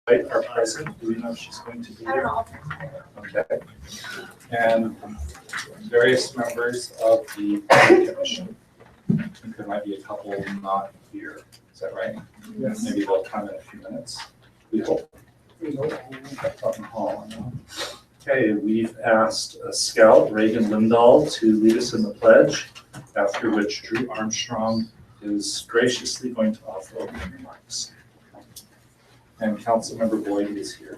Our president, do we know if she's going to be here? Okay. And various members of the commission. I think there might be a couple not here. Is that right? Yes. Maybe they'll come in a few minutes. We hope. Okay, we've asked Scout Reagan Lindahl to lead us in the pledge, after which Drew Armstrong is graciously going to offer opening remarks. And Councilmember Boyd is here.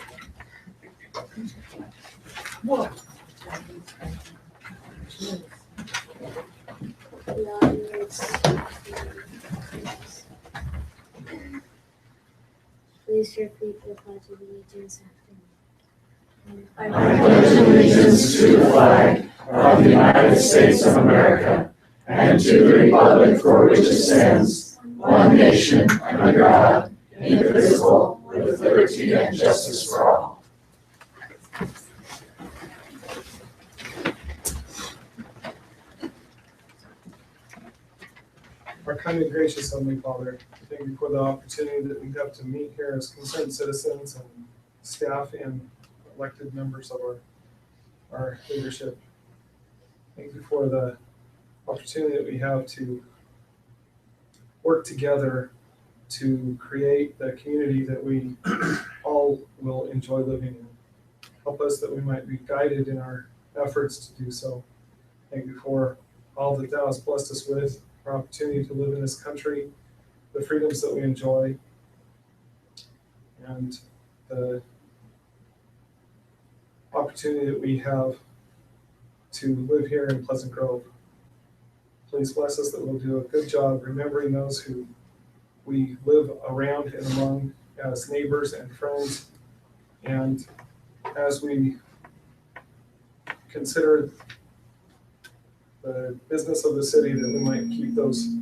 Please repeat the pledge of allegiance after me. I pledge allegiance to the flag of the United States of America and to the republic for which it stands, one nation, under God, indivisible, with liberty and justice for all. Our kind and gracious Heavenly Father, thank you for the opportunity that we have to meet here as concerned citizens and staff and elected members of our leadership. Thank you for the opportunity that we have to work together to create the community that we all will enjoy living in. Help us that we might be guided in our efforts to do so. Thank you for all that Thou hast blessed us with, our opportunity to live in this country, the freedoms that we enjoy, and the opportunity that we have to live here in Pleasant Grove. Please bless us that we'll do a good job remembering those who we live around and among as neighbors and friends. And as we consider the business of the city, that we might keep those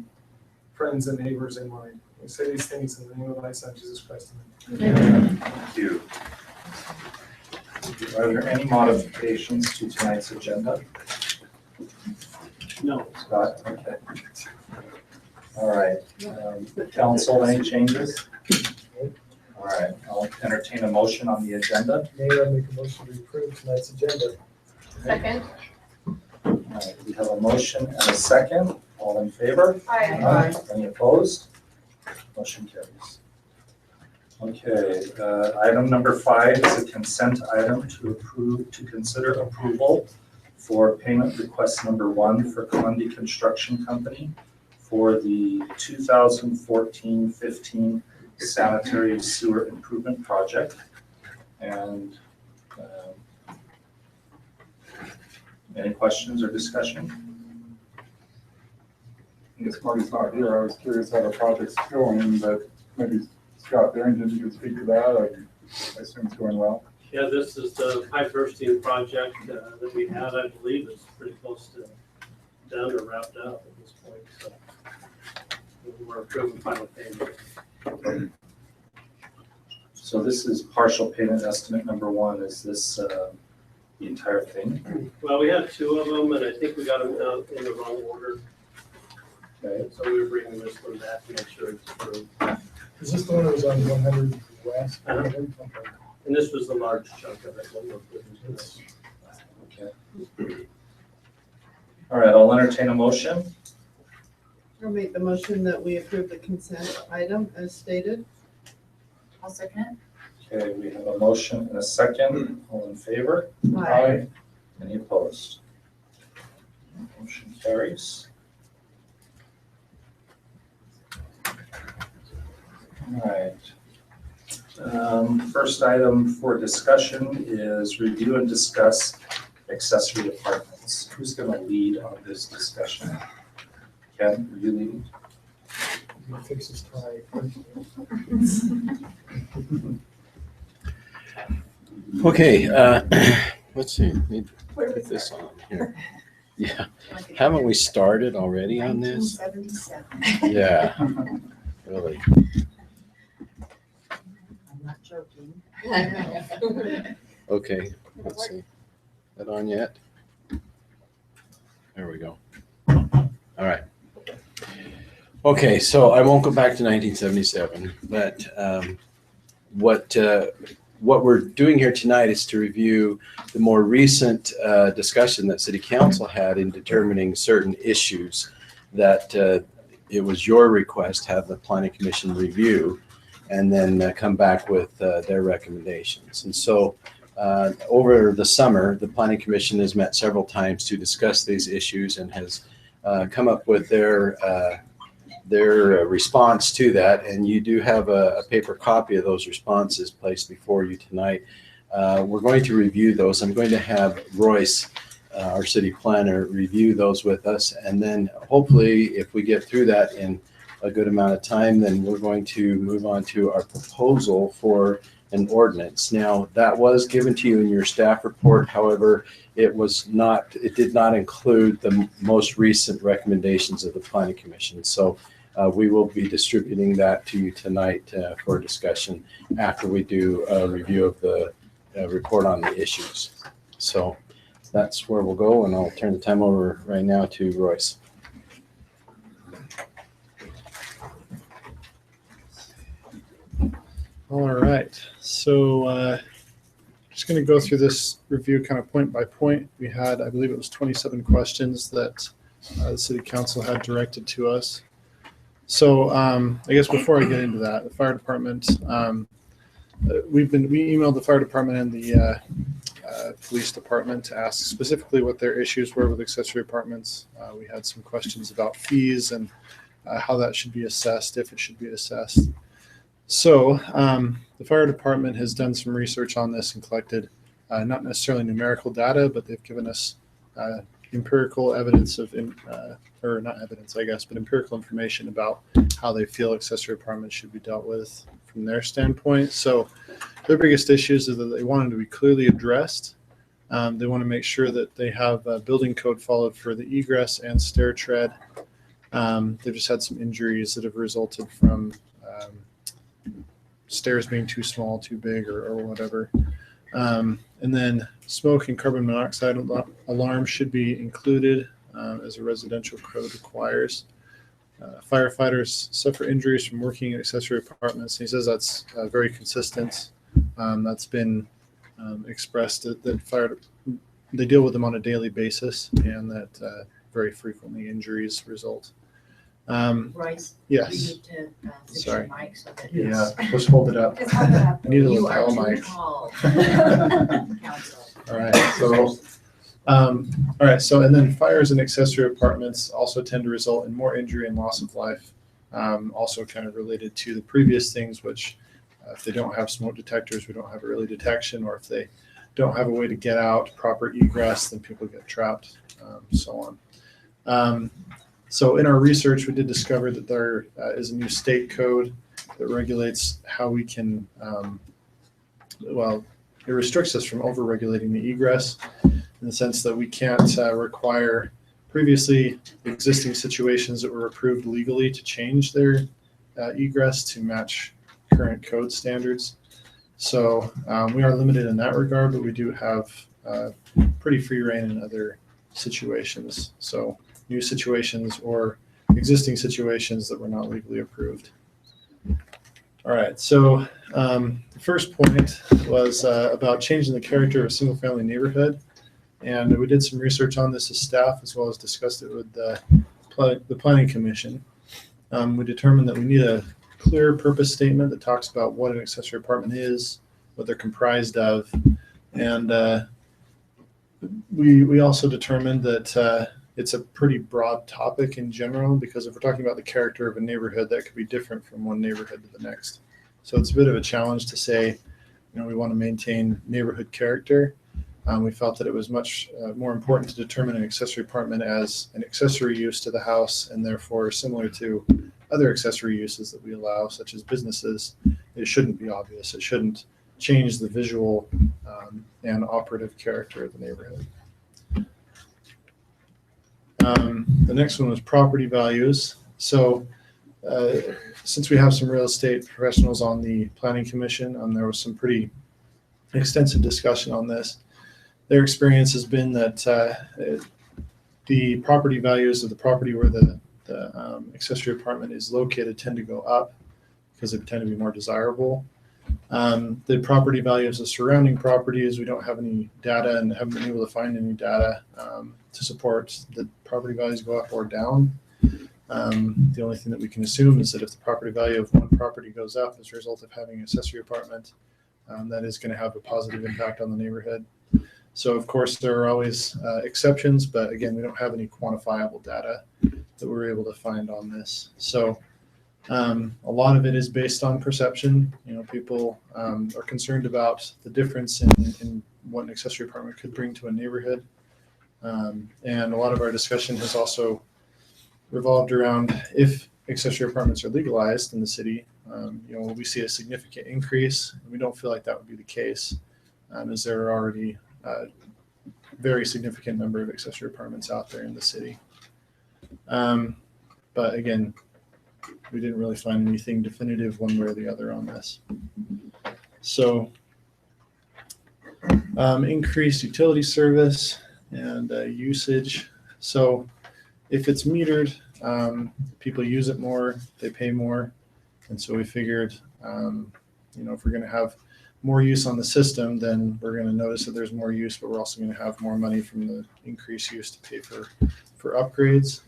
friends and neighbors in mind. We say these things in the name of thy Son, Jesus Christ. Amen. Thank you. Are there any modifications to tonight's agenda? No. Scott, okay. All right. Council, any changes? All right, I'll entertain a motion on the agenda. Mayor, I make a motion to approve tonight's agenda. Second. All right, we have a motion and a second. All in favor? Aye. Any opposed? Motion carries. Okay, item number 5 is a consent item to consider approval for payment request number 1 for Columbia Construction Company for the 2014-15 sanitary sewer improvement project. And any questions or discussion? I guess Marty's not here. I was curious how the project's going, but maybe Scott Barrington, you could speak to that. I assume it's going well. Yeah, this is the pipe bursting project that we had, I believe, is pretty close to done or wrapped up at this point. So we're approving final payment. So this is partial payment estimate number 1. Is this the entire thing? Well, we had 2 of them, and I think we got them down in the wrong order. Okay. So we were bringing this one back to make sure it's approved. Is this the one that was on 100 West? And this was the large chunk of it. One of those. Okay. All right, I'll entertain a motion. I'll make the motion that we approve the consent item as stated. I'll second Okay, we have a motion and a second. All in favor? Aye. Any opposed? Motion carries. All right. First item for discussion is review and discuss accessory apartments. Who's going to lead on this discussion? Ken, are you leading? Fix his tie. Okay, let's see, need to put this on here. Yeah, haven't we started already on this? 1977. Yeah, really. I'm not joking. Okay, let's see. Is that on yet? There we go. All right. Okay, so I won't go back to 1977, but what we're doing here tonight is to review the more recent discussion that City Council had in determining certain issues that it was your request to have the Planning Commission review and then come back with their recommendations. And so over the summer, the Planning Commission has met several times to discuss these issues and has come up with their response to that. And you do have a paper copy of those responses placed before you tonight. We're going to review those. I'm going to have Royce, our city planner, review those with us. And then hopefully if we get through that in a good amount of time, then we're going to move on to our proposal for an ordinance. Now, that was given to you in your staff report. However, it did not include the most recent recommendations of the Planning Commission. So we will be distributing that to you tonight for discussion after we do a review of the report on the issues. So that's where we'll go, and I'll turn the time over right now to Royce. All right, so just going to go through this review kind of point by point. We had, I believe it was 27 questions that the City Council had directed to us. So I guess before I get into that, the fire department, we emailed the fire department and the police department to ask specifically what their issues were with accessory apartments. We had some questions about fees and how that should be assessed, if it should be assessed. So the fire department has done some research on this and collected not necessarily numerical data, but they've given us empirical evidence of, or not evidence, I guess, but empirical information about how they feel accessory apartments should be dealt with from their standpoint. So their biggest issues is that they want them to be clearly addressed. They want to make sure that they have building code followed for the egress and stair tread. They've just had some injuries that have resulted from stairs being too small, too big, or whatever. And then smoke and carbon monoxide alarm should be included as a residential code requires. Firefighters suffer injuries from working in accessory apartments. He says that's very consistent. That's been expressed that they deal with them on a daily basis, and that very frequently injuries result. Royce? Yes. You need to fix your mic so that Yeah, let's hold it up. Just hold it up. I need a You lapel are too mic. tall. Council. All right. So, and then fires in accessory apartments also tend to result in more injury and loss of life. Also kind of related to the previous things, which if they don't have smoke detectors, we don't have early detection, or if they don't have a way to get out, proper egress, then people get trapped, so on. So in our research, we did discover that there is a new state code that regulates how we can, it restricts us from over-regulating the egress in the sense that we can't require previously existing situations that were approved legally to change their egress to match current code standards. So we are limited in that regard, but we do have pretty free reign in other situations. So new situations or existing situations that were not legally approved. All right, so the first point was about changing the character of a single-family neighborhood. And we did some research on this as staff, as well as discussed it with the Planning Commission. We determined that we need a clear purpose statement that talks about what an accessory apartment is, what they're comprised of. And we also determined that it's a pretty broad topic in general, because if we're talking about the character of a neighborhood, that could be different from one neighborhood to the next. So it's a bit of a challenge to say, we want to maintain neighborhood character. We felt that it was much more important to determine an accessory apartment as an accessory use to the house, and therefore similar to other accessory uses that we allow, such as businesses. It shouldn't be obvious. It shouldn't change the visual and operative character of the neighborhood. The next one was property values. So since we have some real estate professionals on the Planning Commission, there was some pretty extensive discussion on this. Their experience has been that the property values of the property where the accessory apartment is located tend to go up because they tend to be more desirable. The property values of surrounding properties, we don't have any data and haven't been able to find any data to support the property values go up or down. The only thing that we can assume is that if the property value of one property goes up as a result of having an accessory apartment, that is going to have a positive impact on the neighborhood. So of course there are always exceptions, but again, we don't have any quantifiable data that we're able to find on this. So a lot of it is based on perception. People are concerned about the difference in what an accessory apartment could bring to a neighborhood. And a lot of our discussion has also revolved around if accessory apartments are legalized in the city, will we see a significant increase? We don't feel like that would be the case, as there are already a very significant number of accessory apartments out there in the city. But again, we didn't really find anything definitive one way or the other on this. So increased utility service and usage. So if it's metered, people use it more, they pay more. And so we figured, if we're going to have more use on the system, then we're going to notice that there's more use, but we're also going to have more money from the increased use to pay for upgrades.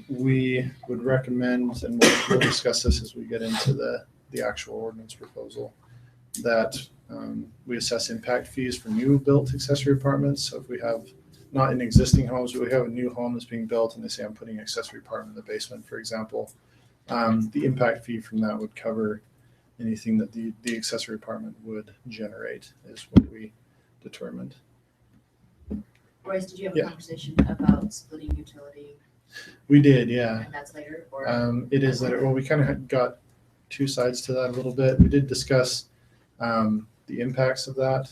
We would recommend, and we'll discuss this as we get into the actual ordinance proposal, that we assess impact fees for new built accessory apartments. So if we have, not in existing homes, but we have a new home that's being built and they say I'm putting an accessory apartment in the basement, for example, the impact fee from that would cover anything that the accessory apartment would generate, is what we determined. Royce, did you have a Yeah. conversation about splitting utility? We did, yeah. And that's later, or? It is later. Well, we kind of got two sides to that a little bit. We did discuss the impacts of that.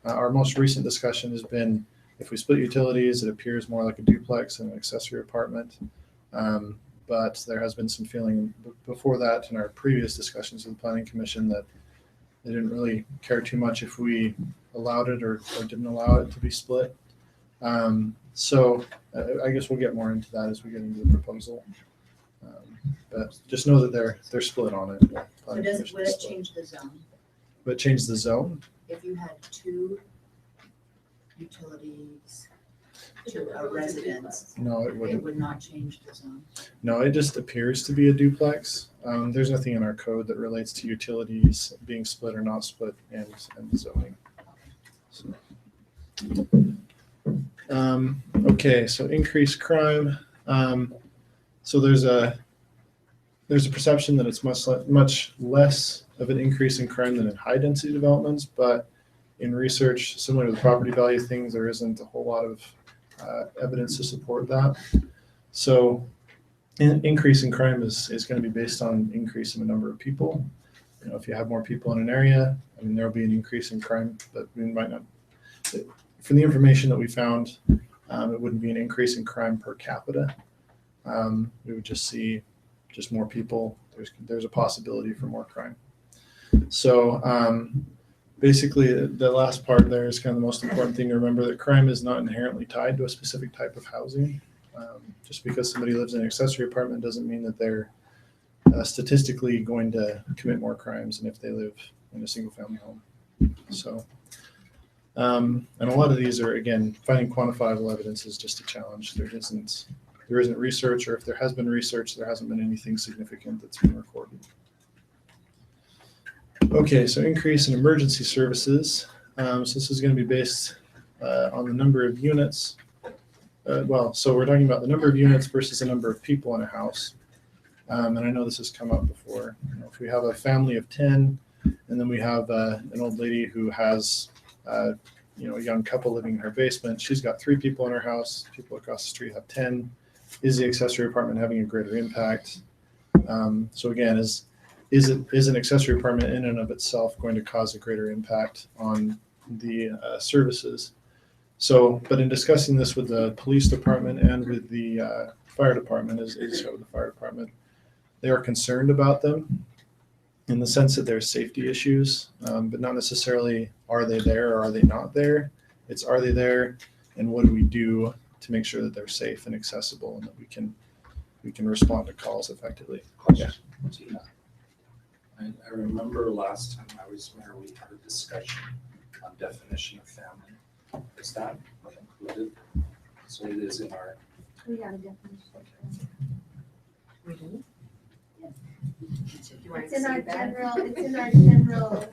Our most recent discussion has been if we split utilities, it appears more like a duplex than an accessory apartment. But there has been some feeling before that in our previous discussions with the Planning Commission that they didn't really care too much if we allowed it or didn't allow it to be split. So I guess we'll get more into that as we get into the proposal. But just know that they're split on it. So would it change the zone? But change the zone? If you had two utilities to a residence, No, it it wouldn't. would not change the zone. No, it just appears to be a duplex. There's nothing in our code that relates to utilities being split or not split and zoning. So. Okay, so increased crime. So there's a perception that it's much less of an increase in crime than in high density developments, but in research similar to the property value things, there isn't a whole lot of evidence to support that. So increase in crime is going to be based on increase in the number of people. If you have more people in an area, there will be an increase in crime, but we might not. From the information that we found, it wouldn't be an increase in crime per capita. We would just see more people. There's a possibility for more crime. So basically, the last part there is kind of the most important thing to remember, that crime is not inherently tied to a specific type of housing. Just because somebody lives in an accessory apartment doesn't mean that they're statistically going to commit more crimes than if they live in a single family home. So, and a lot of these are, again, finding quantifiable evidence is just a challenge. There isn't research, or if there has been research, there hasn't been anything significant that's been recorded. Okay, so increase in emergency services. So this is going to be based on the number of units. So we're talking about the number of units versus the number of people in a house. And I know this has come up before. If we have a family of 10, and then we have an old lady who has a young couple living in her basement, she's got 3 people in her house, people across the street have 10. Is the accessory apartment having a greater impact? So again, is an accessory apartment in and of itself going to cause a greater impact on the services? So, but in discussing this with the police department and with the fire department, with the fire department, they are concerned about them in the sense that there's safety issues, but not necessarily are they there or are they not there. It's are they there, and what do we do to make sure that they're safe and accessible, and that we can respond to calls effectively. Yeah. I remember last time I was mayor, we had a discussion on definition of family. Is that included? So it is in our, We have a definition. We do? You want It's to in our say that? general,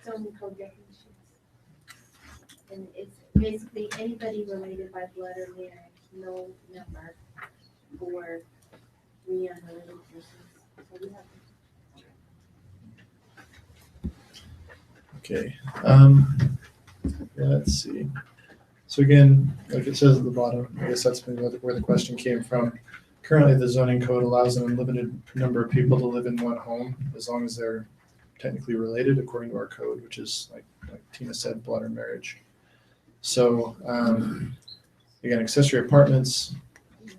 zoning code definitions. And it's basically anybody related by blood or marriage, no number for three unrelated persons. So we have. Okay, let's see. So again, like it says at the bottom, I guess that's maybe where the question came from. Currently, the zoning code allows an unlimited number of people to live in one home as long as they're technically related according to our code, which is like Tina said, blood or marriage. So again, accessory apartments,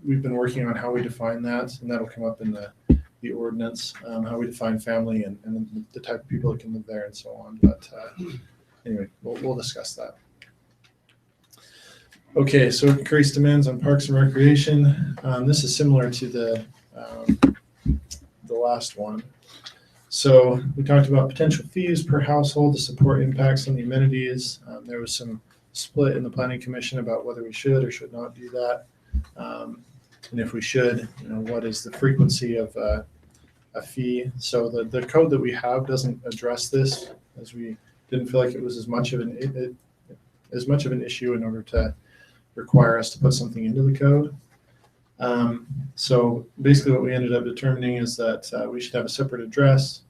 we've been working on how we define that, and that'll come up in the ordinance, how we define family and the type of people that can live there and so on. But anyway, we'll discuss that. Okay, so increased demands on parks and recreation. This is similar to the last one. So we talked about potential fees per household to support impacts on the amenities. There was some split in the planning commission about whether we should or should not do that. And if we should, what is the frequency of a fee? So the code that we have doesn't address this, as we didn't feel like it was as much of an issue in order to require us to put something into the code. So basically what we ended up determining is that we should have a separate address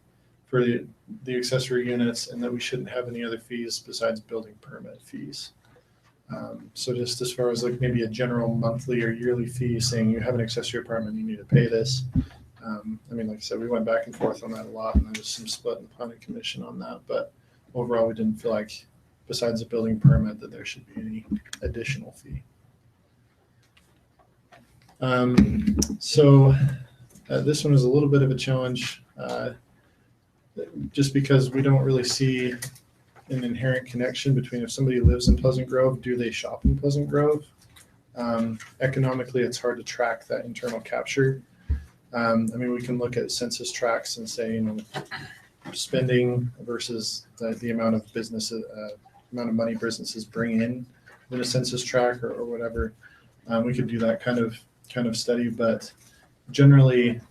for the accessory units, and that we shouldn't have any other fees besides building permit fees. So just as far as like maybe a general monthly or yearly fee saying you have an accessory apartment, you need to pay this. I mean, like I said, we went back and forth on that a lot, and there was some split in the planning commission on that, but overall we didn't feel like, besides a building permit, that there should be any additional fee. So this one is a little bit of a challenge, just because we don't really see an inherent connection between if somebody lives in Pleasant Grove, do they shop in Pleasant Grove? Economically, it's hard to track that internal capture. I mean, we can look at census tracts and say, spending versus the amount of amount of money businesses bring in a census tract or whatever. We could do that kind of study, but generally,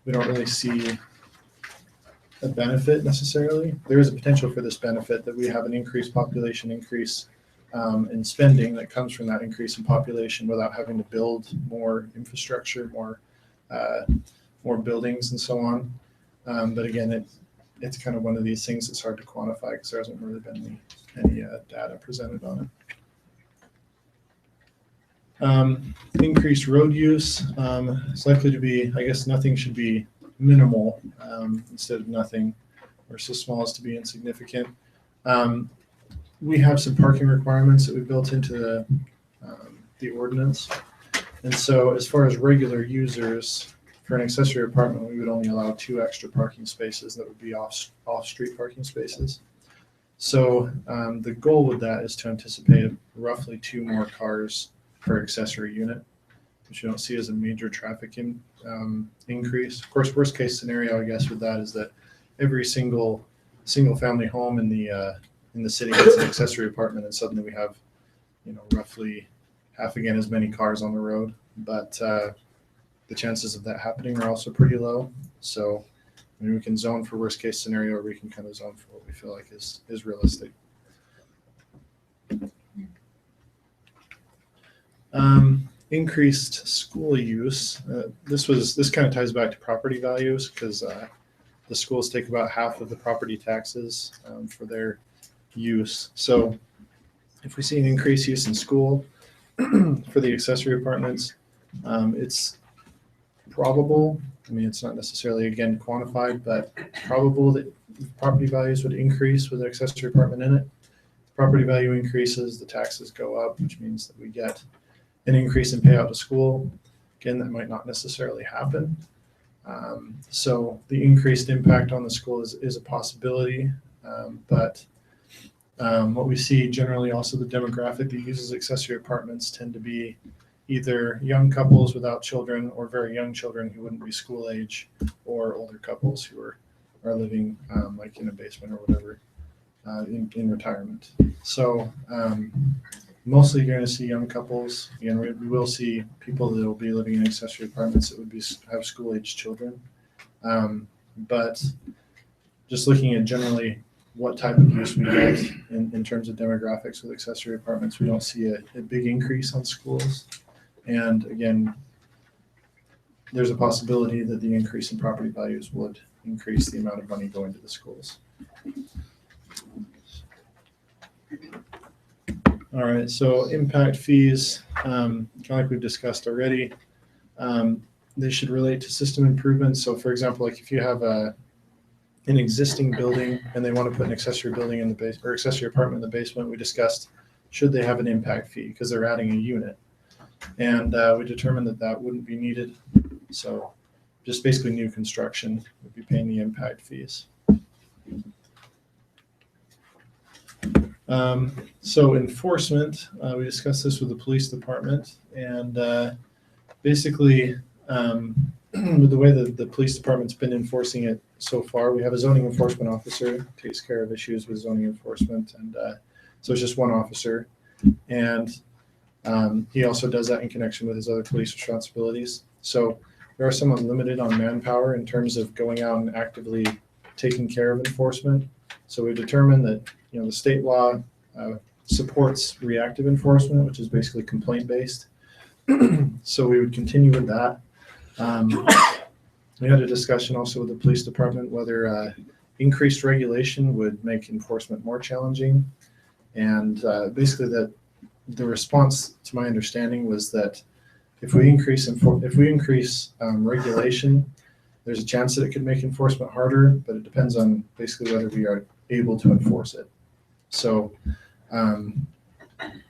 we don't really see a benefit necessarily. There is a potential for this benefit that we have an increased population increase in spending that comes from that increase in population without having to build more infrastructure, more buildings and so on. But again, it's kind of one of these things that's hard to quantify because there hasn't really been any data presented on it. Increased road use is likely to be, I guess nothing should be minimal instead of nothing, or so small as to be insignificant. We have some parking requirements that we built into the ordinance. And so as far as regular users, for an accessory apartment, we would only allow 2 extra parking spaces that would be off-street parking spaces. So the goal with that is to anticipate roughly 2 more cars per accessory unit, which you don't see as a major traffic increase. Of course, worst case scenario, I guess, with that is that every single family home in the city gets an accessory apartment, and suddenly we have, roughly half again as many cars on the road. But the chances of that happening are also pretty low. So we can zone for worst case scenario, or we can kind of zone for what we feel like is realistic. Increased school use. This kind of ties back to property values because the schools take about half of the property taxes for their use. So if we see an increased use in school for the accessory apartments, it's probable. I mean, it's not necessarily, again, quantified, but probable that property values would increase with an accessory apartment in it. The property value increases, the taxes go up, which means that we get an increase in payout to school. Again, that might not necessarily happen. So the increased impact on the school is a possibility, but what we see generally also the demographic that uses accessory apartments tend to be either young couples without children or very young children who wouldn't be school age, or older couples who are living like in a basement or whatever in retirement. So mostly you're going to see young couples. Again, we will see people that will be living in accessory apartments that would have school age children. But just looking at generally what type of use we get in terms of demographics with accessory apartments, we don't see a big increase on schools. And again, there's a possibility that the increase in property values would increase the amount of money going to the schools. All right, so impact fees, kind of like we've discussed already, they should relate to system improvements. So for example, like if you have an existing building and they want to put an accessory building in the base or accessory apartment in the basement, we discussed, should they have an impact fee because they're adding a unit? And we determined that that wouldn't be needed. So just basically new construction would be paying the impact fees. So enforcement, we discussed this with the police department, and basically with the way that the police department's been enforcing it so far, we have a zoning enforcement officer who takes care of issues with zoning enforcement, and so it's just one officer, and he also does that in connection with his other police responsibilities. So we are somewhat limited on manpower in terms of going out and actively taking care of enforcement. So we determined that the state law supports reactive enforcement, which is basically complaint-based. So we would continue with that. We had a discussion also with the police department whether increased regulation would make enforcement more challenging. And basically that the response to my understanding was that if we increase regulation, there's a chance that it could make enforcement harder, but it depends on basically whether we are able to enforce it. So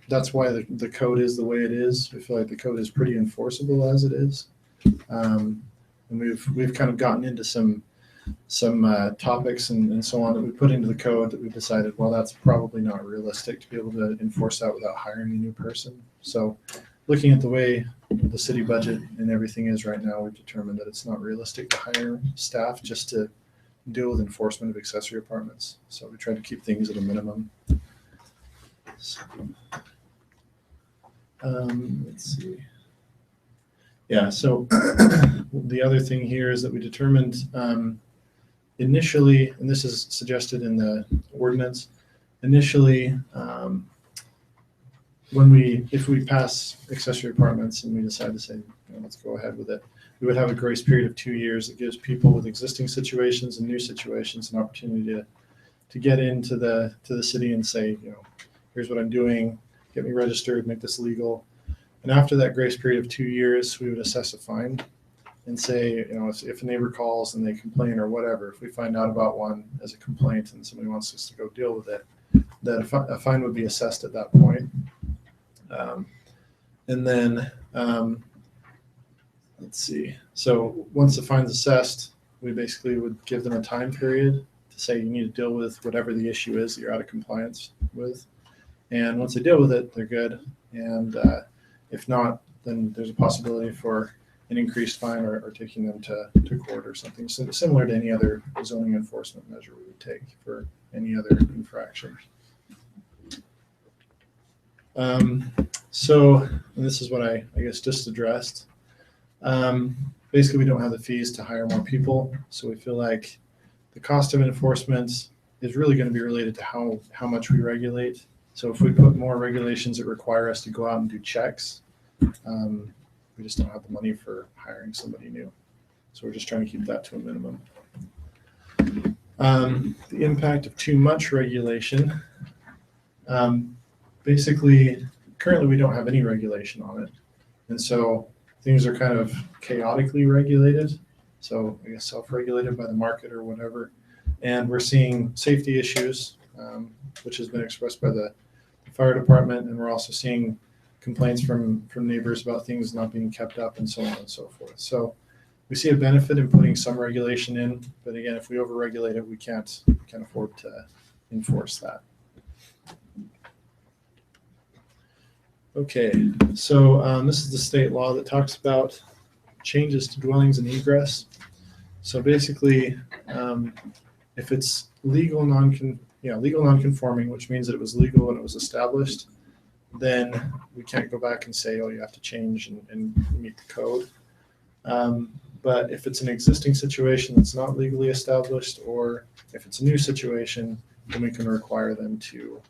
that's why the code is the way it is. We feel like the code is pretty enforceable as it is. And we've kind of gotten into some topics and so on that we put into the code that we decided, well, that's probably not realistic to be able to enforce that without hiring a new person. So looking at the way the city budget and everything is right now, we've determined that it's not realistic to hire staff just to deal with enforcement of accessory apartments. So we try to keep things at a minimum. So, let's see. Yeah, so the other thing here is that we determined initially, and this is suggested in the ordinance, initially if we pass accessory apartments and we decide to say, let's go ahead with it, we would have a grace period of 2 years that gives people with existing situations and new situations an opportunity to get into the city and say, here's what I'm doing, get me registered, make this legal. And after that grace period of 2 years, we would assess a fine and say, if a neighbor calls and they complain or whatever, if we find out about one as a complaint and somebody wants us to go deal with it, that a fine would be assessed at that point. And then, let's see. So once the fine's assessed, we basically would give them a time period to say you need to deal with whatever the issue is that you're out of compliance with. And once they deal with it, they're good. And if not, then there's a possibility for an increased fine or taking them to court or something similar to any other zoning enforcement measure we would take for any other infraction. So and this is what I guess just addressed. Basically, we don't have the fees to hire more people, so we feel like the cost of enforcement is really going to be related to how much we regulate. So if we put more regulations that require us to go out and do checks, we just don't have the money for hiring somebody new. So we're just trying to keep that to a minimum. The impact of too much regulation. Basically, currently we don't have any regulation on it. And so things are kind of chaotically regulated. So I guess self-regulated by the market or whatever. And we're seeing safety issues, which has been expressed by the fire department. And we're also seeing complaints from neighbors about things not being kept up and so on and so forth. So we see a benefit in putting some regulation in, but again, if we overregulate it, we can't afford to enforce that. Okay, so this is the state law that talks about changes to dwellings and egress. So basically, if it's legal non-conforming, which means that it was legal when it was established, then we can't go back and say, oh, you have to change and meet the code. But if it's an existing situation that's not legally established, or if it's a new situation, then we can require them to,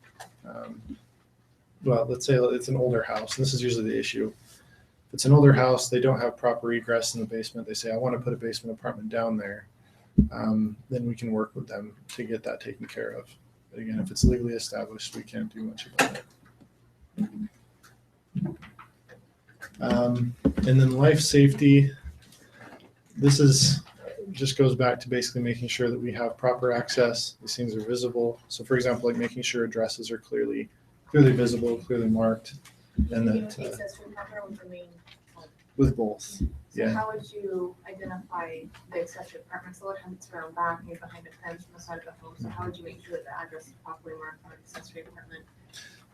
well, let's say it's an older house, and this is usually the issue. If it's an older house, they don't have proper egress in the basement, they say, I want to put a basement apartment down there, then we can work with them to get that taken care of. But again, if it's legally established, we can't do much about it. And then life safety, this is just goes back to basically making sure that we have proper access, these things are visible. So for example, like making sure addresses are clearly visible, clearly marked, and that Accessory apartment or with the main home? with both. So Yeah. how would you identify the accessory apartment? So what happens around back, maybe behind a fence on the side of the home? So how would you make sure that the address is properly marked on an accessory apartment?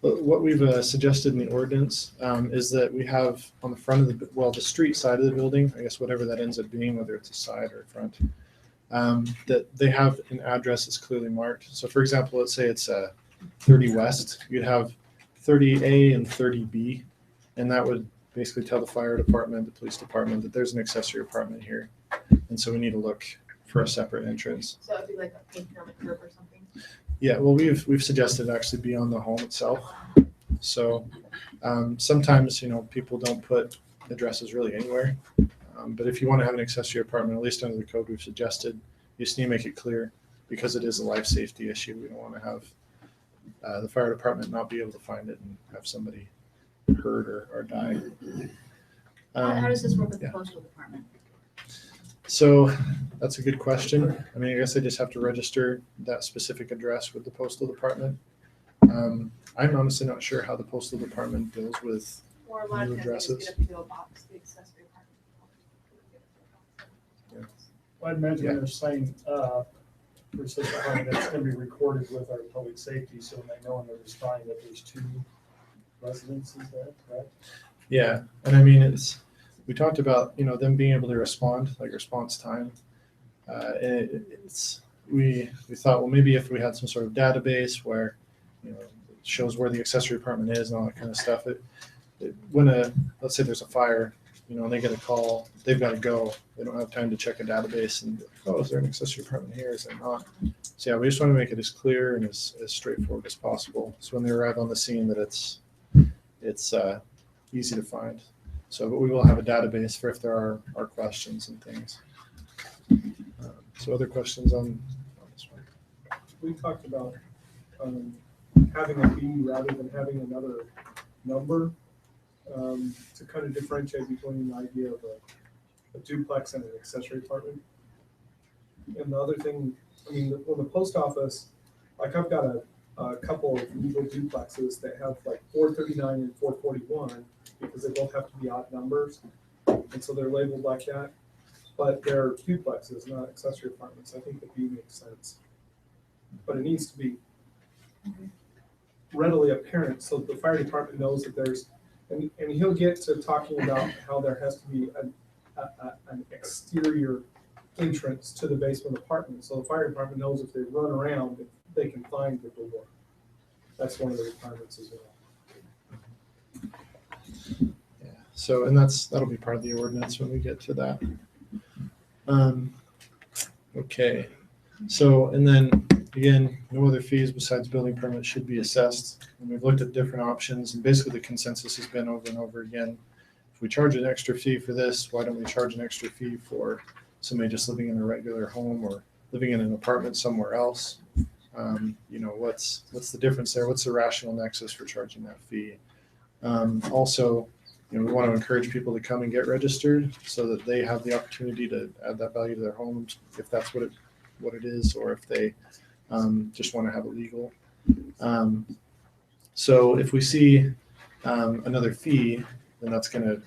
But what we've suggested in the ordinance is that we have on the front of the street side of the building, I guess whatever that ends up being, whether it's a side or a front, that they have an address that's clearly marked. So for example, let's say it's 30 West, you'd have 30A and 30B, and that would basically tell the fire department, the police department that there's an accessory apartment here. And so we need to look for a separate entrance. So it would be like a painting on the curb or something? Yeah, well, we've suggested actually be on the home itself. So sometimes, people don't put addresses really anywhere. But if you want to have an accessory apartment, at least under the code we've suggested, you just need to make it clear because it is a life safety issue. We don't want to have the fire department not be able to find it and have somebody hurt or die. How does this work with the yeah. postal department? So that's a good question. I mean, I guess I just have to register that specific address with the postal department. I'm honestly not sure how the postal department deals with Or a lot new of times they addresses. just get a PO box, the accessory apartment. I'd imagine Yeah. they're saying, for such a home that's gonna be recorded with our public safety, so when they know when they're responding that there's two residences there, correct? Yeah, and I mean, we talked about, them being able to respond, like response time. We thought, well, maybe if we had some sort of database where, it shows where the accessory apartment is and all that kind of stuff. Let's say there's a fire, and they get a call, they've got to go. They don't have time to check a database and, oh, is there an accessory apartment here? Is there not? So yeah, we just want to make it as clear and as straightforward as possible. So when they arrive on the scene that it's easy to find. So, but we will have a database for if there are questions and things. So other questions on this one? We talked about, having a B rather than having another number, to kind of differentiate between the idea of a duplex and an accessory apartment. And the other thing, when the post office, like I've got a couple of legal duplexes that have like 439 and 441 because they both have to be odd numbers. And so they're labeled like that, but they're duplexes, not accessory apartments. I think the B makes sense. But it needs to be readily apparent so that the fire department knows that there's, and he'll get to talking about how there has to be an exterior entrance to the basement apartment. So the fire department knows if they run around, they can find the door. That's one of the requirements as well. Yeah. So, and that'll be part of the ordinance when we get to that. Okay. So, and then again, no other fees besides building permits should be assessed. And we've looked at different options, and basically the consensus has been over and over again. If we charge an extra fee for this, why don't we charge an extra fee for somebody just living in a regular home or living in an apartment somewhere else? What's the difference there? What's the rational nexus for charging that fee? Also, we want to encourage people to come and get registered so that they have the opportunity to add that value to their homes if that's what it is, or if they just want to have it legal. So if we see another fee, then that's going to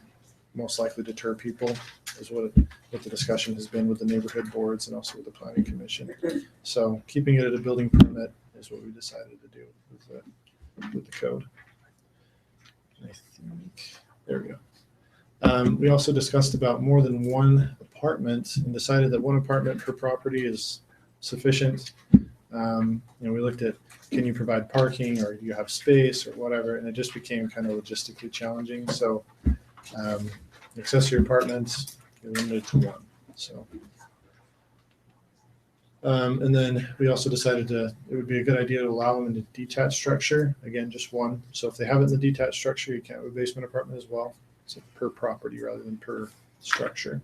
most likely deter people, is what the discussion has been with the neighborhood boards and also with the planning commission. So keeping it at a building permit is what we decided to do with the code. I think, there we go. We also discussed about more than one apartment and decided that one apartment per property is sufficient. We looked at, can you provide parking, or do you have space, or whatever, and it just became kind of logistically challenging. So accessory apartments, you're limited to one. So, and then we also decided it would be a good idea to allow them in a detached structure. Again, just one. So if they have it in the detached structure, you can't have a basement apartment as well. So per property rather than per structure.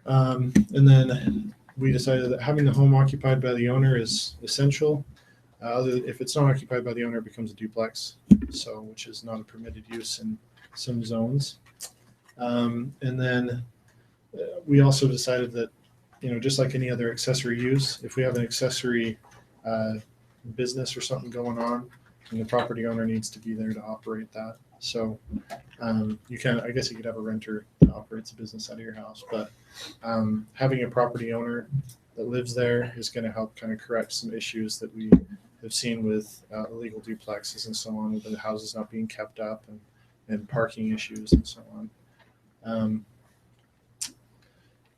And then we decided that having the home occupied by the owner is essential. If it's not occupied by the owner, it becomes a duplex, so which is not a permitted use in some zones. And then we also decided that, just like any other accessory use, if we have an accessory business or something going on, and the property owner needs to be there to operate that. So I guess you could have a renter that operates a business out of your house, but having a property owner that lives there is going to help kind of correct some issues that we have seen with illegal duplexes and so on, with the houses not being kept up and parking issues and so on.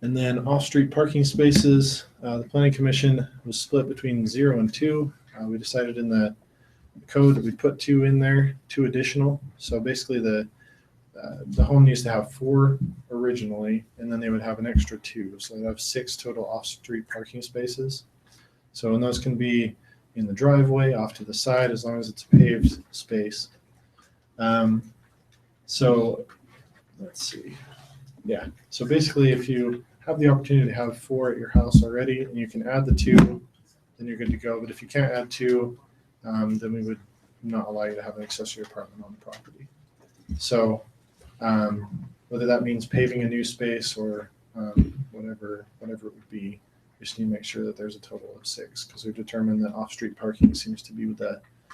And then off-street parking spaces, the Planning Commission was split between 0 and 2. We decided in the code that we put 2 in there, 2 additional. So basically the home needs to have 4 originally, and then they would have an extra 2. So they'd have 6 total off-street parking spaces. So, and those can be in the driveway, off to the side, as long as it's a paved space. So let's see. Yeah. So basically, if you have the opportunity to have 4 at your house already, and you can add the 2, then you're good to go. But if you can't add 2, then we would not allow you to have an accessory apartment on the property. So whether that means paving a new space or whatever it would be, you just need to make sure that there's a total of 6, because we've determined that off-street parking seems to be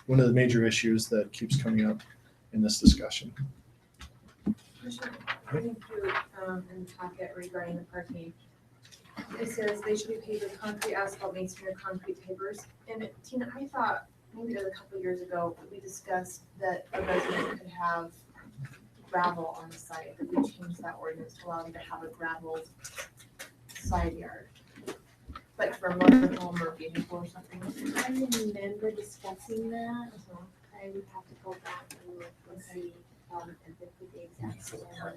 one of the major issues that keeps coming up in this discussion. Reading through in the packet regarding the parking, it says they should be paved with concrete, asphalt, masonry, or concrete pavers. And Tina, I thought maybe it was a couple of years ago we discussed that a resident could have gravel on the site. That we changed that ordinance to allow them to have a gravel side yard, like for a motorhome or vehicle or something. I remember discussing that. I would have to go back and look and see the exact one.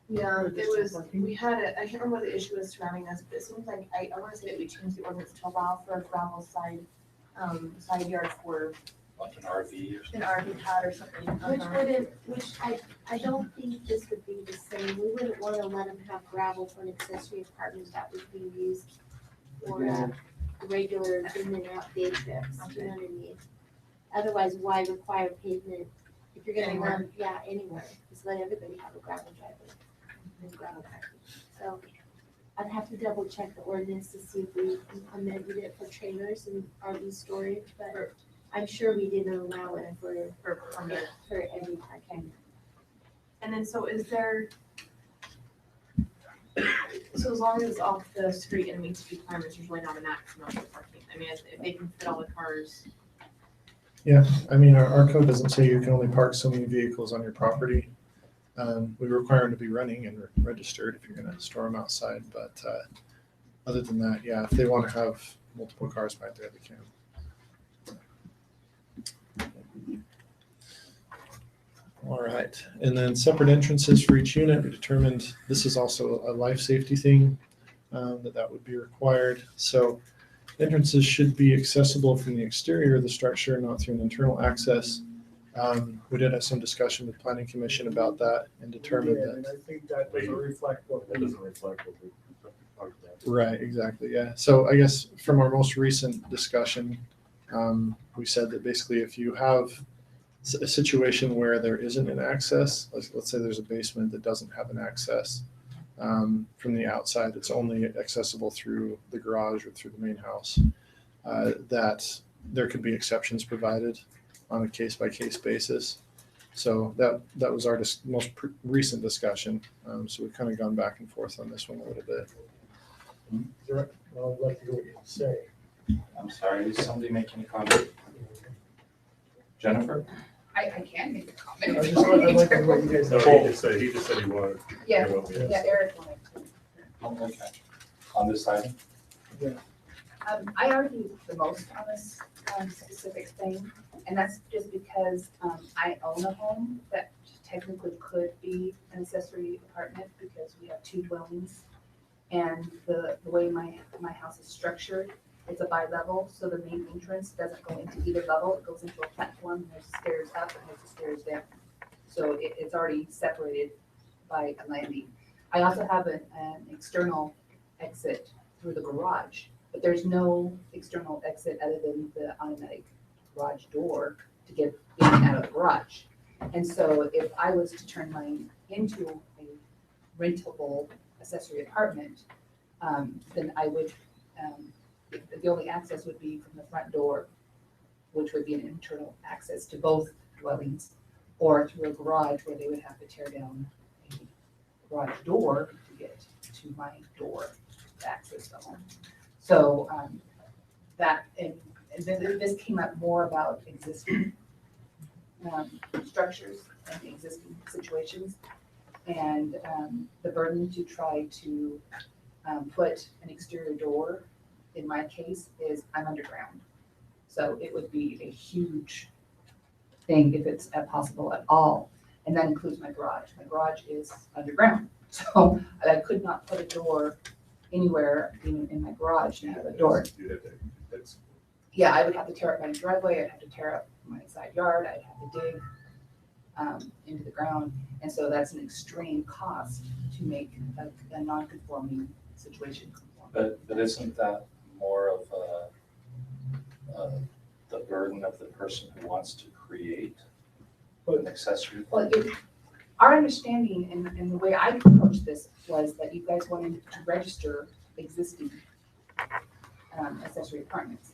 Yeah, it was, we had I can't remember what the issue was surrounding us, but it seems like, I want to say that we changed the ordinance to allow for a gravel side yard for Like an RV or an RV pad or something. I don't think this would be the same. We wouldn't want to let them have gravel for an accessory apartment that was being used for a regular in and out day trips, you know what I mean? Otherwise, why require pavement if you're gonna run, anywhere, just let everybody have a gravel driveway and gravel parking. So I'd have to double check the ordinance to see if we amended it for trailers and RV storage, but I'm sure we didn't allow it for every parking. And then so is there, so as long as it's off the street and meets the requirements, there's really not a maximum for parking. I mean, if they can fit all the cars. Yeah, I mean, our code doesn't say you can only park so many vehicles on your property. We require them to be running and registered if you're going to store them outside. But other than that, if they want to have multiple cars back there, they can. All right, and then separate entrances for each unit. We determined this is also a life safety thing, that would be required. So entrances should be accessible from the exterior of the structure, not through an internal access. We did have some discussion with Planning Commission about that and determined that. And I think that doesn't reflect what we reflect what we talked about. Right, exactly, yeah. So I guess from our most recent discussion, we said that basically if you have a situation where there isn't an access, let's say there's a basement that doesn't have an access from the outside, it's only accessible through the garage or through the main house, that there could be exceptions provided on a case-by-case basis. So that was our most recent discussion. So we've kind of gone back and forth on this one a little bit. Well, I'd like to hear what you have to say. I'm sorry, is somebody making a comment? Jennifer? I I can make a I comment. just, I'd like to know what you guys. No, he just said he wanted. Yeah, to know. yeah, Eric wanted to. Okay. On this item? I argue the most on this specific thing, and that's just because I own a home that technically could be an accessory apartment because we have 2 dwellings. And the way my house is structured, it's a bi-level, so the main entrance doesn't go into either level, it goes into a platform, and there's stairs up and there's stairs down. So it's already separated by a landing. I also have an external exit through the garage, but there's no external exit other than the automatic garage door to get in and out of the garage. And so if I was to turn mine into a rentable accessory apartment, then I would, the only access would be from the front door, which would be an internal access to both dwellings, or through a garage where they would have to tear down a garage door to get to my door to access the home. So that, and then this came up more about existing structures and existing situations, and the burden to try to put an exterior door, in my case, is I'm underground. So it would be a huge thing if it's possible at all. And that includes my garage. My garage is underground. So I could not put a door anywhere, even in my garage, to have a door. Yeah, I would have to tear up my driveway, I'd have to tear up my side yard, I'd have to dig into the ground. And so that's an extreme cost to make a non-conforming situation conform. But isn't that more of the burden of the person who wants to create an accessory? Well, our understanding and the way I approached this was that you guys wanted to register existing accessory apartments.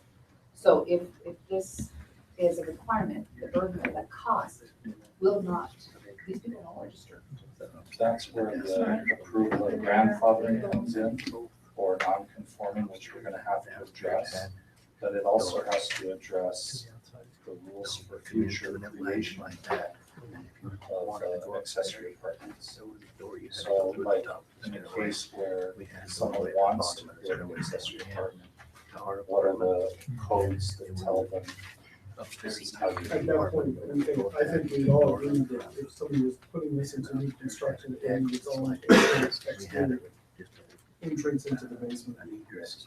So if this is a requirement, the burden of that cost will not, these people don't register. That's where the approval of grandfathering comes in, or non-conforming, which we're gonna have to address. But it also has to address the rules for future creation of accessory apartments. So like in a case where someone wants to create an accessory apartment, what are the codes that tell them this is how you At that point, I think we'd all agree that if somebody was putting this into new construction and its own exterior entrance into the basement.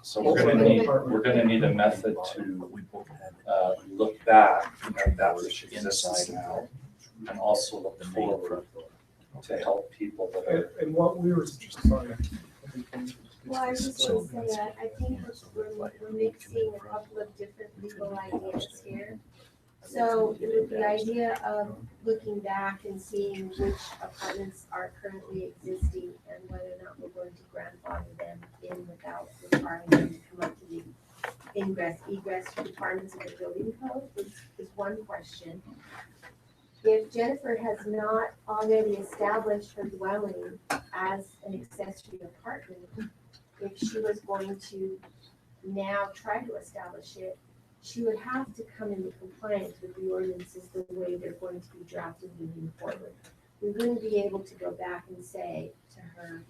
So we're gonna need a method to look back at that which exists now, and also look forward to help people that are. And what we were, sorry. Well, I was just gonna say that, I think we're mixing a couple of different legal ideas here. So with the idea of looking back and seeing which apartments are currently existing and whether or not we're going to grandfather them in without requiring them to come up to the ingress, egress requirements of the building code is one question. If Jennifer has not already established her dwelling as an accessory apartment, if she was going to now try to establish it, she would have to come into compliance with the ordinances the way they're going to be drafted moving forward. We wouldn't be able to go back and say to her,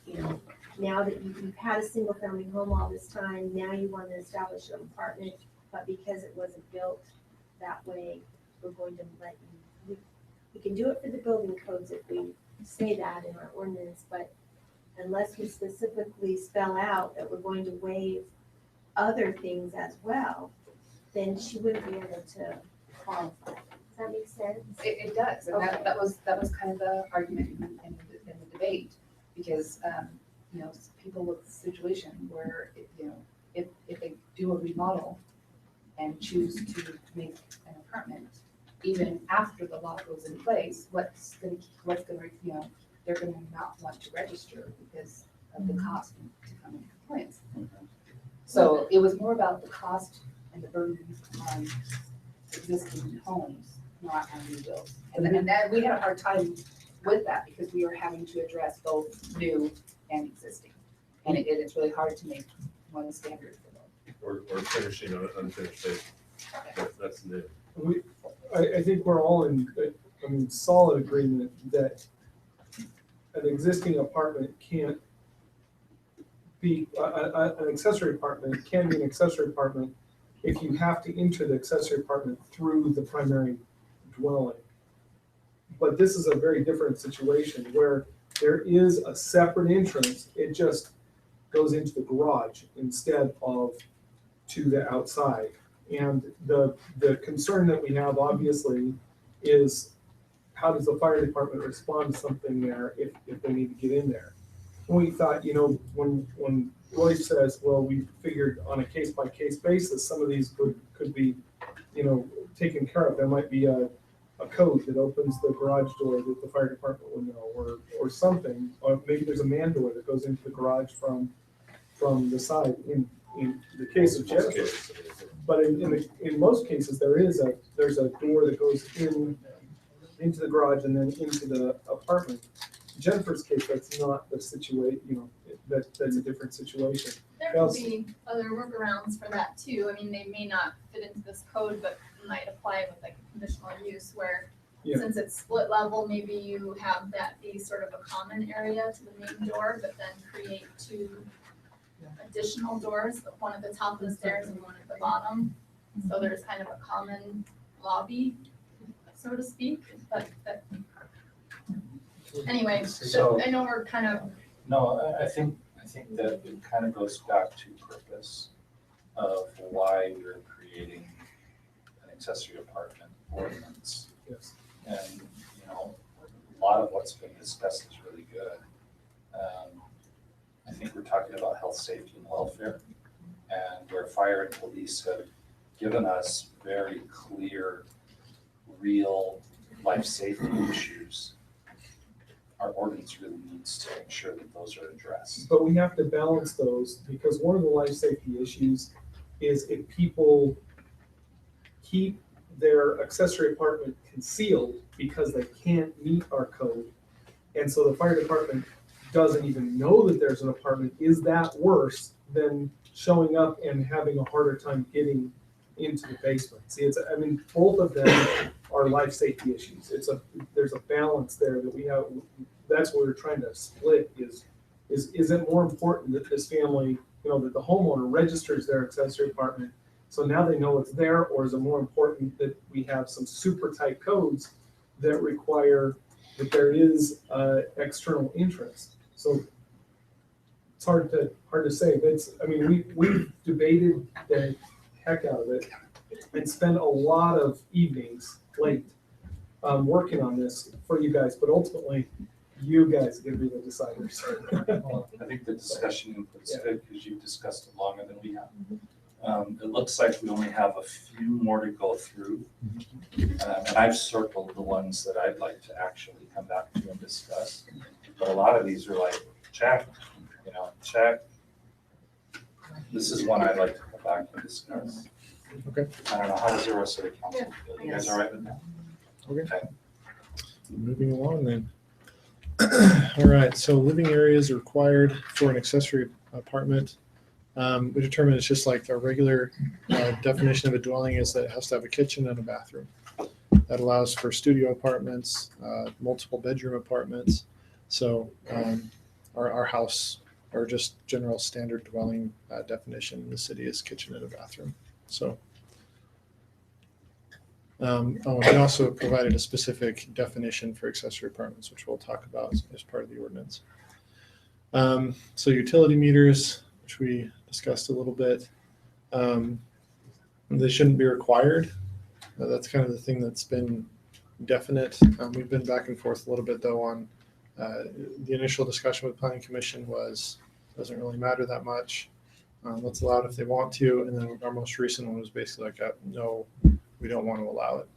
you know, now that you've had a single family home all this time, now you want to establish an apartment, but because it wasn't built that way, we're going to let you, we can do it for the building codes if we say that in our ordinance, but unless we specifically spell out that we're going to waive other things as well, then she wouldn't be able to qualify. Does that make sense? It does, and Okay. that was kind of the argument in the debate, because, you know, people look at the situation where, if they do a remodel and choose to make an apartment, even after the law goes in place, what's gonna, you know, they're gonna not want to register because of the cost to come into compliance. So it was more about the cost and the burden on existing homes, not on new builds. And that, we had a hard time with that because we were having to address both new and existing. And it's really hard to make one standard for both. Or finishing on an unfinished phase. That's new. I think we're all in, I mean, solid agreement that an existing apartment can't be, an accessory apartment can be an accessory apartment if you have to enter the accessory apartment through the primary dwelling. But this is a very different situation where there is a separate entrance, it just goes into the garage instead of to the outside. And the concern that we have obviously is how does the fire department respond to something there if they need to get in there? And we thought, you know, when Royce says, well, we figured on a case-by-case basis, some of these could be, you know, taken care of. There might be a code that opens the garage door that the fire department would know, or something. Or maybe there's a man door that goes into the garage from the side in the case of Jennifer. But in most cases, there's a door that goes into the garage and then into the apartment. In Jennifer's case, that's not the situation, you know, that's a different situation. There could be other workarounds for that too. I mean, they may not fit into this code, but might apply with like a conditional use where Yeah. since it's split level, maybe you have that be sort of a common area to the main door, but then create two additional doors, one at the top of the stairs and one at the bottom. So there's kind of a common lobby, so to speak, but anyway, so I know we're kind of. No, I think that it kind of goes back to purpose of why we're creating an accessory apartment ordinance. Yes. And, you know, a lot of what's been discussed is really good. I think we're talking about health, safety, and welfare, and where fire and police have given us very clear, real life safety issues. Our ordinance really needs to ensure that those are addressed. But we have to balance those because one of the life safety issues is if people keep their accessory apartment concealed because they can't meet our code. And so the fire department doesn't even know that there's an apartment, is that worse than showing up and having a harder time getting into the basement? See, I mean, both of them are life safety issues. There's a balance there that we have. That's what we're trying to split is it more important that this family, you know, that the homeowner registers their accessory apartment so now they know it's there, or is it more important that we have some super tight codes that require that there is external entrance? So it's hard to say. I mean, we've debated the heck out of it and spent a lot of evenings late working on this for you guys, but ultimately you guys are gonna be the deciders. Well, I think the discussion input's good because you've discussed it longer than we have. It looks like we only have a few more to go through. And I've circled the ones that I'd like to actually come back to and discuss. But a lot of these are like, check, you know, check. This is one I'd like to come back and discuss. Okay. I don't know, how does the rest of the council feel? You guys all right with that? Okay. Moving along then. All right, so living areas are required for an accessory apartment. We determined it's just like our regular definition of a dwelling is that it has to have a kitchen and a bathroom. That allows for studio apartments, multiple bedroom apartments. So our house, or just general standard dwelling definition in the city is kitchen and a bathroom. So, we also provided a specific definition for accessory apartments, which we'll talk about as part of the ordinance. So utility meters, which we discussed a little bit, they shouldn't be required. That's kind of the thing that's been definite. We've been back and forth a little bit though on the initial discussion with Planning Commission was doesn't really matter that much. Let's allow it if they want to, and then our most recent one was basically like, no, we don't want to allow it.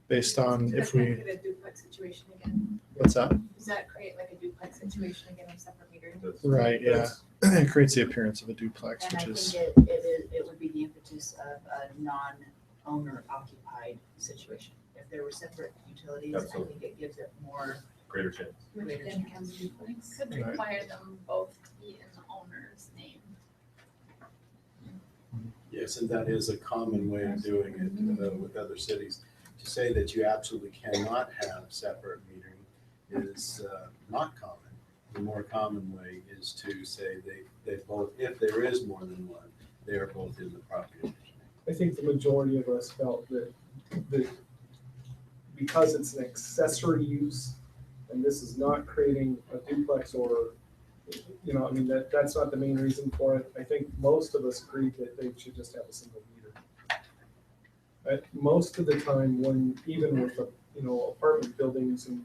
Based on if we. Create a duplex situation again. What's that? Does that create like a duplex situation again with separate meters? Right. Yeah. It creates the appearance of a duplex, And which I is. think it would be the impetus of a non-owner occupied situation. If there were separate utilities, Absolutely. I think it gives it more. Greater chance. Greater Then chance. becomes duplex. Could Right. require them both to be in the owner's name. Yeah, Yes, and that is a common way of doing it with other cities. To say that you absolutely cannot have separate metering is not common. The more common way is to say they both, if there is more than one, they are both in the property owner's name. I think the majority of us felt that because it's an accessory use, and this is not creating a duplex or, you know, I mean, that's not the main reason for it. I think most of us agreed that they should just have a single meter. Most of the time, when, even with, you know, apartment buildings and,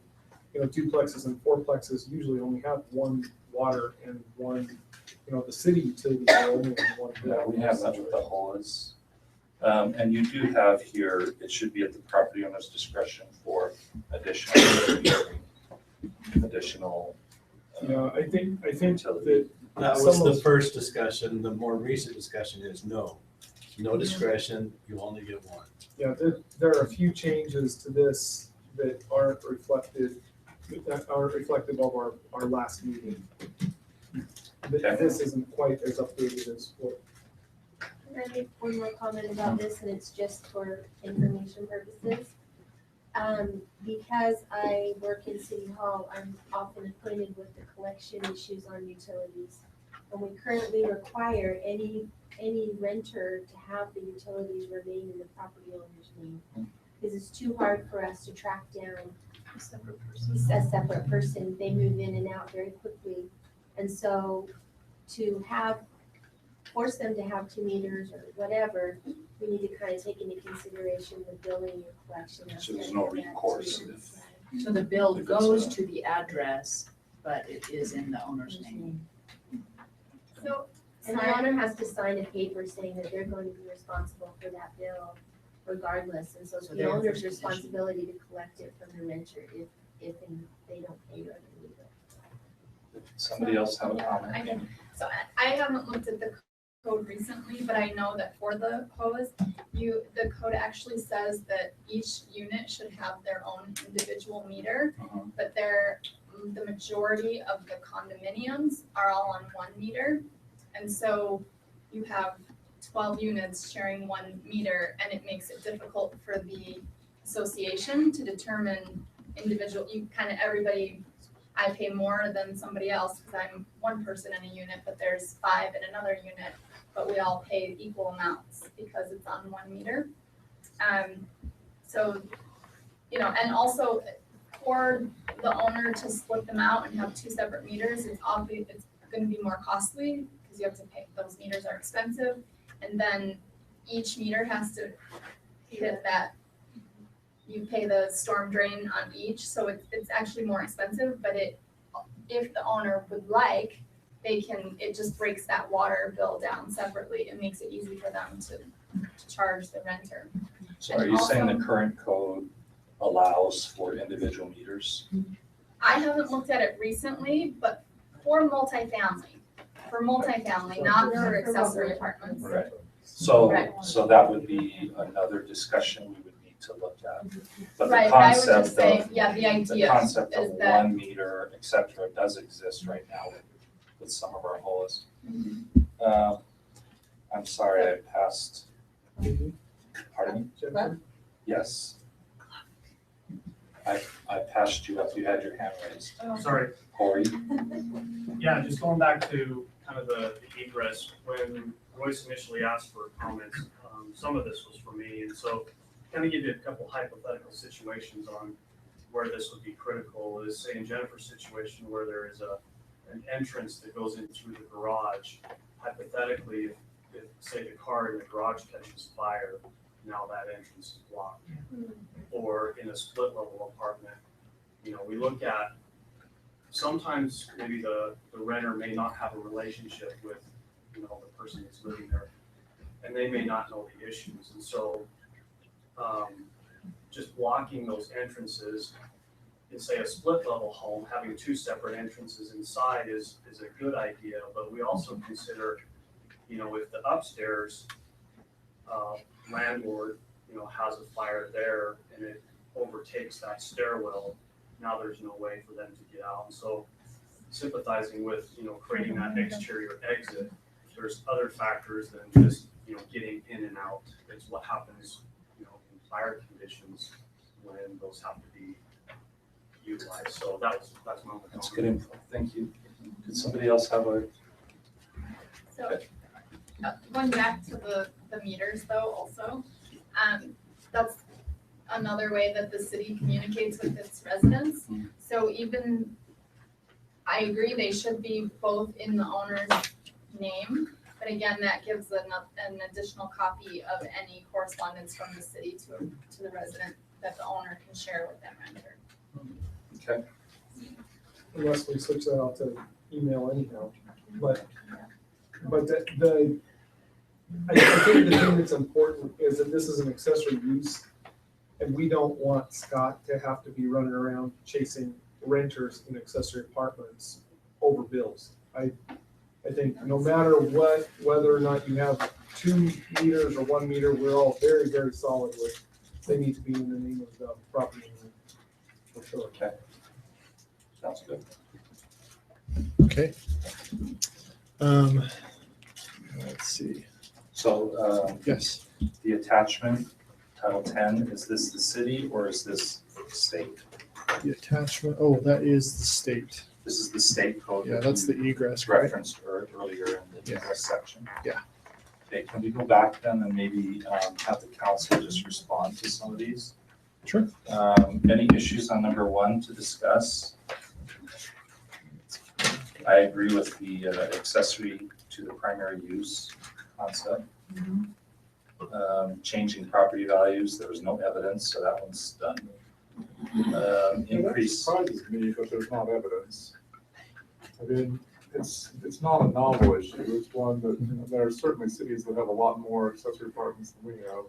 you know, duplexes and fourplexes usually only have one water and one, you know, the city utilities are only one. Yeah, we have that with the HOAs. And you do have here, it should be at the property owner's discretion for additional. Yeah, I think utility. that That was some the of- first discussion. The more recent discussion is no discretion, you only get one. Yeah, there are a few changes to this that aren't reflective of our last meeting. This isn't quite as updated as what. Can I make one more comment about this, and it's just for information purposes? Because I work in City Hall, I'm often acquainted with the collection issues on utilities. And we currently require any renter to have the utilities remain in the property owner's name. Because it's too hard for us to track down a separate person. They move in and out very quickly. And so to force them to have 2 meters or whatever, we need to kind of take into consideration the billing and collection. So there's no aspect of that recourse too. if- So the bill If it's goes a- to the address, but it is in the owner's name. So, And the sorry, owner has to sign a paper saying that they're going to be responsible for that bill regardless. And so it's So the they're in owner's first position. responsibility to collect it from the renter if they don't pay or they leave it. Somebody else have a yeah, comment? I did. So I haven't looked at the code recently, but I know that for the hose, the code actually says that each unit should have their own individual meter, Mhm. but the majority of the condominiums are all on 1 meter. And so you have 12 units sharing 1 meter, and it makes it difficult for the association to determine everybody, I pay more than somebody else because I'm one person in a unit, but there's 5 in another unit, but we all pay equal amounts because it's on 1 meter. So, you know, and also for the owner to split them out and have 2 separate meters, it's gonna be more costly because you have to pay, those meters are expensive. And then each meter has to hit that, you pay the storm drain on each, so it's actually more expensive, but if the owner would like, it just breaks that water bill down separately. It makes it easy for them to charge the renter. So are you saying the current code allows for individual meters? I haven't looked at it recently, but for multifamily, not for accessory apartments. Right. So, Right. so that would be another discussion we would need to look at. But the Right, but I would just concept say, of, yeah, the the idea concept of is that. 1 meter, et cetera, does exist right now with some of our HOAs. I'm sorry, I passed. Pardon me? Jennifer? Yes. I passed you up, you had your hand raised. Sorry. Corey? Yeah, just going back to kind of the egress, when Royce initially asked for comments, some of this was for me, and so kind of give you a couple hypothetical situations on where this would be critical is, say in Jennifer's situation where there is an entrance that goes in through the garage. Hypothetically, if say the car in the garage catches fire, now that entrance is blocked. Or in a split level apartment, you know, we look at, sometimes maybe the renter may not have a relationship with, you know, the person that's living there, and they may not know the issues, and so just blocking those entrances in say a split level home, having 2 separate entrances inside is a good idea, but we also consider, you know, if the upstairs landlord, you know, has a fire there and it overtakes that stairwell, now there's no way for them to get out. And so sympathizing with, you know, creating that exterior exit, there's other factors than just getting in and out. It's what happens, in fire conditions when those have to be utilized. So that's my own. That's good info. Thank you. Did somebody else have a? So, going back to the meters though also, that's another way that the city communicates with its residents. So even, I agree, they should be both in the owner's name, but again, that gives an additional copy of any correspondence from the city to the resident that the owner can share with their renter. Okay. Unless we switch that out to email anyhow, but I think the thing that's important is that this is an accessory use, and we don't want Scott to have to be running around chasing renters in accessory apartments over bills. I think no matter what, whether or not you have 2 meters or 1 meter, we're all very, very solid with, they need to be in the name of the property owner, for sure. Okay. Sounds good. Okay. Let's see. So, Yes. the attachment, Title 10, is this the city or is this state? The attachment, oh, that is the state. This is the state code. Yeah, that that's you the egress, right? referenced earlier in the Yeah. egress section. Yeah. Okay, can we go back then and maybe have the council just respond to some of these? Sure. Any issues on number 1 to discuss? I agree with the accessory to the primary use concept. Changing property values, there was no evidence, so that one's done. Increase. That surprises me that there's not evidence. I mean, it's not a novel issue. It's one that, there are certainly cities that have a lot more accessory apartments than we have.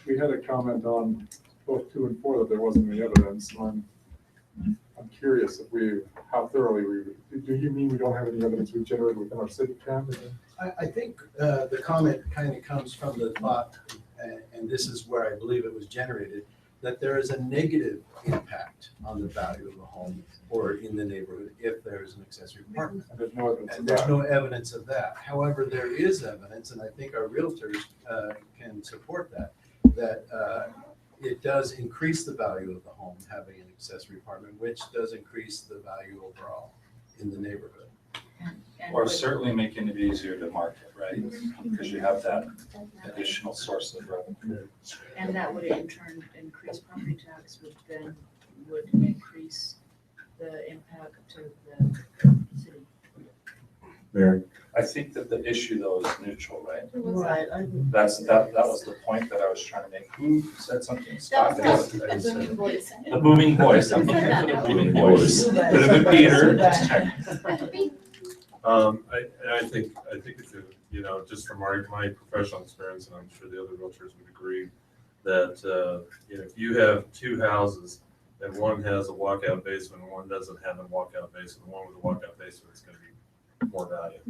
We had a comment on both 2 and 4 that there wasn't any evidence. I'm curious how thoroughly do you mean we don't have any evidence we've generated within our city, Cam? I think the comment kind of comes from the thought, and this is where I believe it was generated, that there is a negative impact on the value of the home or in the neighborhood if there is an accessory apartment. And there's no evidence of And there's that. no evidence of that. However, there is evidence, and I think our realtors can support that it does increase the value of the home having an accessory apartment, which does increase the value overall in the neighborhood. Or certainly making it easier to market, right? Because you have that additional source of revenue. And that would in turn increase property tax, which then would increase the impact to the city. Mary? I think that the issue though is neutral, right? Right. That was the point that I was trying to make. Who said something? Scott? That's The a booming voice. booming voice. I'm looking for the booming voice. Could have been Peter. I think it's, just from my professional experience, and I'm sure the other realtors would agree, that, if you have 2 houses and one has a walkout basement and one doesn't have a walkout basement, the one with a walkout basement is gonna be more value,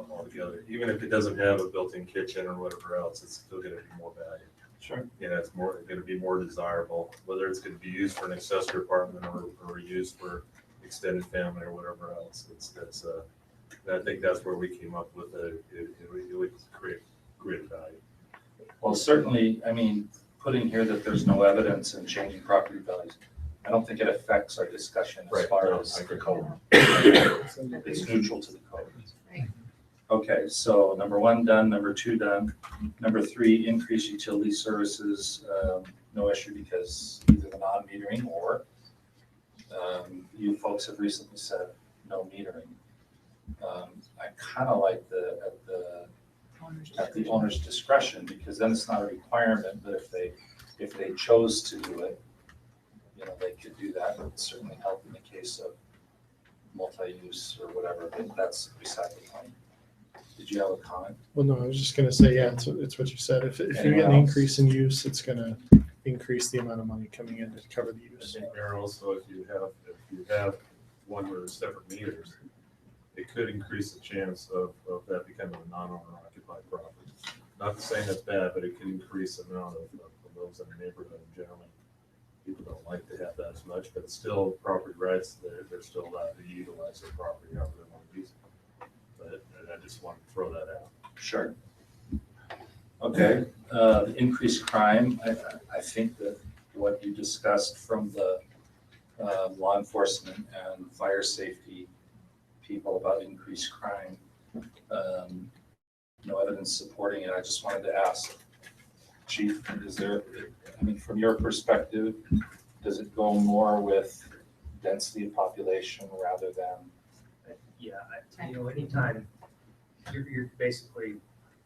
altogether. Even if it doesn't have a built-in kitchen or whatever else, it's still gonna be more value. Sure. It's gonna be more desirable, whether it's gonna be used for an accessory apartment or used for extended family or whatever else. I think that's where we came up with it would create great value. Well, certainly, I mean, putting here that there's no evidence in changing property values, I don't think it affects our discussion as Right. far No, as I the agree. code. It's neutral to the code. Right. Okay, so number 1 done, number 2 done. Number 3, increase utility services, no issue because either the non-metering or you folks have recently said no metering. I kind of like at the owner's discretion, because then it's not a requirement, but if they chose to do it, they could do that. It would certainly help in the case of multi-use or whatever, but that's beside the point. Did you have a comment? Well, no, I was just gonna say, yeah, it's what you said. If you get an increase in use, it's gonna increase the amount of money coming in to cover the I use. think there also, if you have one with separate meters, it could increase the chance of that becoming a non-owner occupied property. Not to say that's bad, but it could increase the amount of those in the neighborhood. Generally, people don't like to have that as much, but it's still property rights. They're still allowed to utilize their property however they want to use it. But I just wanted to throw that out. Sure. Okay, increased crime, I think that what you discussed from the law enforcement and fire safety people about increased crime, no evidence supporting it. I just wanted to ask, Chief, is there, I mean, from your perspective, does it go more with density of population rather than? Yeah, anytime, you're basically,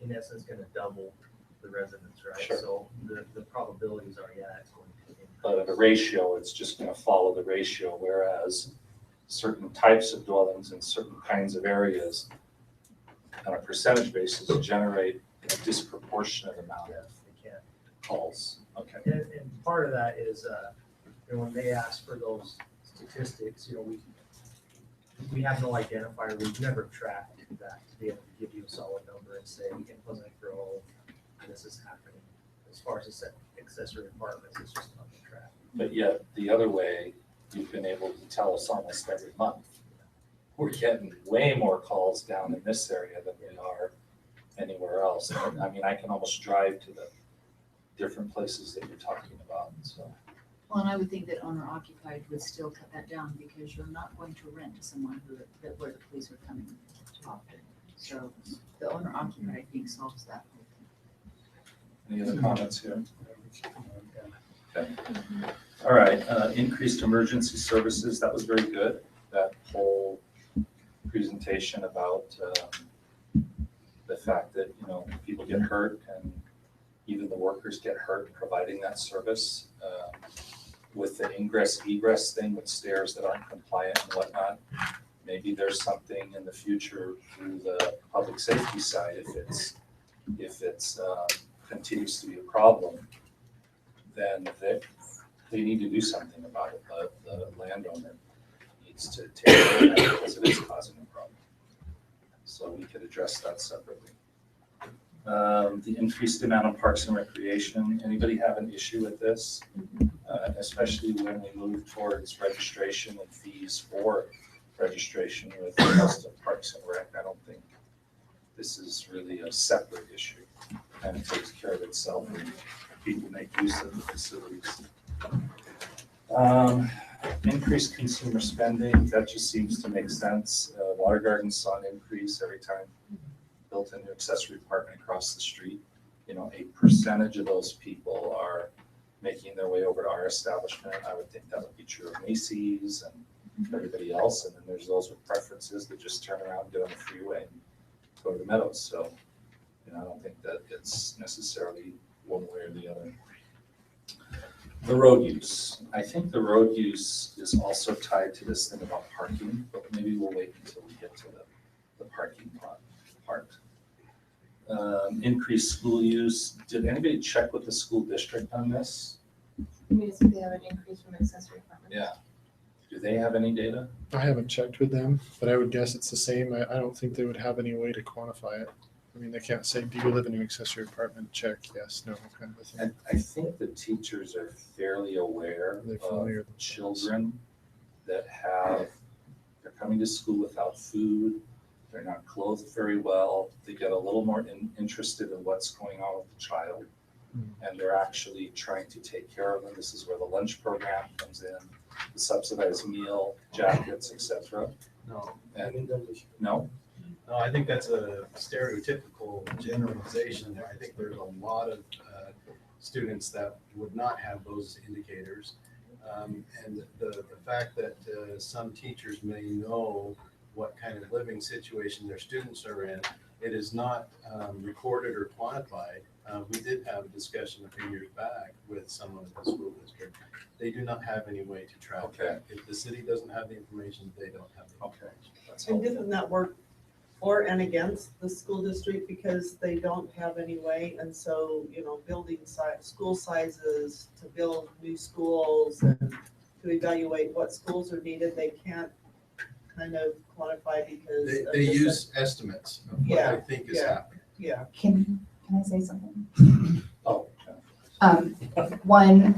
in essence, gonna double the residents, right? Sure. So the probabilities are, yeah, it's going to increase. But at a ratio, it's just gonna follow the ratio, whereas certain types of dwellings in certain kinds of areas on a percentage basis generate a disproportionate amount of They can. calls. Okay. And part of that is, when they ask for those statistics, we have no identifier, we've never tracked that to be able to give you a solid number and say, in Pleasant Grove, this is happening. As far as the accessory apartments, it's just not the track. But yet, the other way, you've been able to tell us almost every month. We're getting way more calls down in this area than we are anywhere else. I mean, I can almost drive to the different places that you're talking about, so. Well, and I would think that owner occupied would still cut that down because you're not going to rent to someone where the police are coming to often. So the owner occupied thing solves that whole thing. Any other comments here? Okay. All right, increased emergency services, that was very good. That whole presentation about the fact that, people get hurt and even the workers get hurt providing that service. With the ingress egress thing with stairs that aren't compliant and whatnot, maybe there's something in the future through the public safety side, if it's continues to be a problem, then they need to do something about it. The landowner needs to take care of that because it is causing a problem. So we could address that separately. The increased amount of parks and recreation, anybody have an issue with this? Especially when we move towards registration and fees for registration with the rest of Parks and Rec. I don't think this is really a separate issue, and it takes care of itself and people make use of the facilities. Increased consumer spending, that just seems to make sense. Water Gardens saw an increase every time built a new accessory apartment across the street. A percentage of those people are making their way over to our establishment. I would think that would be true of Macy's and everybody else. And then there's those with preferences that just turn around, get on the freeway and go to the Meadows. So, I don't think that it's necessarily one way or the other. The road use. I think the road use is also tied to this thing about parking, but maybe we'll wait until we get to the parking part. Increased school use. Did anybody check with the school district on this? You mean they have an increase from accessory apartments? Yeah. Do they have any data? I haven't checked with them, but I would guess it's the same. I don't think they would have any way to quantify it. I mean, they can't say, do you live in an accessory apartment? Check, yes, no, kind of a thing. And I think the teachers are fairly aware They're of familiar. children that they're coming to school without food. They're not clothed very well. They get a little more interested in what's going on with the child. And they're actually trying to take care of them. This is where the lunch program comes in, the subsidized meal, jackets, etc. No. And no? No, I think that's a stereotypical generalization. I think there's a lot of students that would not have those indicators. And the fact that some teachers may know what kind of living situation their students are in, it is not recorded or quantified. We did have a discussion a few years back with someone at the school district. They do not have any way to track that. If the city doesn't have the information, they don't have the information. That's And helpful. doesn't that work for and against the school district because they don't have any way? And so, building size, school sizes to build new schools and to evaluate what schools are needed, they can't kind of quantify because. of They the- use estimates of what Yeah, they think is yeah. happening. Yeah. Can I say something? Oh. One,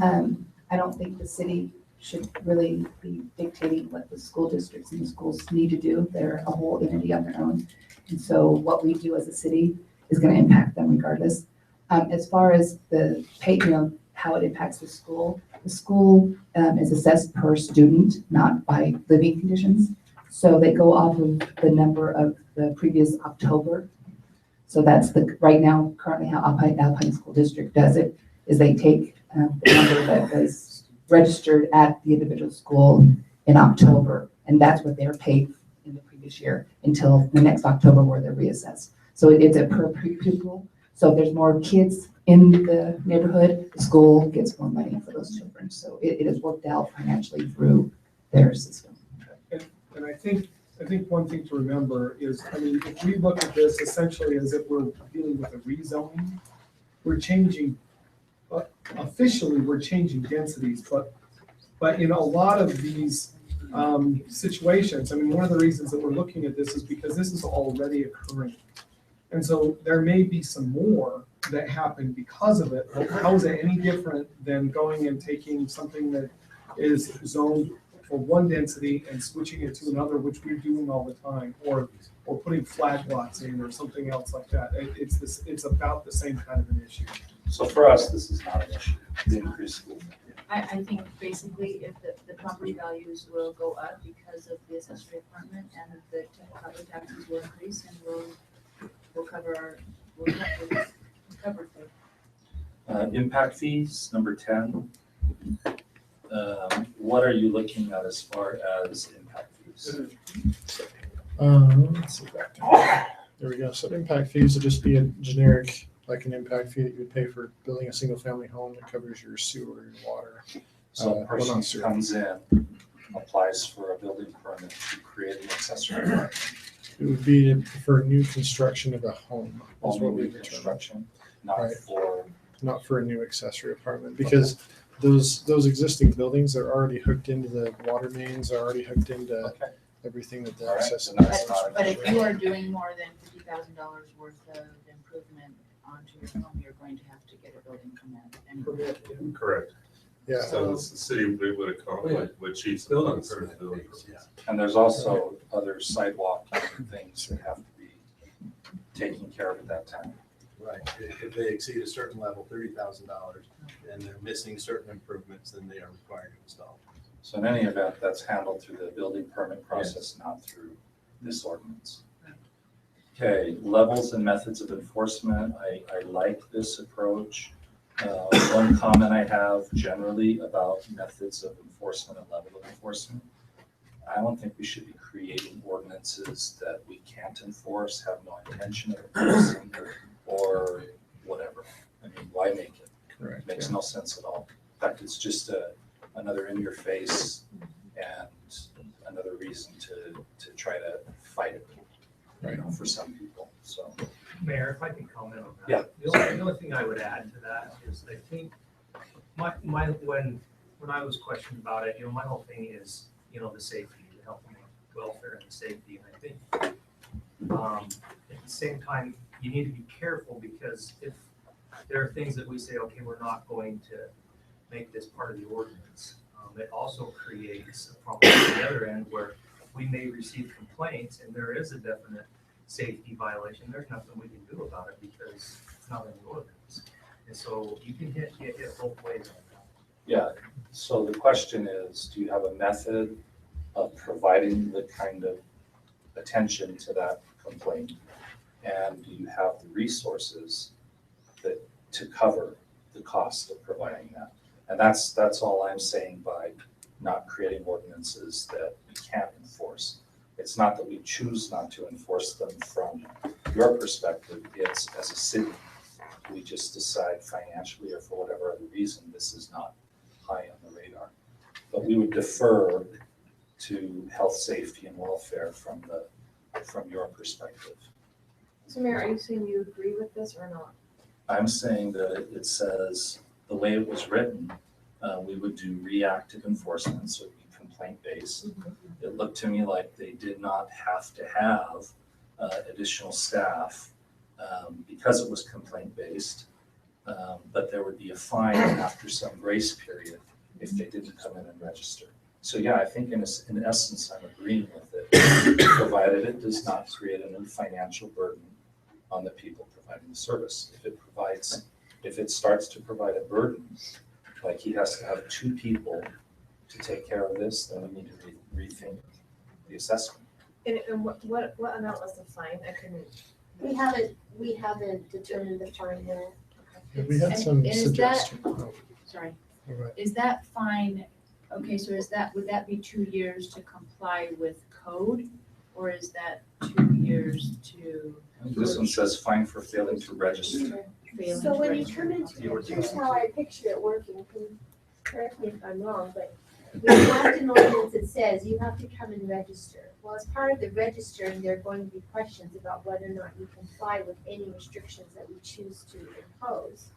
I don't think the city should really be dictating what the school districts and the schools need to do. They're a whole entity on their own. And so what we do as a city is gonna impact them regardless. As far as the pay, how it impacts the school is assessed per student, not by living conditions. So they go off of the number of the previous October. So that's right now, currently how Alpine School District does it, is they take the number that was registered at the individual school in October, and that's what they're paid in the previous year until the next October where they're reassessed. So it's a per pupil. So if there's more kids in the neighborhood, the school gets more money for those children. So it is worked out financially through their system. And I think one thing to remember is, I mean, if we look at this essentially as if we're dealing with a rezoning, we're changing, officially, we're changing densities, but in a lot of these situations, I mean, one of the reasons that we're looking at this is because this is already occurring. And so there may be some more that happen because of it. How is it any different than going and taking something that is zoned for one density and switching it to another, which we're doing all the time, or putting flag lots in or something else like that? It's about the same kind of an issue. So for us, this is not an issue, the increased school. I think basically if the property values will go up because of the accessory apartment and the property taxes will increase and we'll cover for Impact fees, number 10. What are you looking at as far as impact fees? Let's see back down. There we go. So impact fees would just be a generic, like an impact fee that you would pay for building a single family home that covers your sewer, your water. So a well, person not sewer. comes in, applies for a building permit to create an accessory apartment. It would be for new construction of a home. Is what Only we new determine. construction, not Right. for, Not for a new accessory apartment, because those existing buildings are already hooked into the water mains, are already hooked into okay. everything that All they're right, accessing. then that's not an But if issue. you are doing more than $50,000 worth of improvement onto your home, you're going to have to get a building permit. Correct. Yeah. So the city would accommodate what chiefs. Buildings. And there's also other sidewalk things that have to be taken care of at that time. Right, if they exceed a certain level, $30,000, and they're missing certain improvements, then they are required to install. So in any event, that's handled through the building permit process, not through this ordinance. Okay, levels and methods of enforcement. I like this approach. One comment I have generally about methods of enforcement and level of enforcement. I don't think we should be creating ordinances that we can't enforce, have no intention of enforcing, or whatever. I mean, why make it? Correct. Makes no sense at all. In fact, it's just another in your face and another reason to try to fight it, you know, for some people, so. Mayor, if I can comment on that. Yeah. The only thing I would add to that is I think when I was questioned about it, my whole thing is, the safety, the health and welfare and the safety. And I think at the same time, you need to be careful because if there are things that we say, okay, we're not going to make this part of the ordinance, it also creates a problem on the other end where we may receive complaints and there is a definite safety violation. There's nothing we can do about it because it's not in the ordinance. And so you can get hit both ways on that. Yeah, so the question is, do you have a method of providing the kind of attention to that complaint? And do you have the resources to cover the cost of providing that? And that's all I'm saying by not creating ordinances that we can't enforce. It's not that we choose not to enforce them from your perspective, it's as a city, we just decide financially or for whatever other reason, this is not high on the radar. But we would defer to health, safety, and welfare from your perspective. So Mayor, are you saying you agree with this or not? I'm saying that it says, the way it was written, we would do reactive enforcement, so it'd be complaint-based. It looked to me like they did not have to have additional staff because it was complaint-based, but there would be a fine after some grace period if they didn't come in and register. So yeah, I think in essence, I'm agreeing with it, provided it does not create a new financial burden on the people providing the service. If it starts to provide a burden, like he has to have 2 people to take care of this, then we need to rethink the assessment. And what amount was the fine? I couldn't. We haven't determined the fine yet. Yeah, we had And- some and is that- suggestions. Oh, Sorry, all right. is that fine, okay, so would that be 2 years to comply with code? Or is that 2 years to This one says fine for failing to register. fail? So to when you register? come into, here's how I picture it working, correct me if I'm wrong, but we have an ordinance that says you have to come and register. Well, as part of the registering, there are going to be questions about whether or not you comply with any restrictions that we choose to impose.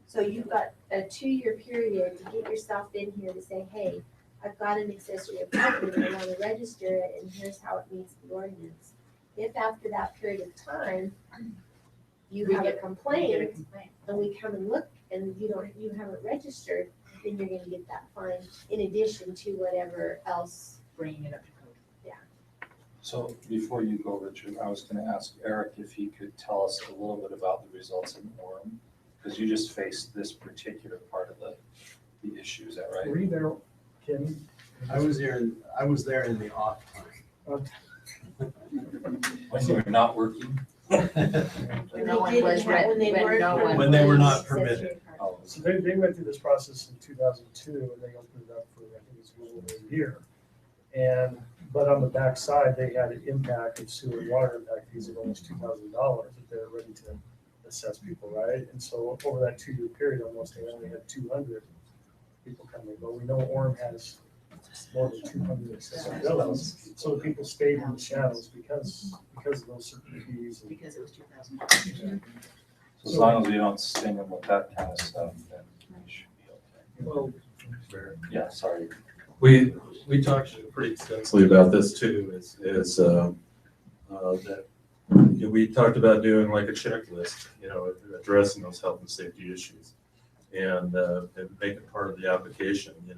So you've got a 2-year period to get yourself in here to say, hey, I've got an accessory apartment and I want to register it, and here's how it meets the ordinance. If after that period of time, you We have a get a complaint, complaint. and we come and look, and you haven't registered, then you're gonna get that fine in addition to whatever else. Bringing it up to code. So before you go, Richard, I was gonna ask Eric if he could tell us a little bit about the results in Orem, because you just faced this particular part of the issue, is that right? Were you there, Kim? I was there in the off time. When you were not working? When No one they was didn't have- when they weren't no on one- When they were not accessory permitted. apartment. Oh, So they went through this process in 2002, and they opened it up for, I think it was a little over a year. But on the backside, they had an impact of sewer and water impact fees of almost $2,000 that they're ready to assess people, right? And so over that 2-year period, almost, they only had 200 people coming. But we know Orem has more than 200 accessory buildings. So people stayed in the shadows because of those certain fees. Because it was 2000. So as long as we don't sting them with that kind of stuff, then we should be okay. Well, Yeah, sorry. We talked pretty extensively about this too, that, we talked about doing like a checklist, addressing those health and safety issues. And make it part of the application, to,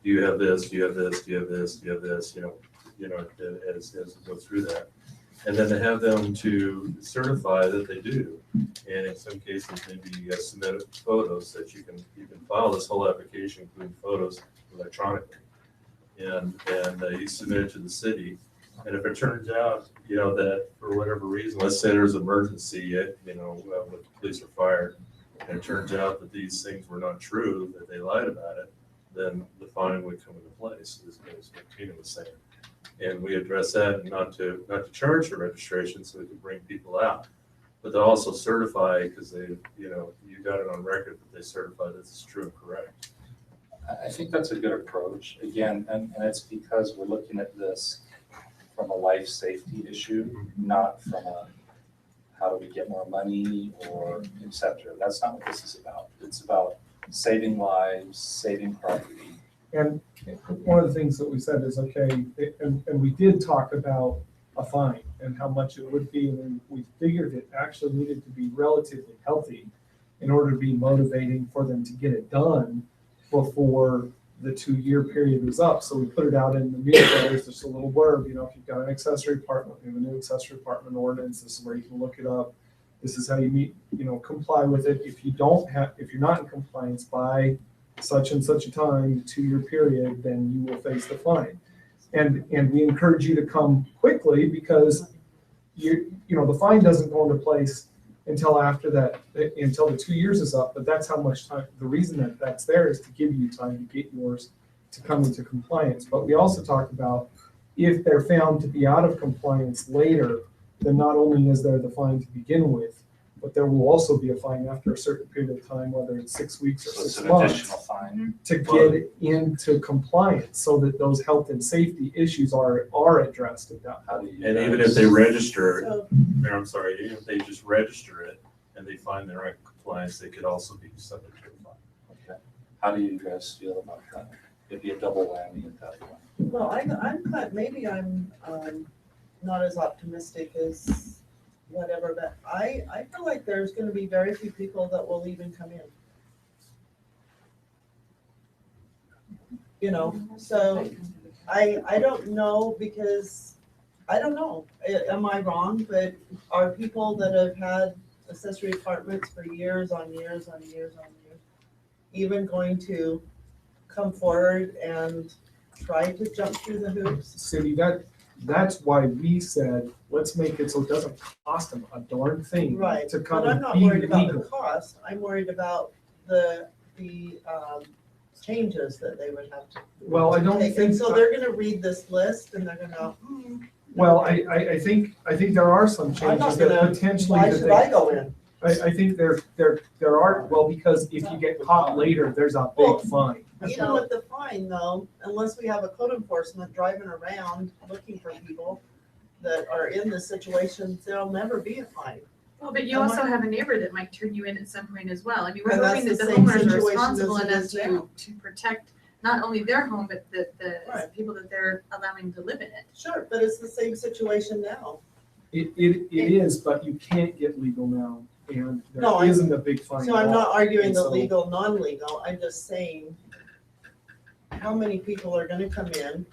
do you have this, do you have this, do you have this, do you have this, as we go through that. And then to have them to certify that they do. And in some cases, maybe submit photos that you can file this whole application, including photos electronically. And you submit it to the city. And if it turns out, that for whatever reason, let's say there's an emergency, with the police are fired, and it turns out that these things were not true, that they lied about it, then the fine would come into place, as Tina was saying. And we address that, not to charge for registration so we can bring people out, but to also certify, because they, you got it on record that they certify this is true and correct. I think that's a good approach, again, and it's because we're looking at this from a life safety issue, not from a how do we get more money or et cetera. That's not what this is about. It's about saving lives, saving property. and one of the things that we said is, okay, and we did talk about a fine and how much it would be, and we figured it actually needed to be relatively healthy in order to be motivating for them to get it done before the 2-year period was up. So we put it out in the newsletters, just a little blurb, if you've got an accessory apartment, we have a new accessory apartment ordinance, this is where you can look it up. This is how you meet, comply with it. If you're not in compliance by such and such a time, 2-year period, then you will face the fine. And we encourage you to come quickly because the fine doesn't go into place until after that, until the 2 years is up, but that's how much time, the reason that that's there is to give you time to get yours to come into compliance. But we also talked about if they're found to be out of compliance later, then not only is there the fine to begin with, but there will also be a fine after a certain period of time, whether it's 6 weeks or So it's 6 an months, additional fine. to get into compliance so that those health and safety issues are addressed at that How point. do you And even guys- if they register it, So, Mayor, I'm sorry, even if they just register it and they find they're in compliance, they could also be subject to a fine. Okay. How do you guys feel about that? It'd be a double whammy at that point. well, I'm glad, maybe I'm not as optimistic as whatever, but I feel like there's gonna be very few people that will even come in. So I don't know, because I don't know, am I wrong, but are people that have had accessory apartments for years on years on years on years even going to come forward and try to jump through the hoops? Cindy, that's why we said, let's make it so it doesn't cost them a darn thing Right, to come but I'm and not be worried about the legal. cost, I'm worried about the changes that they would have to. Well, I don't take. think. And so they're gonna read this list and they're gonna go, Well, I think there are some I'm changes not that gonna, potentially why that should they. I go in? I think there are, well, because if you get caught later, there's a Well, big fine. Even with the fine though, unless we have a code enforcement driving around looking for people that are in this situation, there'll never be a fine. Well, but you also have a neighbor that might turn you in at some point as well. I mean, we're And that's hoping that the the same homeowners are situation responsible as it enough is now. to protect not only their home, but the Right. people that they're allowing to live in it. Sure, but it's the same situation now. It is, but you can't get legal now, and No, there isn't a big fine So at I'm all. not arguing And the so- legal, non-legal, I'm just saying, how many people are gonna come in?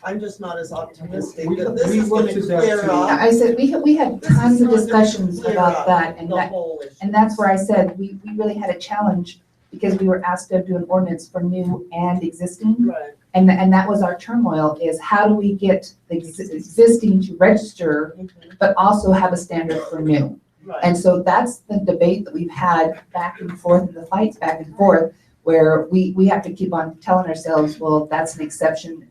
I'm just not as optimistic that this We is gonna looked at that clear too. up. I said, we had This is tons of not gonna discussions clear about up that, and the whole issue. and that's where I said, we really had a challenge because we were asked to do an ordinance for new and existing. Right, And that was our turmoil, is how do we get the existing to register, but also have a standard for new? right. And so that's the debate that we've had back and forth, and the fights back and forth, where we have to keep on telling ourselves, well, that's an exception,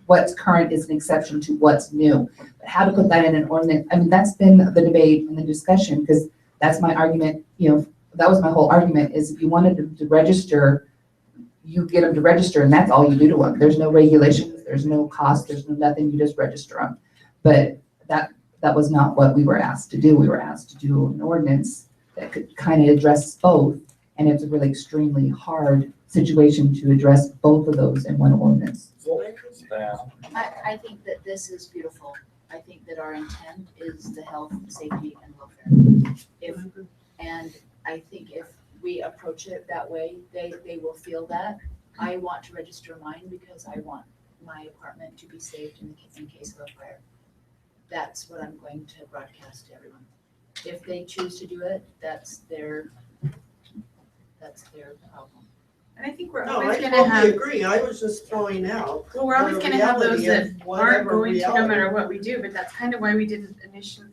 what's current is an exception to what's new. But how to put that in an ordinance, I mean, that's been the debate and the discussion, because that's my argument, that was my whole argument, is if you wanted them to register, you get them to register, and that's all you do to them. There's no regulations, there's no cost, there's no nothing, you just register them. But that was not what we were asked to do. We were asked to do an ordinance that could kind of address both, and it's a really extremely hard situation to address both of those in one ordinance. I think that this is beautiful. I think that our intent is the health, safety, and welfare. And I think if we approach it that way, they will feel that. I want to register mine because I want my apartment to be saved in case of a fire. That's what I'm going to broadcast to everyone. If they choose to do it, that's their problem. And I think we're No, always I gonna totally have, agree, I was just throwing out. well, we're always the gonna have those reality that of aren't whatever going to no reality. matter what we do, but that's kind of why we didn't initially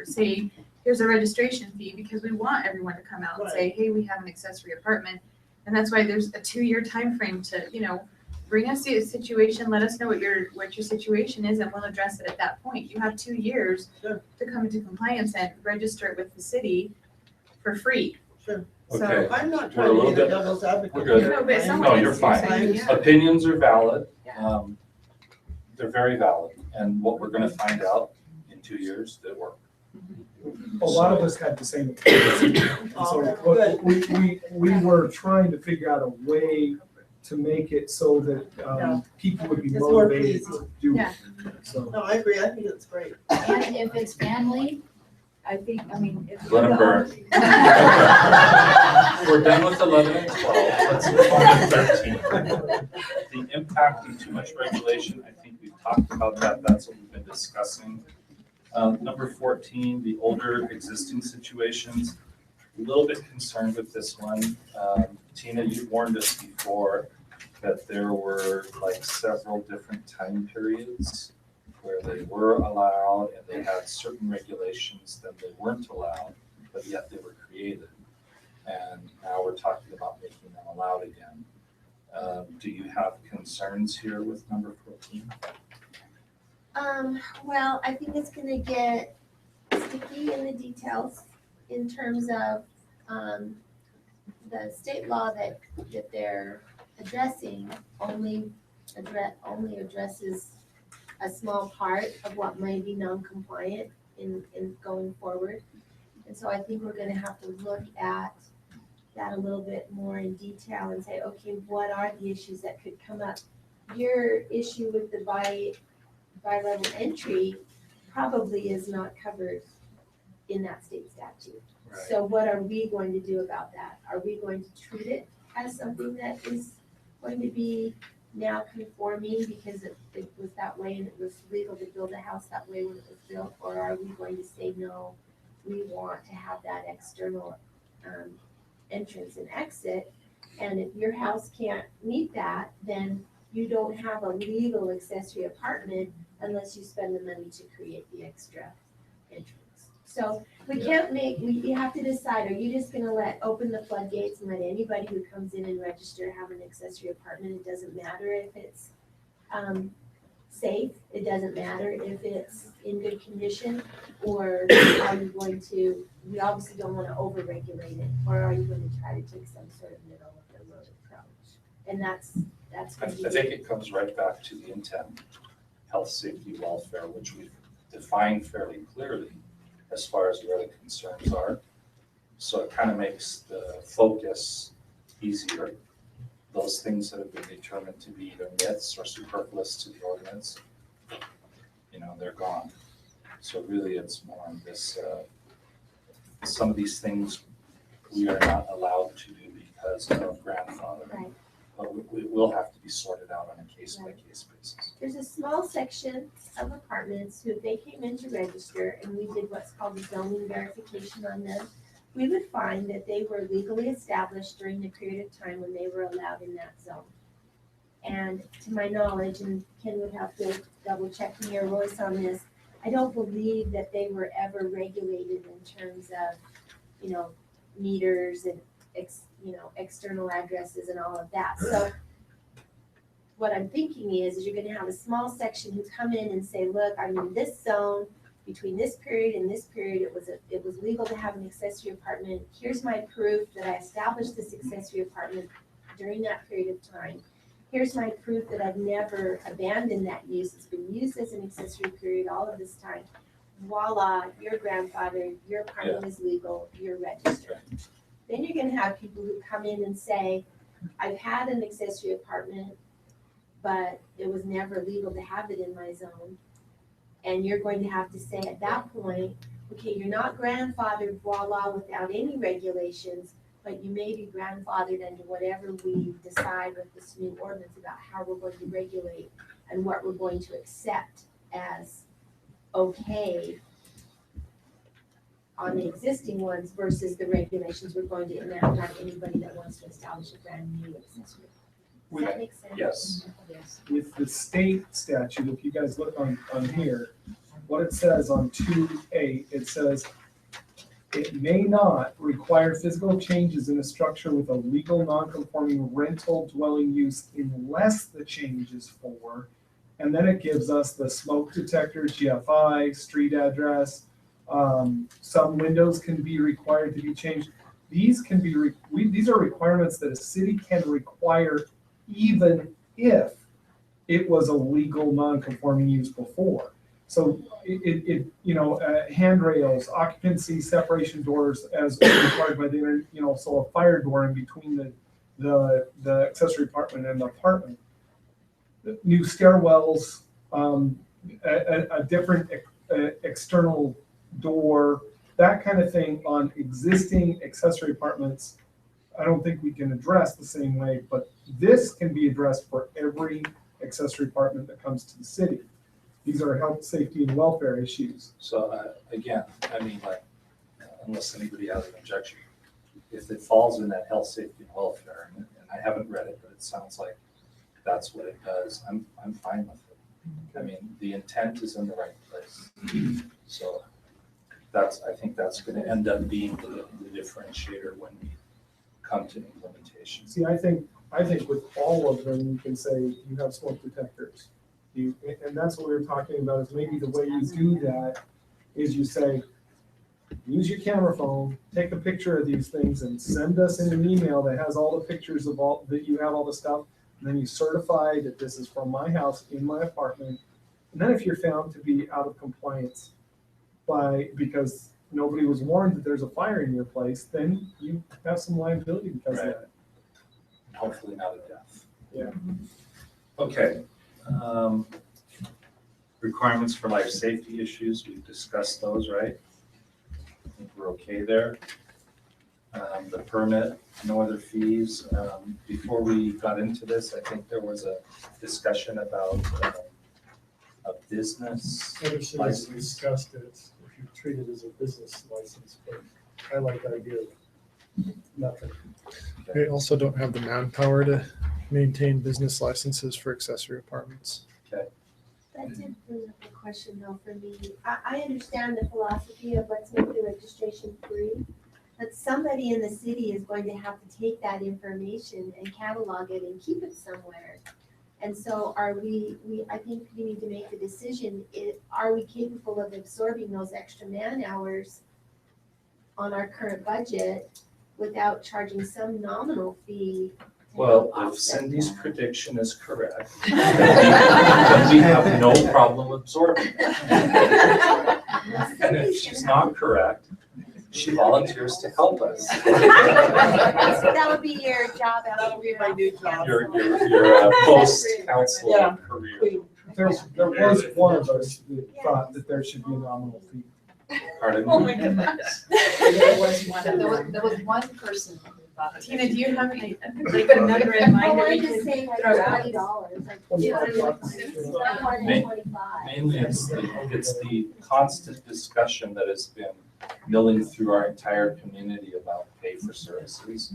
say, here's a registration fee, because we want everyone to come out and say, hey, we have an accessory apartment. And that's why there's a 2-year time frame to, bring us the situation, let us know what your situation is, and we'll address it at that point. You have 2 years Sure. to come into compliance and register it with the city for free. Sure. So Okay. I'm not We're a trying to little be the bit- devil's advocate. we're good. No, but I'm- someone No, you're needs to say, fine. yeah. Opinions are valid. Yeah. They're very valid. And what we're gonna find out in 2 years, they work. A lot of us had the same experience. And so what we were trying to figure out a way to make it so that people would be It's more motivated pleasing. to do it. Yeah. So. No, I agree, I think it's great. And if it's family, if Let them burn. We're done with 11 and 12. Let's move on to 13. The impact of too much regulation, I think we've talked about that. That's what we've been discussing. Number 14, the older existing situations. A little bit concerned with this one. Tina, you warned us before that there were like several different time periods where they were allowed and they had certain regulations that they weren't allowed, but yet they were created. And now we're talking about making them allowed again. Do you have concerns here with number 14? Well, I think it's gonna get sticky in the details in terms of, the state law that they're addressing only addresses a small part of what may be non-compliant in going forward. And so I think we're gonna have to look at that a little bit more in detail and say, okay, what are the issues that could come up? Your issue with the bi-level entry probably is not covered in that state statute. So what are we going to do about that? Are we going to treat it as something that is going to be now conforming because it was that way and it was legal to build a house that way when it was built? Or are we going to say, no, we want to have that external entrance and exit? And if your house can't meet that, then you don't have a legal accessory apartment unless you spend the money to create the extra entrance. So we can't you have to decide, are you just gonna open the floodgates and let anybody who comes in and register have an accessory apartment? It doesn't matter if it's safe, it doesn't matter if it's in good condition, or are you going to, we obviously don't wanna over-regulate it, or are you gonna try to take some sort of middle of the road approach? And that's I gonna be. think it comes right back to the intent, health, safety, welfare, which we've defined fairly clearly as far as where the concerns are. So it kind of makes the focus easier. Those things that have been determined to be either myths or superfluous to the ordinance, they're gone. So really it's more on this, some of these things we are not allowed to do because of grandfather. Right. But we will have to be sorted out on a case-by-case basis. There's a small section of apartments who, if they came in to register and we did what's called the zoning verification on them, we would find that they were legally established during the period of time when they were allowed in that zone. And to my knowledge, and Ken would have to double check me or Royce on this, I don't believe that they were ever regulated in terms of, meters and external addresses and all of that. So what I'm thinking is you're gonna have a small section who come in and say, look, I'm in this zone, between this period and this period, it was legal to have an accessory apartment. Here's my proof that I established this accessory apartment during that period of time. Here's my proof that I've never abandoned that use. It's been used as an accessory period all of this time. Voila, your grandfather, your apartment is legal, you're registered. Then you're gonna have people who come in and say, I've had an accessory apartment, but it was never legal to have it in my zone. And you're going to have to say at that point, okay, you're not grandfathered, voila, without any regulations, but you may be grandfathered under whatever we decide with this new ordinance about how we're going to regulate and what we're going to accept as okay on the existing ones versus the regulations we're going to enact on anybody that wants to establish a brand new accessory. Does that make sense? Yes. Yes. With the state statute, if you guys look on here, what it says on 2A, it says, it may not require physical changes in a structure with a legal non-conforming rental dwelling use unless the change is for, and then it gives us the smoke detector, GFI, street address. Some windows can be required to be changed. These can be, these are requirements that a city can require even if it was a legal non-conforming use before. So handrails, occupancy separation doors as required by the, so a fire door in between the accessory apartment and the apartment. New stairwells, a different external door, that kind of thing on existing accessory apartments, I don't think we can address the same way, but this can be addressed for every accessory apartment that comes to the city. These are health, safety, and welfare issues. So again, unless anybody has an objection, if it falls in that health, safety, and welfare, and I haven't read it, but it sounds like that's what it does, I'm fine with it. I mean, the intent is in the right place. So I think that's gonna end up being the differentiator when we come to implementation. See, I think with all of them, you can say you have smoke detectors. And that's what we were talking about, is maybe the way you do that is you say, use your camera phone, take a picture of these things and send us in an email that has all the pictures of all, that you have all the stuff. And then you certify that this is from my house in my apartment. And then if you're found to be out of compliance because nobody was warned that there's a fire in your place, then you have some liability because of that. Hopefully not a death. Yeah. Okay. Requirements for life safety issues, we've discussed those, right? I think we're okay there. The permit, no other fees. Before we got into this, I think there was a discussion about a business Maybe should have license. discussed it, if you treat it as a business license, but I like the idea of nothing. We also don't have the manpower to maintain business licenses for accessory apartments. That did bring up a question though for me. I understand the philosophy of let's make the registration free, but somebody in the city is going to have to take that information and catalog it and keep it somewhere. And so I think we need to make the decision, are we capable of absorbing those extra man hours on our current budget without charging some nominal fee? Well, if Cindy's prediction is correct, then we have no problem absorbing it. And if she's not correct, she volunteers to help us. That would be your job. That'll be my new job. Your post-council Yeah. career. There was one of us that thought that there should be a nominal fee. Pardon Oh me? my goodness. There was one person who thought. Tina, do you have any, like a number in mind Oh, that we I'm just can saying like throw out? $20, like $25. not more than 25. Mainly, it's the constant discussion that has been milling through our entire community about pay for services.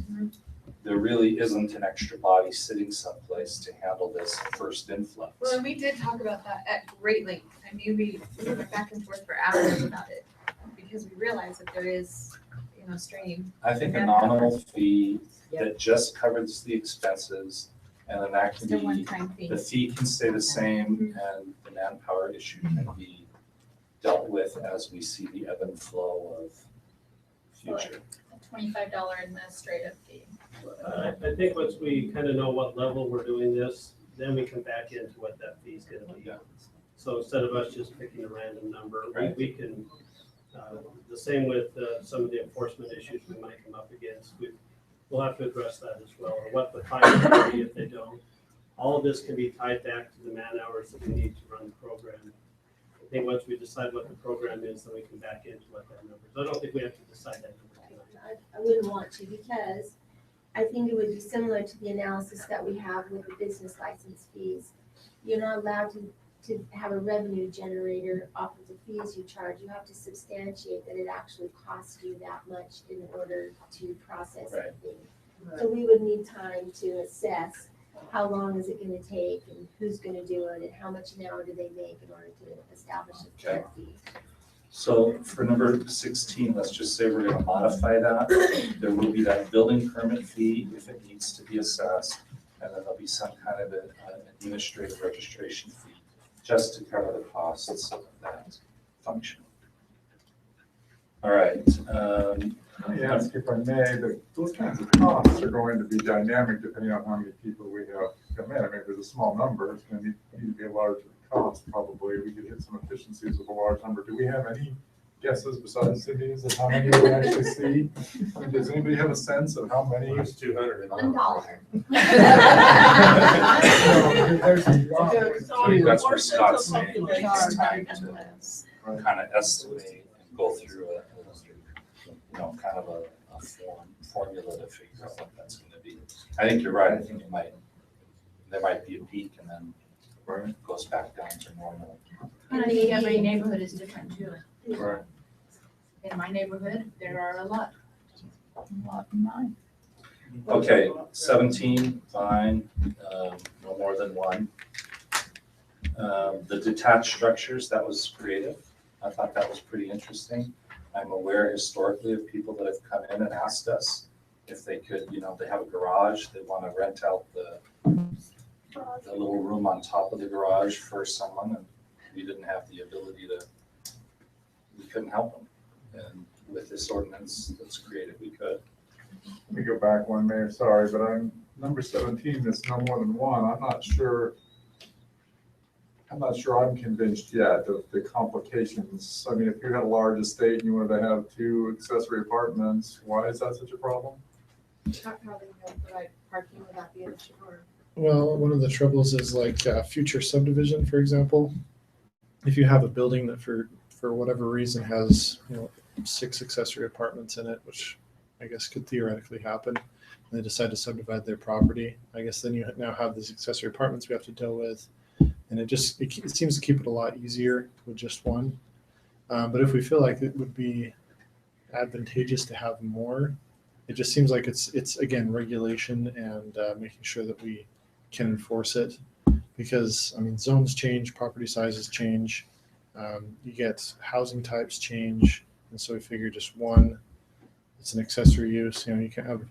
There really isn't an extra body sitting someplace to handle this first influx. Well, and we did talk about that at great length. I mean, we went back and forth for hours about it because we realized that there is, strain. I think a nominal fee that just covers the expenses, and then that can Just a be, one-time fee. the fee can stay the same, and the manpower issue can be dealt with as we see the ebb and flow of future. A $25 administrative fee. I think once we kind of know what level we're doing this, then we come back into what that fee's gonna be. So instead of us just picking a random number, we can, the same with some of the enforcement issues we might come up against. We'll have to address that as well, or what the fine will be if they don't. All of this can be tied back to the man hours that we need to run the program. I think once we decide what the program is, then we can back into what that number is. I don't think we have to decide that number tonight. I wouldn't want to because I think it would be similar to the analysis that we have with the business license fees. You're not allowed to have a revenue generator off of the fees you charge. You have to substantiate that it actually costs you that much in order to process Right. anything. So we would need time to assess how long is it gonna take and who's gonna do it and how much an hour do they make in order to establish a fair fee. So for number 16, let's just say we're gonna modify that. There will be that building permit fee if it needs to be assessed, and then there'll be some kind of an administrative registration fee just to cover the costs of that function. All right. Let me ask if I may, that those kinds of costs are going to be dynamic depending on how many people we have come in. I mean, if there's a small number, it's going to need to be a larger cost probably. We could hit some efficiencies with a large number. Do we have any guesses besides Cindy's of how many we actually see? I mean, does anybody have a sense of how many? There's 200. $1. There's a lot. I think that's where Scott's saying it takes time to kind of estimate and go through a kind of a formula to figure out what that's gonna be. I think you're right. I think there might be a peak and then it goes back down to normal. And I think every neighborhood is different too. Right. In my neighborhood, there are a lot. in mine. Okay, 17, fine, no more than one. The detached structures, that was creative. I thought that was pretty interesting. I'm aware historically of people that have come in and asked us if they could, they have a garage, they want to rent out the little room on top of the garage for someone, and we didn't have the ability we couldn't help them. And with this ordinance that's created, we could. Let me go back one, Mayor, sorry, but I'm, number 17 is no more than one. I'm not sure I'm convinced yet of the complications. I mean, if you had a large estate and you wanted to have 2 accessory apartments, why is that such a problem? Not having to provide parking without the issue or. Well, one of the troubles is like future subdivision, for example. If you have a building that for whatever reason has 6 accessory apartments in it, which I guess, could theoretically happen. And they decide to subdivide their property. I guess then you now have these accessory apartments we have to deal with. And it seems to keep it a lot easier with just one. But if we feel like it would be advantageous to have more, it just seems like it's again, regulation and making sure that we can enforce it. Because, I mean, zones change, property sizes change, you get housing types change. And so we figure just one, it's an accessory use. You can't have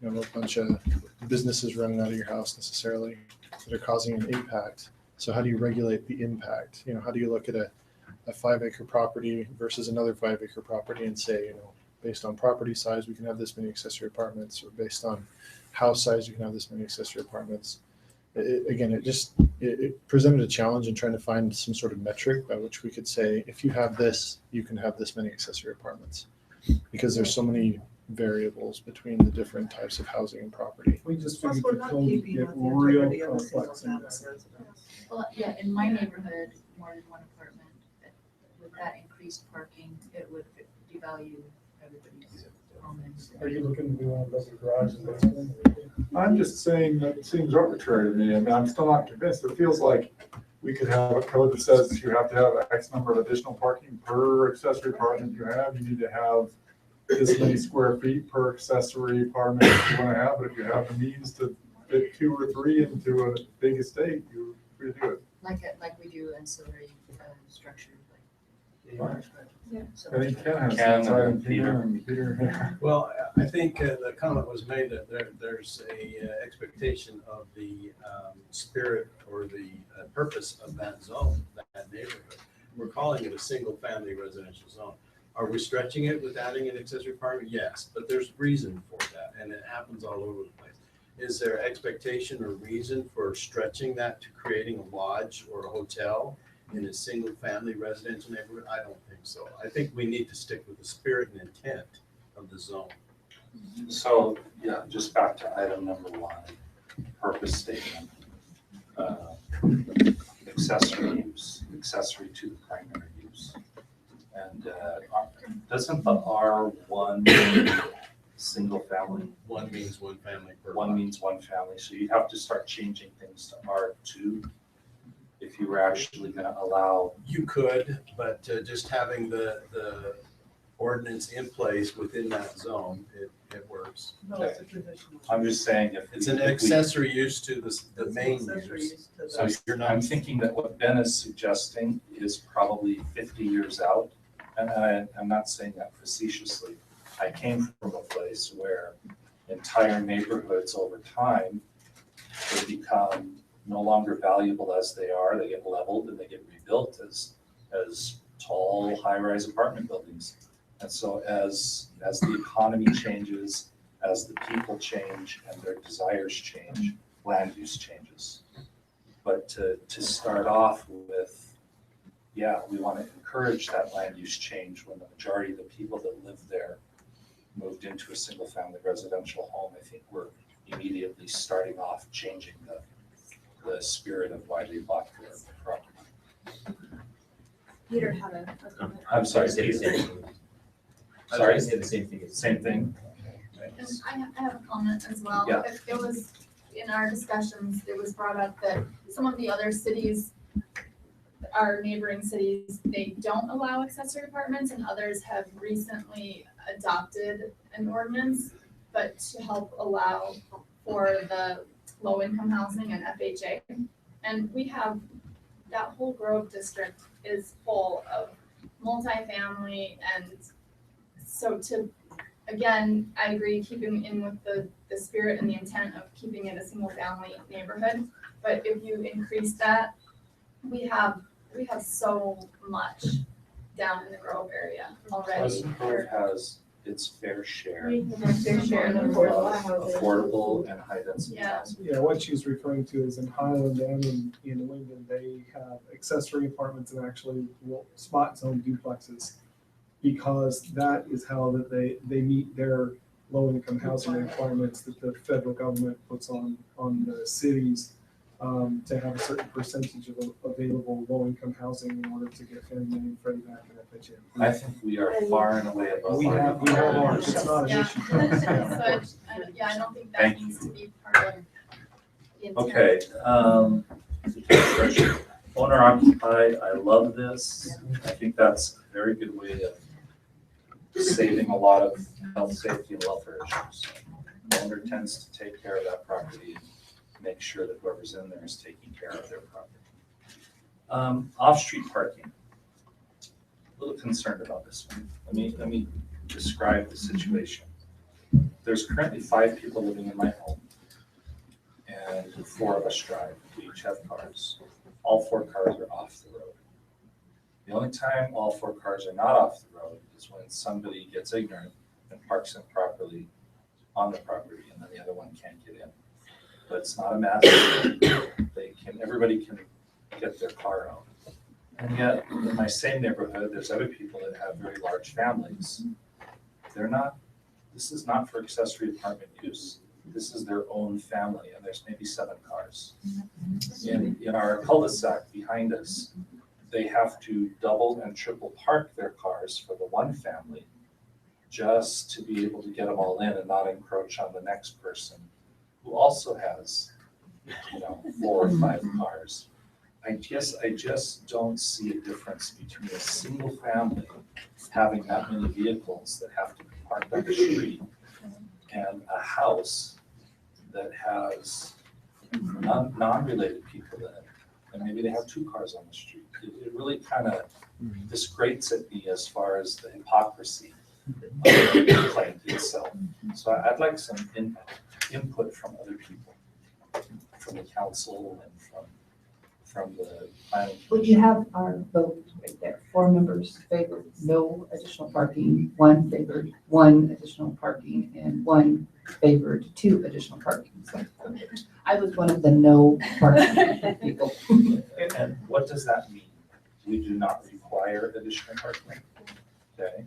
a bunch of businesses running out of your house necessarily that are causing an impact. So how do you regulate the impact? How do you look at a 5-acre property versus another 5-acre property and say, based on property size, we can have this many accessory apartments, or based on house size, you can have this many accessory apartments. It presented a challenge in trying to find some sort of metric by which we could say, if you have this, you can have this many accessory apartments, because there's so many variables between the different types of housing and property. We just Plus, figured we're the not code would keeping get with the integrity real of the complex in single-family this. residence. Well, yeah, in my neighborhood, more than one apartment, with that increased parking, it would devalue everybody's home. Are you looking to do one of those garages? Basically? I'm just saying that it seems arbitrary to me. I mean, I'm still not convinced. It feels like we could have a code that says you have to have X number of additional parking per accessory apartment you have. You need to have this many square feet per accessory apartment you want to have. But if you have the means to fit 2 or 3 into a big estate, you're free to do it. Like we do ancillary structure. I think Ken has Ken some and side. Peter. Well, I think the comment was made that there's a expectation of the spirit or the purpose of that zone, that neighborhood. We're calling it a single-family residential zone. Are we stretching it with adding an accessory apartment? Yes, but there's reason for that, and it happens all over the place. Is there expectation or reason for stretching that to creating a lodge or a hotel in a single-family residential neighborhood? I don't think so. I think we need to stick with the spirit and intent of the zone. So, yeah, just back to item number 1, purpose statement. Accessory use, accessory to the primary use. And doesn't the R1 mean single family? One means one family per lot. One means one family, so you'd have to start changing things to R2 if you were actually gonna allow. You could, but just having the ordinance in place within that zone, it works. No, it's a traditional. I'm just saying if. It's an accessory use to the main Accessory use. use to So you're I'm not, thinking that what Ben is suggesting is probably 50 years out. And I'm not saying that facetiously. I came from a place where entire neighborhoods over time they become no longer valuable as they are. They get leveled and they get rebuilt as tall, high-rise apartment buildings. And so as the economy changes, as the people change and their desires change, land use changes. But to start off with, yeah, we want to encourage that land use change when the majority of the people that live there moved into a single-family residential home. I think we're immediately starting off changing the spirit of why they bought their property. Peter had a comment. I'm sorry, Peter. Sorry, say the same thing. same thing. And I have a comment as well. Yeah. It was, in our discussions, it was brought up that some of the other cities, our neighboring cities, they don't allow accessory apartments, and others have recently adopted an ordinance, but to help allow for the low-income housing and FHA. And we have, that whole Grove district is full of multifamily, and so again, I agree, keeping in with the spirit and the intent of keeping it a single-family neighborhood, but if you increase that, we have so much down in the Grove area already. Pleasant Grove has its fair share We have our fair share of of affordable housing. affordable and high-density Yeah. housing. Yeah, what she's referring to is in Highland and in Linden, they have accessory apartments and actually spot zone duplexes. Because that is how that they meet their low income housing requirements that the federal government puts on the cities to have a certain percentage of available low-income housing in order to get Fannie Mae and Freddie Mac and FHA. I think we are far and away above. We have ours, it's not an Yeah. issue. for us. Yeah, of So, course. yeah, I don't think that Thank needs to be part of the intent. Okay, owner occupied, I love this. I think that's a very good way of saving a lot of health, safety, and welfare issues. The owner tends to take care of that property and make sure that whoever's in there is taking care of their property. Off-street parking. A little concerned about this one. Let me describe the situation. There's currently 5 people living in my home, and 4 of us drive. We each have cars. All 4 cars are off the road. The only time all 4 cars are not off the road is when somebody gets ignorant and parks improperly on the property, and then the other one can't get in. But it's not a massive, everybody can get their car out. And yet, in my same neighborhood, there's other people that have very large families. This is not for accessory apartment use. This is their own family, and there's maybe 7 cars. In our cul-de-sac behind us, they have to double and triple park their cars for the one family just to be able to get them all in and not encroach on the next person who also has, 4 or 5 cars. I just don't see a difference between a single family having that many vehicles that have to be parked on the street and a house that has non-related people in it. And maybe they have 2 cars on the street. It really kind of disgrates at me as far as the hypocrisy of the complaint itself. So I'd like some input from other people, from the council and from the planning. Well, you have our vote right there. 4 members favored no additional parking, 1 favored 1 additional parking, and 1 favored 2 additional parking. So I was one of the no parking people. And what does that mean? We do not require additional parking? Okay,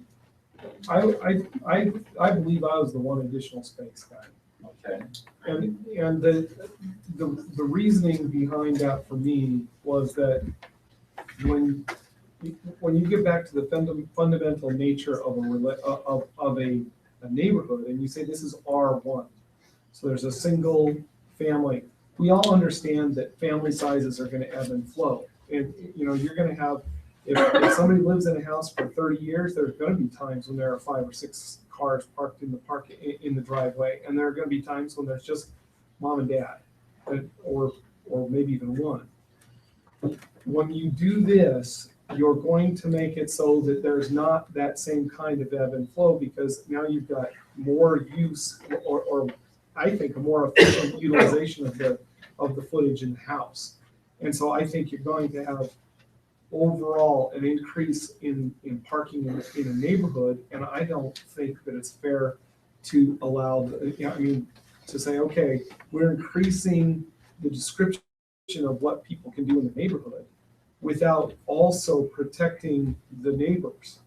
I believe I was the 1 additional space guy. okay. And the reasoning behind that for me was that when you get back to the fundamental nature of a neighborhood, and you say this is R1, so there's a single family, we all understand that family sizes are going to ebb and flow. And you're going to have, if somebody lives in a house for 30 years, there's going to be times when there are 5 or 6 cars parked in the driveway, and there are going to be times when there's just mom and dad, or maybe even 1. When you do this, you're going to make it so that there's not that same kind of ebb and flow, because now you've got more use, or I think a more efficient utilization of the footage in the house. And so I think you're going to have overall an increase in parking in a neighborhood, and I don't think that it's fair to allow, to say, okay, we're increasing the description of what people can do in the neighborhood without also protecting the neighbors.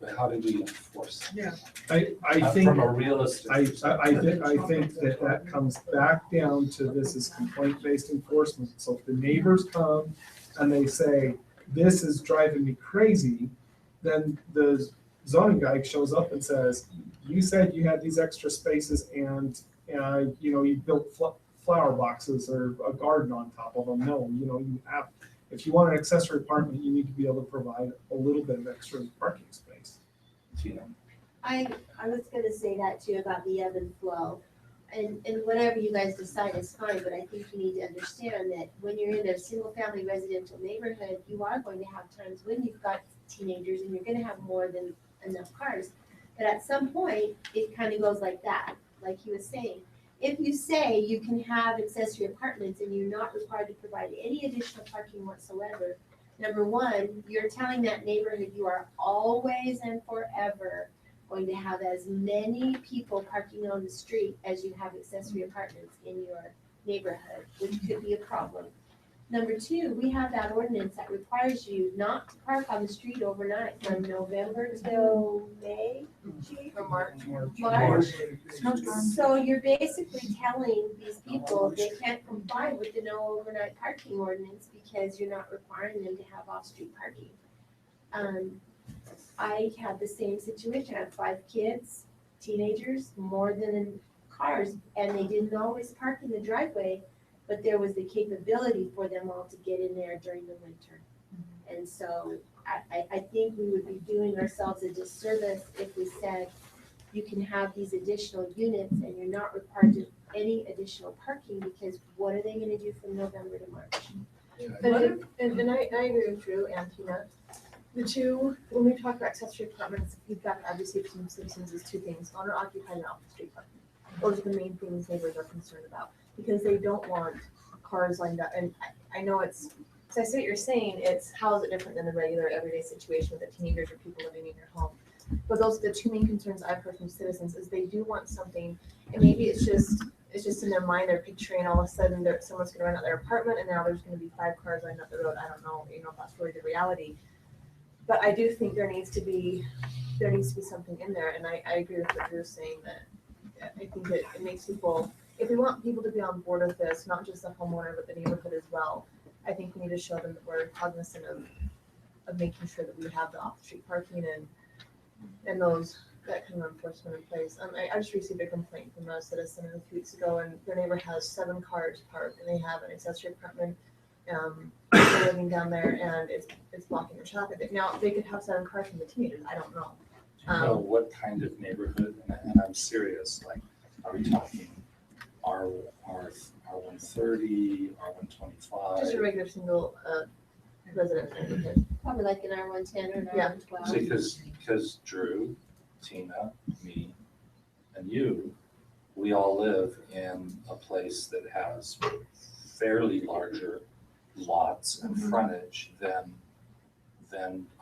But how do we enforce? Yeah. I think From a realistic. I think that comes back down to this is complaint-based enforcement. So if the neighbors come and they say, this is driving me crazy, then the zoning guy shows up and says, you said you had these extra spaces and you built flower boxes or a garden on top of them. No, you have, if you want an accessory apartment, you need to be able to provide a little bit of extra parking space. I was gonna say that too about the ebb and flow. And whatever you guys decide is fine, but I think you need to understand that when you're in a single family residential neighborhood, you are going to have times when you've got teenagers and you're gonna have more than enough cars. But at some point, it kind of goes like that, like he was saying. If you say you can have accessory apartments and you're not required to provide any additional parking whatsoever, number 1, you're telling that neighborhood you are always and forever going to have as many people parking on the street as you have accessory apartments in your neighborhood, which could be a problem. Number 2, we have that ordinance that requires you not to park on the street overnight from November till May. From March. March. Snowstorm. So you're basically telling these people they can't comply with the no overnight parking ordinance because you're not requiring them to have off-street parking. I had the same situation. I have 5 kids, teenagers, more than cars, and they didn't always park in the driveway, but there was the capability for them all to get in there during the winter. And so I think we would be doing ourselves a disservice if we said, you can have these additional units and you're not required to any additional parking, because what are they gonna do from November to March? And I agree with Drew and Tina. The two, when we talk about accessory apartments, feedback I received from citizens is 2 things: owner occupied and off-street parking. Those are the main things neighbors are concerned about, because they don't want cars lined up. And I know it's, so I see what you're saying, it's how is it different than the regular everyday situation with the teenagers or people living in your home? But those are the 2 main concerns I've heard from citizens, is they do want something, and maybe it's just in their mind, they're picturing all of a sudden someone's gonna rent out their apartment and now there's gonna be 5 cars lined up the road. I don't know, if that's really the reality. But I do think there needs to be something in there, and I agree with what you're saying, that I think it makes people, if we want people to be on board with this, not just the homeowner, but the neighborhood as well, I think we need to show them that we're cognizant of making sure that we have the off-street parking and that kind of enforcement in place. I just received a complaint from a citizen a few weeks ago, and their neighbor has 7 cars parked, and they have an accessory apartment. They're living down there, and it's blocking their traffic. Now, they could have 7 cars from the teenagers, I don't know. Do you know what kind of neighborhood, and I'm serious, like, are we talking R130, R125? Just a regular single resident neighborhood. Probably like an R110 or an Yeah. R112. Because Drew, Tina, me, and you, we all live in a place that has fairly larger lots and frontage than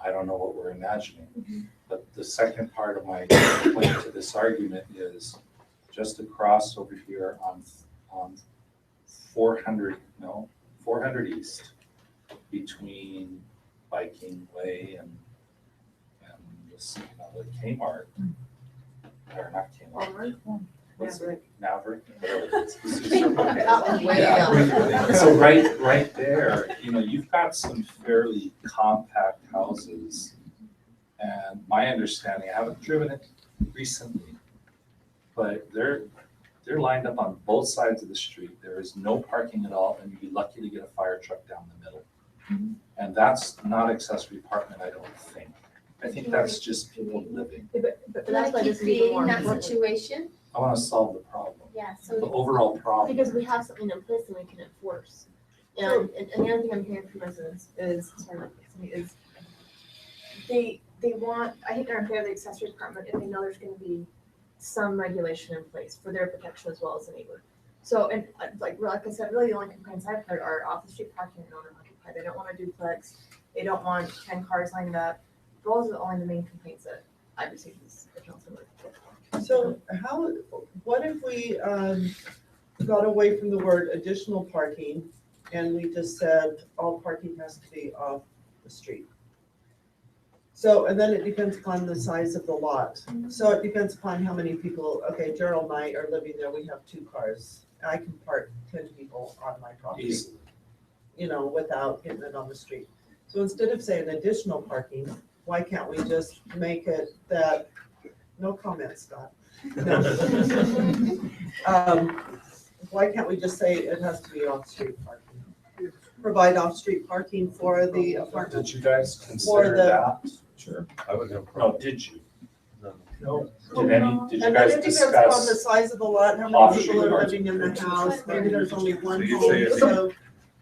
I don't know what we're imagining. But the second part of my complaint to this argument is just across over here on 400 East, between Viking Way and this, the Kmart, or not Kmart. What's it? Maverick. So right there, you've got some fairly compact houses. And my understanding, I haven't driven it recently, but they're lined up on both sides of the street. There is no parking at all, and you'd be lucky to get a fire truck down the middle. And that's not accessory apartment, I don't think. I think that's just people living. But But that's why keep this is even more creating that important. situation. I want to solve the problem, Yeah, the so overall problem. Because we have something in place that we can enforce. And the other thing I'm hearing from residents is they want, I think they're in favor of the accessory apartment if they know there's gonna be some regulation in place for their protection as well as the neighbor. So, and like I said, really the only complaints I've heard are off the street parking and owner occupied. They don't want a duplex. They don't want 10 cars lined up. Those are only the main complaints that I've received as a councilor. So what if we got away from the word additional parking and we just said all parking has to be off the street? So, and then it depends upon the size of the lot. So it depends upon how many people, okay, Gerald and I are living there, we have 2 cars. I can park 10 people on my property, Easily. without getting it on the street. So instead of saying additional parking, why can't we just make it that, no comment, Scott. No. Why can't we just say it has to be off-street parking? Provide off-street parking for the apartment. Did you guys consider that? Sure. I would have a No, problem. did you? No. Did you And then guys it depends upon the discuss? size of the lot, how many people are Off-street living in the house, maybe there's only one So you say home, it's- so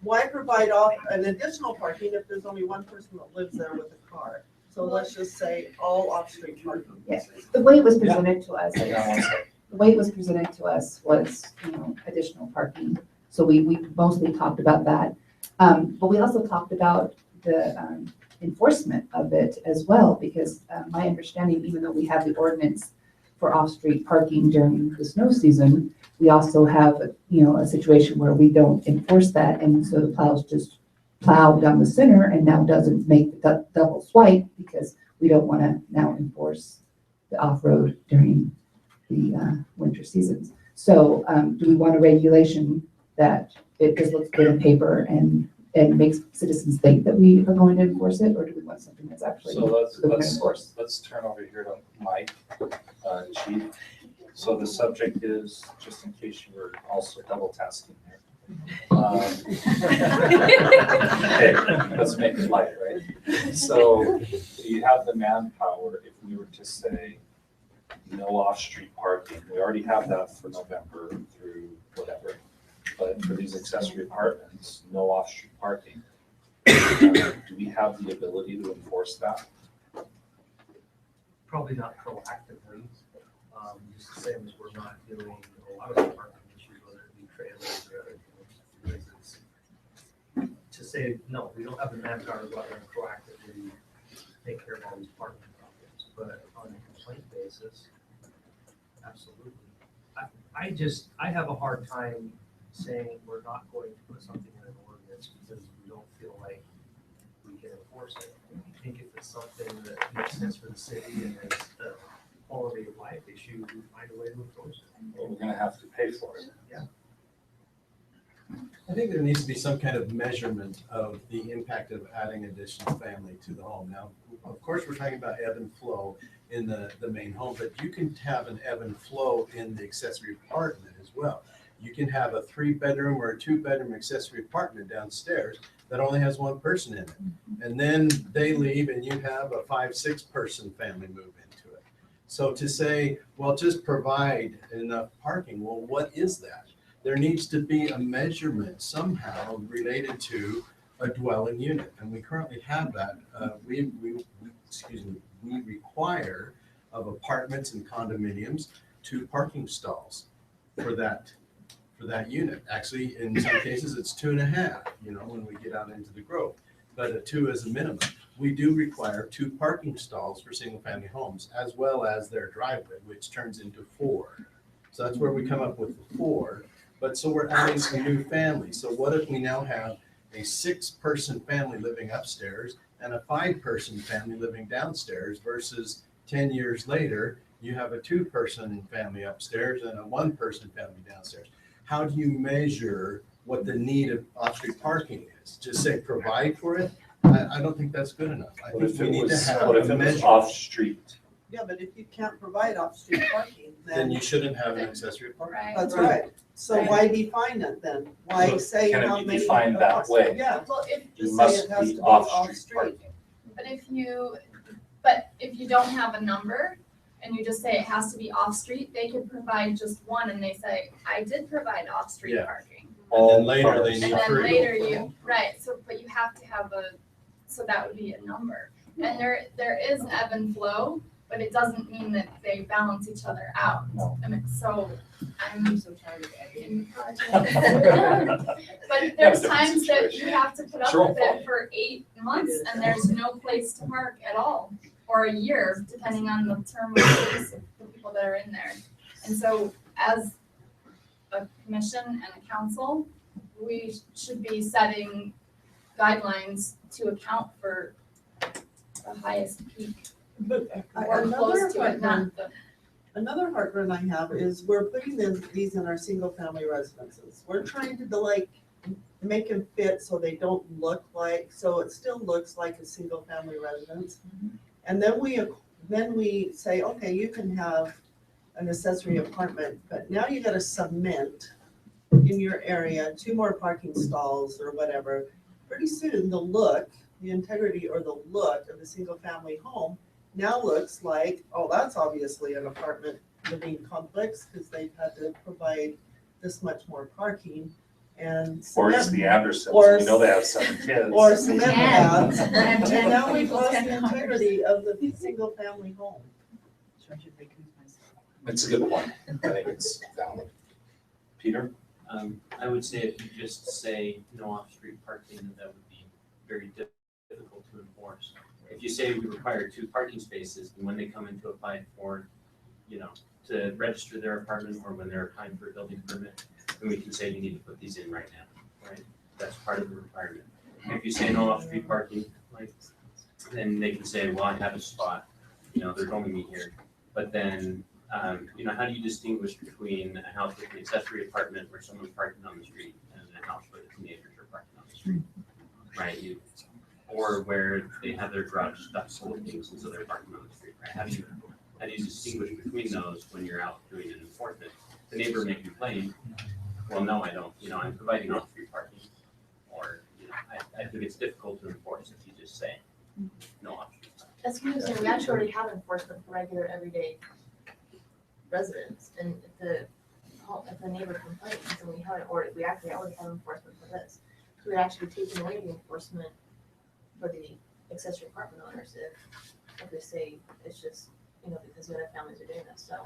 why provide an additional parking if there's only one person that lives there with a car? So let's just say all off-street parking. Yes, the way it was presented to us, Hang on one second. the way it was presented to us was, additional parking. So we mostly talked about that. But we also talked about the enforcement of it as well, because my understanding, even though we have the ordinance for off-street parking during the snow season, we also have, a situation where we don't enforce that, and so the plows just plow down the center and now doesn't make the double swipe because we don't want to now enforce the off-road during the winter seasons. So do we want a regulation that it just looks good on paper and makes citizens think that we are going to enforce it, or do we want something that's actually So let's, that we're going to enforce? let's turn over here to Mike, Chief. So the subject is, just in case you were also double tasking here. Hey, let's make it light, right? So do you have the manpower if we were to say no off-street parking? We already have that for November through whatever. But for these accessory apartments, no off-street parking. Do we have the ability to enforce that? Probably not proactively, just the same as we're not doing a lot of the parking issues, whether it be trailers or other things. To say, no, we don't have the manpower to go out there and proactively take care of all these parking problems, but on a complaint basis, absolutely. I have a hard time saying we're not going to put something in an ordinance because we don't feel like we can enforce it. I think if it's something that makes sense for the city and is a quality of life issue, we find a way to enforce it. Well, we're gonna have to pay for it. Yeah. I think there needs to be some kind of measurement of the impact of adding additional family to the home. Now, of course, we're talking about ebb and flow in the main home, but you can have an ebb and flow in the accessory apartment as well. You can have a 3-bedroom or a 2-bedroom accessory apartment downstairs that only has one person in it. And then they leave and you have a 5-6 person family move into it. So to say, well, just provide enough parking, well, what is that? There needs to be a measurement somehow related to a dwelling unit. And we currently have that. We require of apartments and condominiums 2 parking stalls for that unit. Actually, in some cases, it's 2.5, when we get out into the grove, but a 2 is a minimum. We do require 2 parking stalls for single-family homes, as well as their driveway, which turns into 4. So that's where we come up with 4. But so we're adding some new families. So what if we now have a 6-person family living upstairs and a 5-person family living downstairs versus 10 years later, you have a 2-person family upstairs and a 1-person family downstairs? How do you measure what the need of off-street parking is? Just say provide for it? I don't think that's good enough. I think we need to have What if a it was measure. off-street? Yeah, but if you can't provide off-street parking, Then then you shouldn't have an accessory apartment. Right. that's right. So why define it then? Why So say can it how be many? defined that way? Yeah, Well, if, You just say must it has be to be off-street off-street. parking. but if you don't have a number and you just say it has to be off-street, they could provide just one and they say, I did provide off-street Yeah. parking. And then later they And need then 3. later right, but you have to have so that would be a number. And there is ebb and flow, but it doesn't mean that they balance each other out. No. I mean, so I'm so tired of it. in but there's times that you have to put up Sure. with it for 8 months and there's no place to park at all, or a year, depending on the term of lease of the people that are in there. And so as a commission and a council, we should be setting guidelines to account for the highest peak But or another close to it, not the. Another heartburn I have is we're putting these in our single-family residences. We're trying to make them fit so they don't look like, so it still looks like a single-family residence. And then we say, okay, you can have an accessory apartment, but now you gotta cement in your area 2 more parking stalls or whatever. Pretty soon, the integrity or the look of the single-family home now looks like, oh, that's obviously an apartment living complex because they've had to provide this much more parking and. Or it's cement- the Andersons, or we know they have 7 kids. Or cement Ten. pads. And And 10 now we've people, lost 10 the hours. integrity of the single-family home. So I should recuse myself. It's a good point. I think it's valid. Peter? I would say if you just say no off-street parking, then that would be very difficult to enforce. If you say we require 2 parking spaces, and when they come in to apply for, to register their apartment or when they're applying for a building permit, then we can say you need to put these in right now, right? That's part of the requirement. If you say no off-street parking, then they can say, well, I have a spot, there's only me here. But then, how do you distinguish between a house with an accessory apartment where someone's parking on the street and a house where the teenagers are parking on the street? Right? Or where they have their garage stuck full of things and so they're parking on the street, right? How do you distinguish between those when you're out doing an enforcement? The neighbor may complain, well, no, I don't, I'm providing off-street parking. Or, I think it's difficult to enforce if you just say, no off-street parking. That's what I'm saying, we actually already have enforcement for regular everyday residents, and if the neighbor complains, and we actually already have enforcement for this. So we'd actually taken away the enforcement for the accessory apartment owners if they say it's just, because the other families are doing this, so.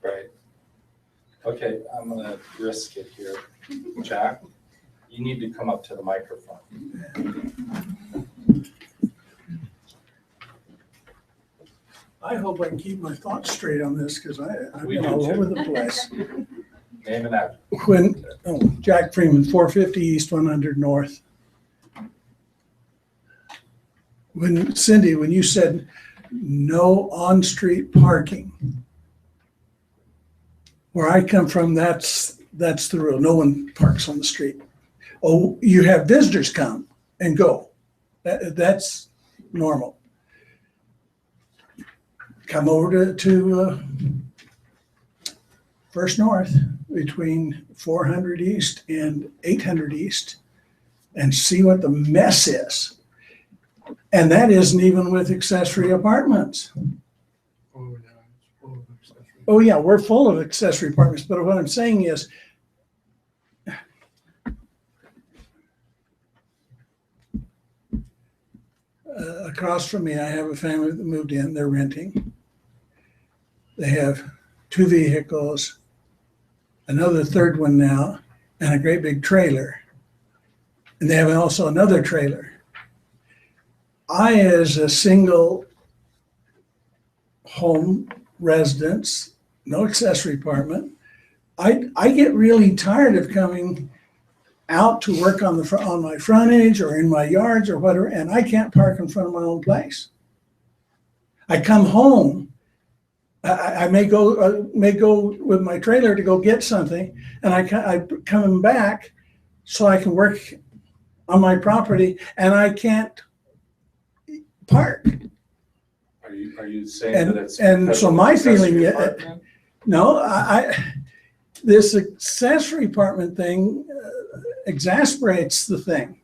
Right. Okay, I'm gonna risk it here. Jack, you need to come up to the microphone. I hope I can keep my thoughts straight on this, because I've We been do all too. over the place. Name and address. Jack Freeman, 450 East, 100 North. Cindy, when you said no on-street parking, where I come from, that's the rule. No one parks on the street. Oh, you have visitors come and go. That's normal. Come over to First North between 400 East and 800 East and see what the mess is. And that isn't even with accessory apartments. Oh yeah, we're full of accessory apartments, but what I'm saying is, across from me, I have a family that moved in, they're renting. They have 2 vehicles, another third one now, and a great big trailer. And they have also another trailer. I, as a single home residence, no accessory apartment, I get really tired of coming out to work on my frontage or in my yards or whatever, and I can't park in front of my own place. I come home, I may go with my trailer to go get something, and I come back so I can work on my property, and I can't park. Are you saying that it's? And so my feeling, apartment? no, this accessory apartment thing exasperates the thing.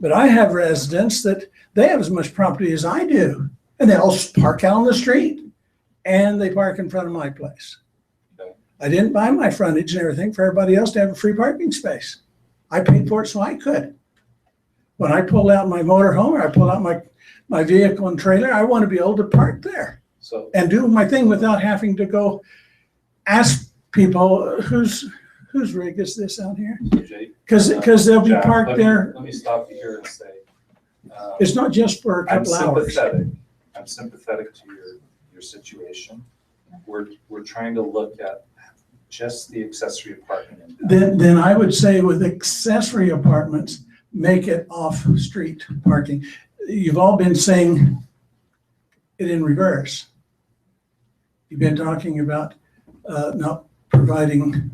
But I have residents that they have as much property as I do, and they all park out on the street, and they park in front of my place. Okay. I didn't buy my frontage and everything for everybody else to have a free parking space. I paid for it so I could. When I pull out my motorhome or I pull out my vehicle and trailer, I want to be able to park there and do my thing without having to go ask people whose rig is this out here? Because they'll be Jack, parked there. Let me stop you here and say. It's not just for a couple hours. I'm sympathetic to your situation. We're trying to look at just the accessory apartment. Then I would say with accessory apartments, make it off-street parking. You've all been saying it in reverse. You've been talking about not providing.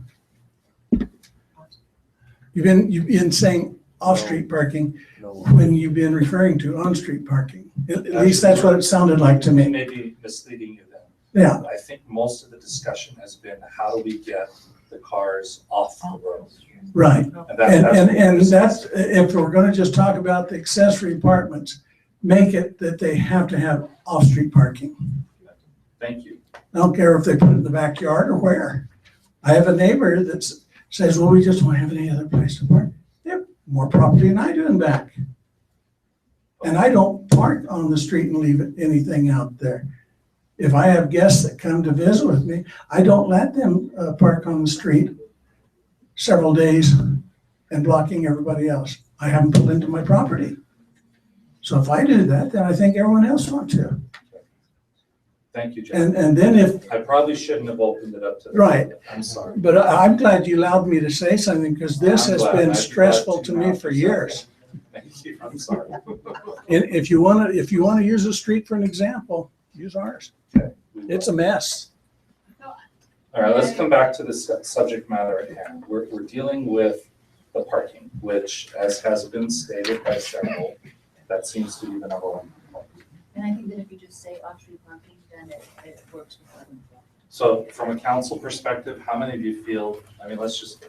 You've been saying off-street parking when you've been referring to on-street parking. At least that's what it sounded like to me. Maybe misleading you then. Yeah. I think most of the discussion has been how do we get the cars off the road? Right. And that's, if we're going to just talk about the accessory apartments, make it that they have to have off-street parking. Thank you. I don't care if they put it in the backyard or where. I have a neighbor that says, well, we just don't have any other place to park. They have more property than I do in back. And I don't park on the street and leave anything out there. If I have guests that come to visit with me, I don't let them park on the street several days and blocking everybody else. I have them pulled into my property. So if I do that, then I think everyone else ought to. Thank you, Jack. And then if I probably shouldn't have opened it up to the right. public. I'm sorry. But I'm glad you allowed me to say something because this has been stressful to me for years. Thank you. I'm sorry. If you want to use a street for an example, use ours. Okay. It's a mess. All right, let's come back to the subject matter at hand. We're dealing with the parking, which, as has been stated by several, that seems to be the number one complaint. And I think that if you just say off-street parking, then it works with that. So from a council perspective, how many of you feel, I mean, let's just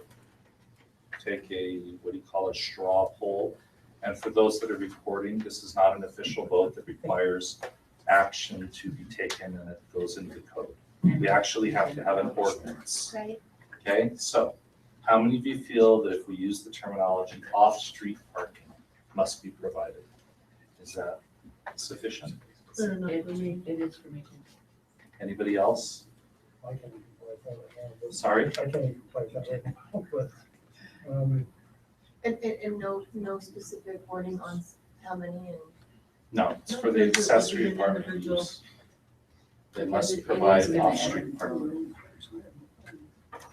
take a, what do you call it, straw poll? And for those that are recording, this is not an official vote that requires action to be taken and it goes into the code. We actually have to have an ordinance. Right. Okay, so how many of you feel that if we use the terminology off-street parking must be provided? Is that sufficient? It is for me too. Anybody else? I can't even play that right now. Sorry? I can't even play that right now, but, And no specific wording on how many and. No, it's for the accessory apartment use. They must provide off-street parking.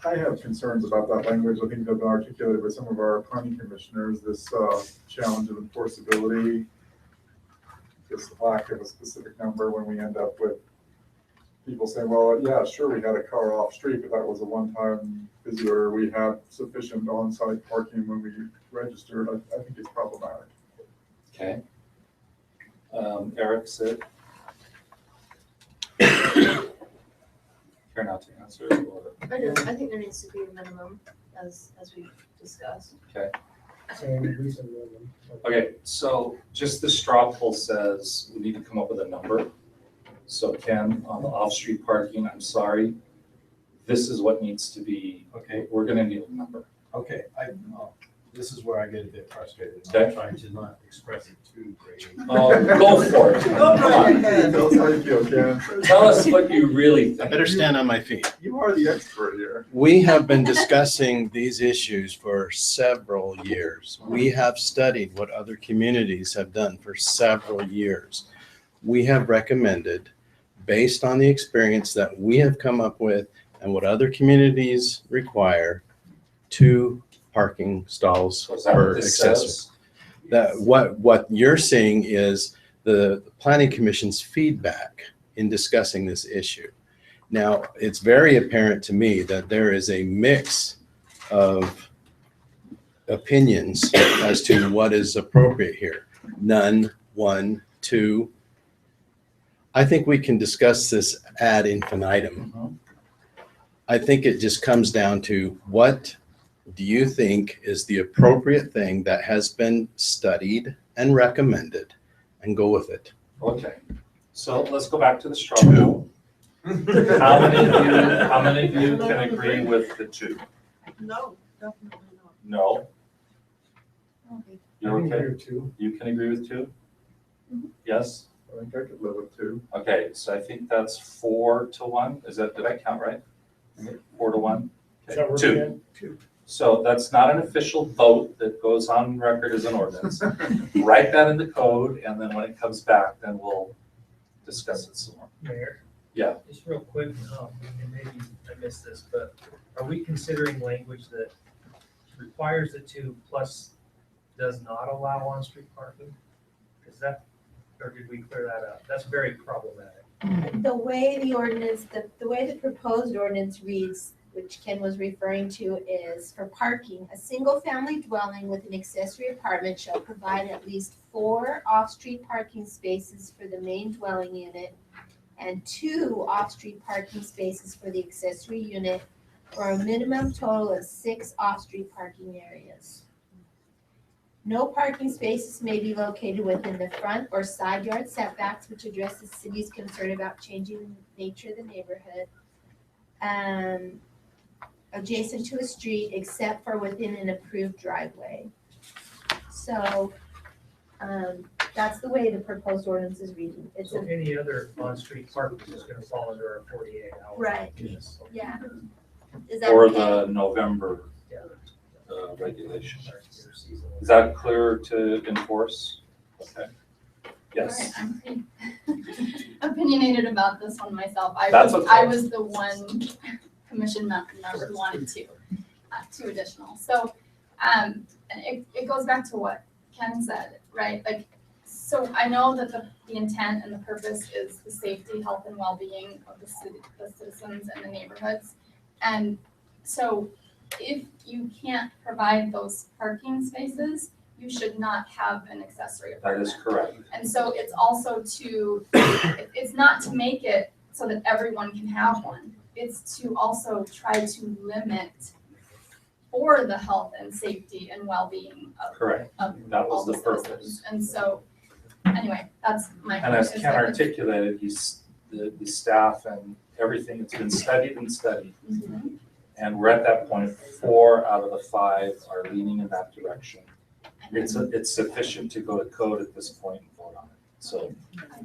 I have concerns about that language. I think they've been articulated by some of our planning commissioners, this challenge of enforceability, this lack of a specific number when we end up with people saying, well, yeah, sure, we had a car off street, but that was a one-time visitor. We have sufficient on-site parking when we registered. I think it's problematic. Okay. Eric said. Care not to answer or? I think there needs to be a minimum as we discussed. Okay. saying recent women. Okay, so just the straw poll says we need to come up with a number. So Ken, on the off-street parking, I'm sorry, this is what needs to be, okay, we're gonna need a number. Okay, this is where I get a bit frustrated. Okay. I'm trying to not express it too greatly. Oh, go for it. Come on. Tell us how you feel, Ken. Tell us what you really think. I better stand on my feet. You are the expert here. We have been discussing these issues for several years. We have studied what other communities have done for several years. We have recommended, based on the experience that we have come up with and what other communities require, 2 parking stalls So is that per what this accessory. says? That what you're seeing is the planning commission's feedback in discussing this issue. Now, it's very apparent to me that there is a mix of opinions as to what is appropriate here. None, 1, 2. I think we can discuss this ad infinitum. I think it just comes down to what do you think is the appropriate thing that has been studied and recommended, and go with it. Okay, so let's go back to the straw poll. How many of you can agree with the 2? No, definitely not. No? Okay. You're I can okay? agree with 2. You can agree with 2? Yes? I think I could live with 2. Okay, so I think that's 4 to 1. Is that, did I count right? 4 to 1? Does that Okay, work 2. again? 2. So that's not an official vote that goes on record as an ordinance. Write that in the code, and then when it comes back, then we'll discuss it some more. Mayor? Yeah. Just real quick, and maybe I missed this, but are we considering language that requires the 2 plus does not allow on-street parking? Is that, or did we clear that up? That's very problematic. The way the ordinance, the way the proposed ordinance reads, which Ken was referring to, is for parking, a single-family dwelling with an accessory apartment shall provide at least 4 off-street parking spaces for the main dwelling unit and 2 off-street parking spaces for the accessory unit, for a minimum total of 6 off-street parking areas. No parking spaces may be located within the front or side yard setbacks, which address the city's concern about changing the nature of the neighborhood. Adjacent to a street except for within an approved driveway. So, that's the way the proposed ordinance is reading. It's So a, any other on-street parking is gonna fall under our 48 hour. Right. Yes. yeah. Is that Or okay? the November Yeah. regulation. Is that clear to enforce? Okay. Yes. All right, I'm pretty opinionated about this one myself. That's okay. I was the one commission member who wanted 2 additional. So, and it goes back to what Ken said, right? Like, So I know that the intent and the purpose is the safety, health, and well-being of the citizens and the neighborhoods. And so if you can't provide those parking spaces, you should not have an accessory That apartment. is correct. And so it's also it's not to make it so that everyone can have one. It's to also try to limit for the health and safety and well-being of Correct. of That all was the the purpose. citizens. And so, anyway, that's my. And as point, is Ken that articulated, the staff and everything, it's been studied and studied. Mhm. And we're at that point, 4 out of the 5 are leaning in that direction. It's sufficient to go to code at this point and vote on it. So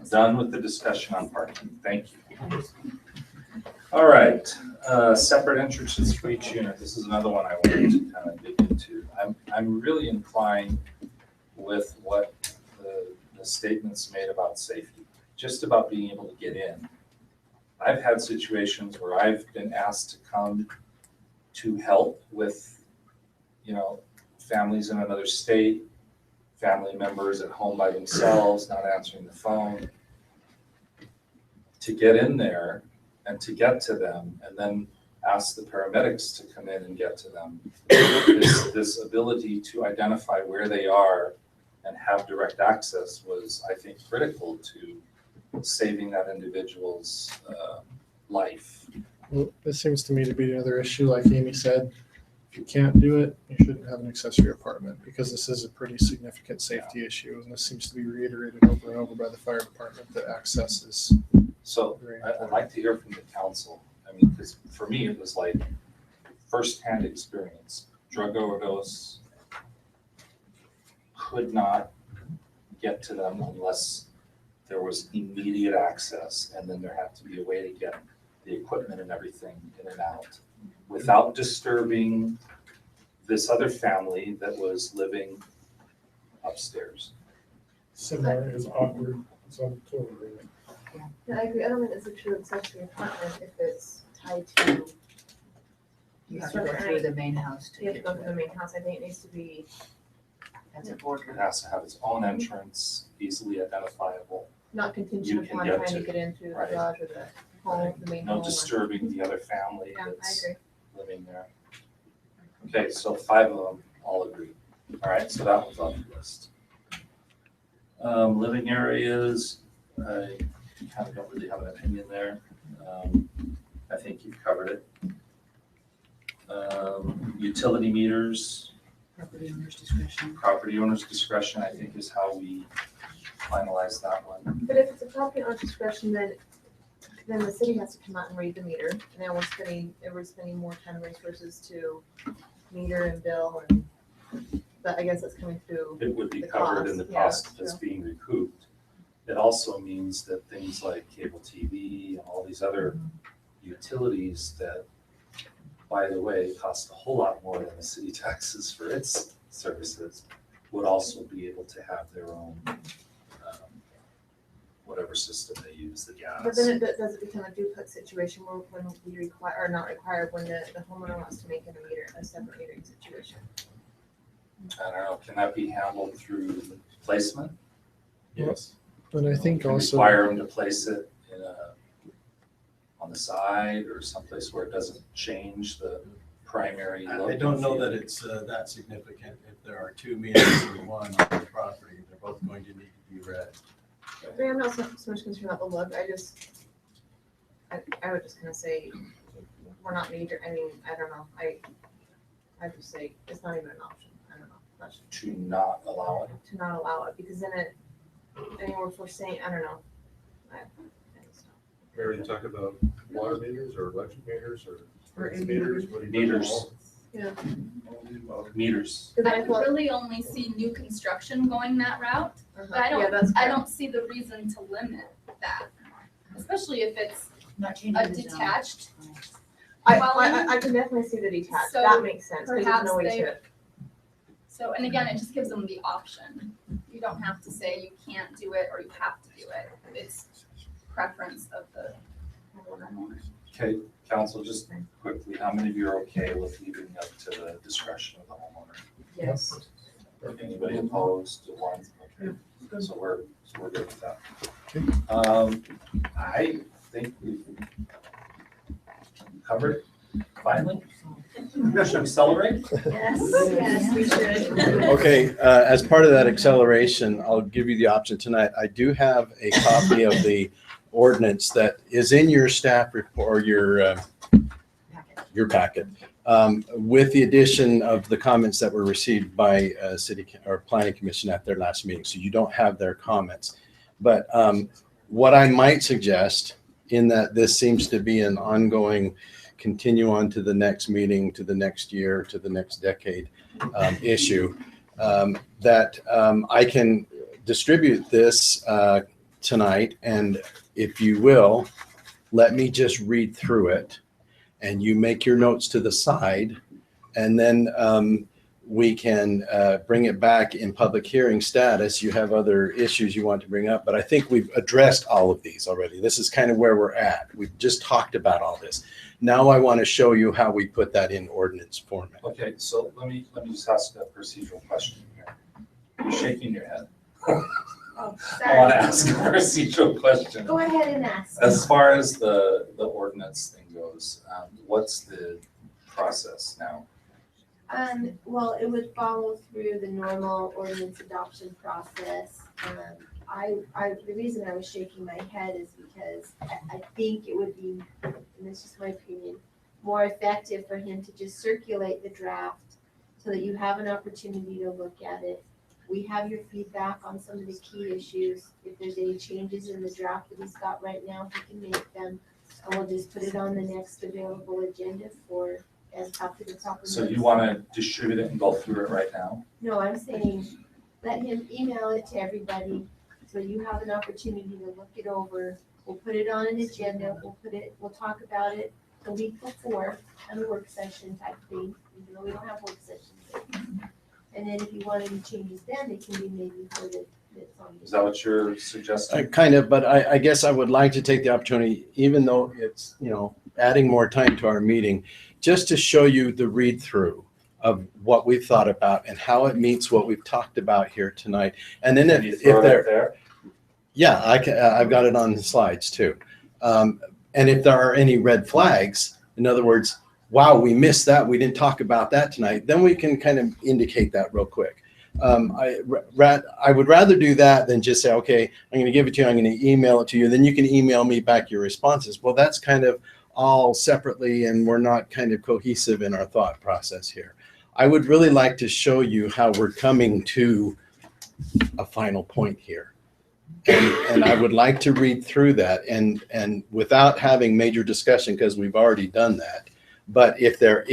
done with the discussion on parking. Thank you. All right, separate entrances for each unit. This is another one I wanted to kind of dig into. I'm really inclined with what the statements made about safety, just about being able to get in. I've had situations where I've been asked to come to help with, families in another state, family members at home by themselves, not answering the phone. To get in there and to get to them, and then ask the paramedics to come in and get to them. This ability to identify where they are and have direct access was, I think, critical to saving that individual's life. Well, this seems to me to be another issue, like Amy said. If you can't do it, you shouldn't have an accessory apartment, because this is a pretty significant safety issue, and this seems to be reiterated over and over by the fire department, that access is So very I'd important. like to hear from the council. I mean, because for me, it was like firsthand experience. Drug overdose, could not get to them unless there was immediate access, and then there had to be a way to get the equipment and everything in and out without disturbing this other family that was living upstairs. Similar is awkward, so I'm totally agreeing. Yeah, I agree. I don't think it's a true accessory apartment if it's tied to. You have to go through the main house to You have to get go to through the it. main house. I think it needs to be. That's a It border. has to have its own entrance, easily identifiable. Not You contingent can upon get trying to to- get in through the right. garage or the home, the main home. No or- disturbing the other family Yeah, I that's agree. living there. Okay, so 5 of them all agree. All right, so that one's on the list. Living areas, I kind of don't really have an opinion there. I think you've covered it. Utility meters, Property owner's discretion. property owner's discretion, I think is how we finalize that one. But if it's a property owner's discretion, then the city has to come out and read the meter. And then we're spending more time and resources to meter and bill and, but I guess that's coming through. It would be the covered in the cost, cost that's true. being recouped. It also means that things like cable TV and all these other utilities that, by the way, cost a whole lot more than the city taxes for its services, would also be able to have their own, whatever system they use, the gas. But then does it become a duplex situation where when we require, or not required, when the homeowner wants to make it a separate metering situation? I don't know, can that be handled through placement? Yes. And I think Can we also. require them to place it on the side or someplace where it doesn't change the primary look? I don't know that it's that significant. If there are 2 meters or one on the property, they're both going to need to be read. I'm not so much concerned about the look, I would just kind of say, we're not meter, I mean, I don't know, I would just say, it's not even an option, I don't know. That's To not allow it? to not allow it, because then if we're saying, I don't know. Mary, you talk about water meters or electric meters or Or meters? What do you do? Meters. Yeah. Meters. Because I I could thought, really only see new construction going that route, but I yeah, that's I correct. don't see the reason to limit that. Especially if it's Not a changing the zone. detached, I can definitely see the detached, So that makes sense, because there's perhaps no way they- to. so, and again, it just gives them the option. You don't have to say you can't do it or you have to do it. It's preference of the homeowner. Okay, council, just quickly, how many of you are okay with leaving up to the discretion of the homeowner? Yes. Anybody opposed to one? Okay. So we're good with that. Okay. I think we've covered finally. Should we celebrate? Yes, we should. Okay, as part of that acceleration, I'll give you the option tonight. I do have a copy of the ordinance that is in your staff report, or your packet, with the addition of the comments that were received by City or Planning Commission at their last meeting. So you don't have their comments. But what I might suggest, in that this seems to be an ongoing continue on to the next meeting, to the next year, to the next decade issue, that I can distribute this tonight, and if you will, let me just read through it, and you make your notes to the side, and then we can bring it back in public hearing status. You have other issues you want to bring up, but I think we've addressed all of these already. This is kind of where we're at. We've just talked about all this. Now I want to show you how we put that in ordinance format. Okay, so let me just ask a procedural question here. You're shaking your head. Oh, I want to sorry. ask a procedural question. Go ahead and ask. As far as the ordinance thing goes, what's the process now? Well, it would follow through the normal ordinance adoption process. The reason I was shaking my head is because I think it would be, and this is my opinion, more effective for him to just circulate the draft so that you have an opportunity to look at it. We have your feedback on some of the key issues. If there's any changes in the draft that he's got right now, he can make them. And we'll just put it on the next available agenda for as top to the top. So you want to distribute it and go through it right now? No, I'm saying, let him email it to everybody, so you have an opportunity to look it over. We'll put it on an agenda, we'll talk about it the week before, on a work session type thing, even though we don't have work sessions. And then if you want any changes then, they can be made before it's on. Is that what you're suggesting? Kind of, but I guess I would like to take the opportunity, even though it's, adding more time to our meeting, just to show you the read through of what we've thought about and how it meets what we've talked about here tonight. And then if there, yeah, I've got it on the slides too. And if there are any red flags, in other words, wow, we missed that, we didn't talk about that tonight, then we can kind of indicate that real quick. I would rather do that than just say, okay, I'm going to give it to you, I'm going to email it to you, then you can email me back your responses. Well, that's kind of all separately, and we're not kind of cohesive in our thought process here. I would really like to show you how we're coming to a final point here. And I would like to read through that and without having major discussion, because we've already done that. But if there